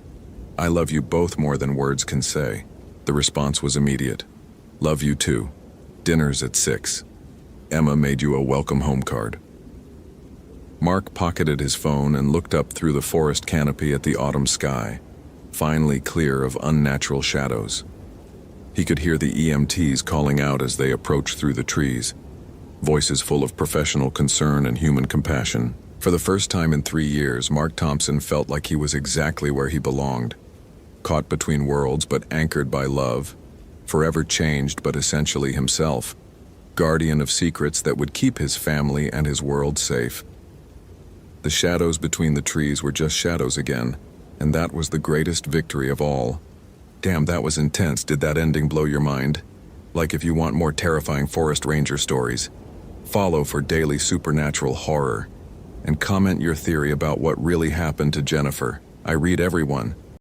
I love you both more than words can say." The response was immediate. "Love you too. Dinner's at 6. Emma made you a welcome home card." Mark pocketed his phone and looked up through the forest canopy at the autumn sky, finally clear of unnatural shadows. He could hear the EMTs calling out as they approached through the trees, voices full of professional concern and human compassion. For the first time in 3 years, Mark Thompson felt like he was exactly where he belonged, caught between worlds but anchored by love, forever changed but essentially himself, guardian of secrets that would keep his family and his world safe. The shadows between the trees were just shadows again, and that was the greatest victory of all. Damn, that was intense. Did that ending blow your mind? Like if you want more terrifying forest ranger stories, follow for daily supernatural horror, and comment your theory about what really happened to Jennifer. I read everyone.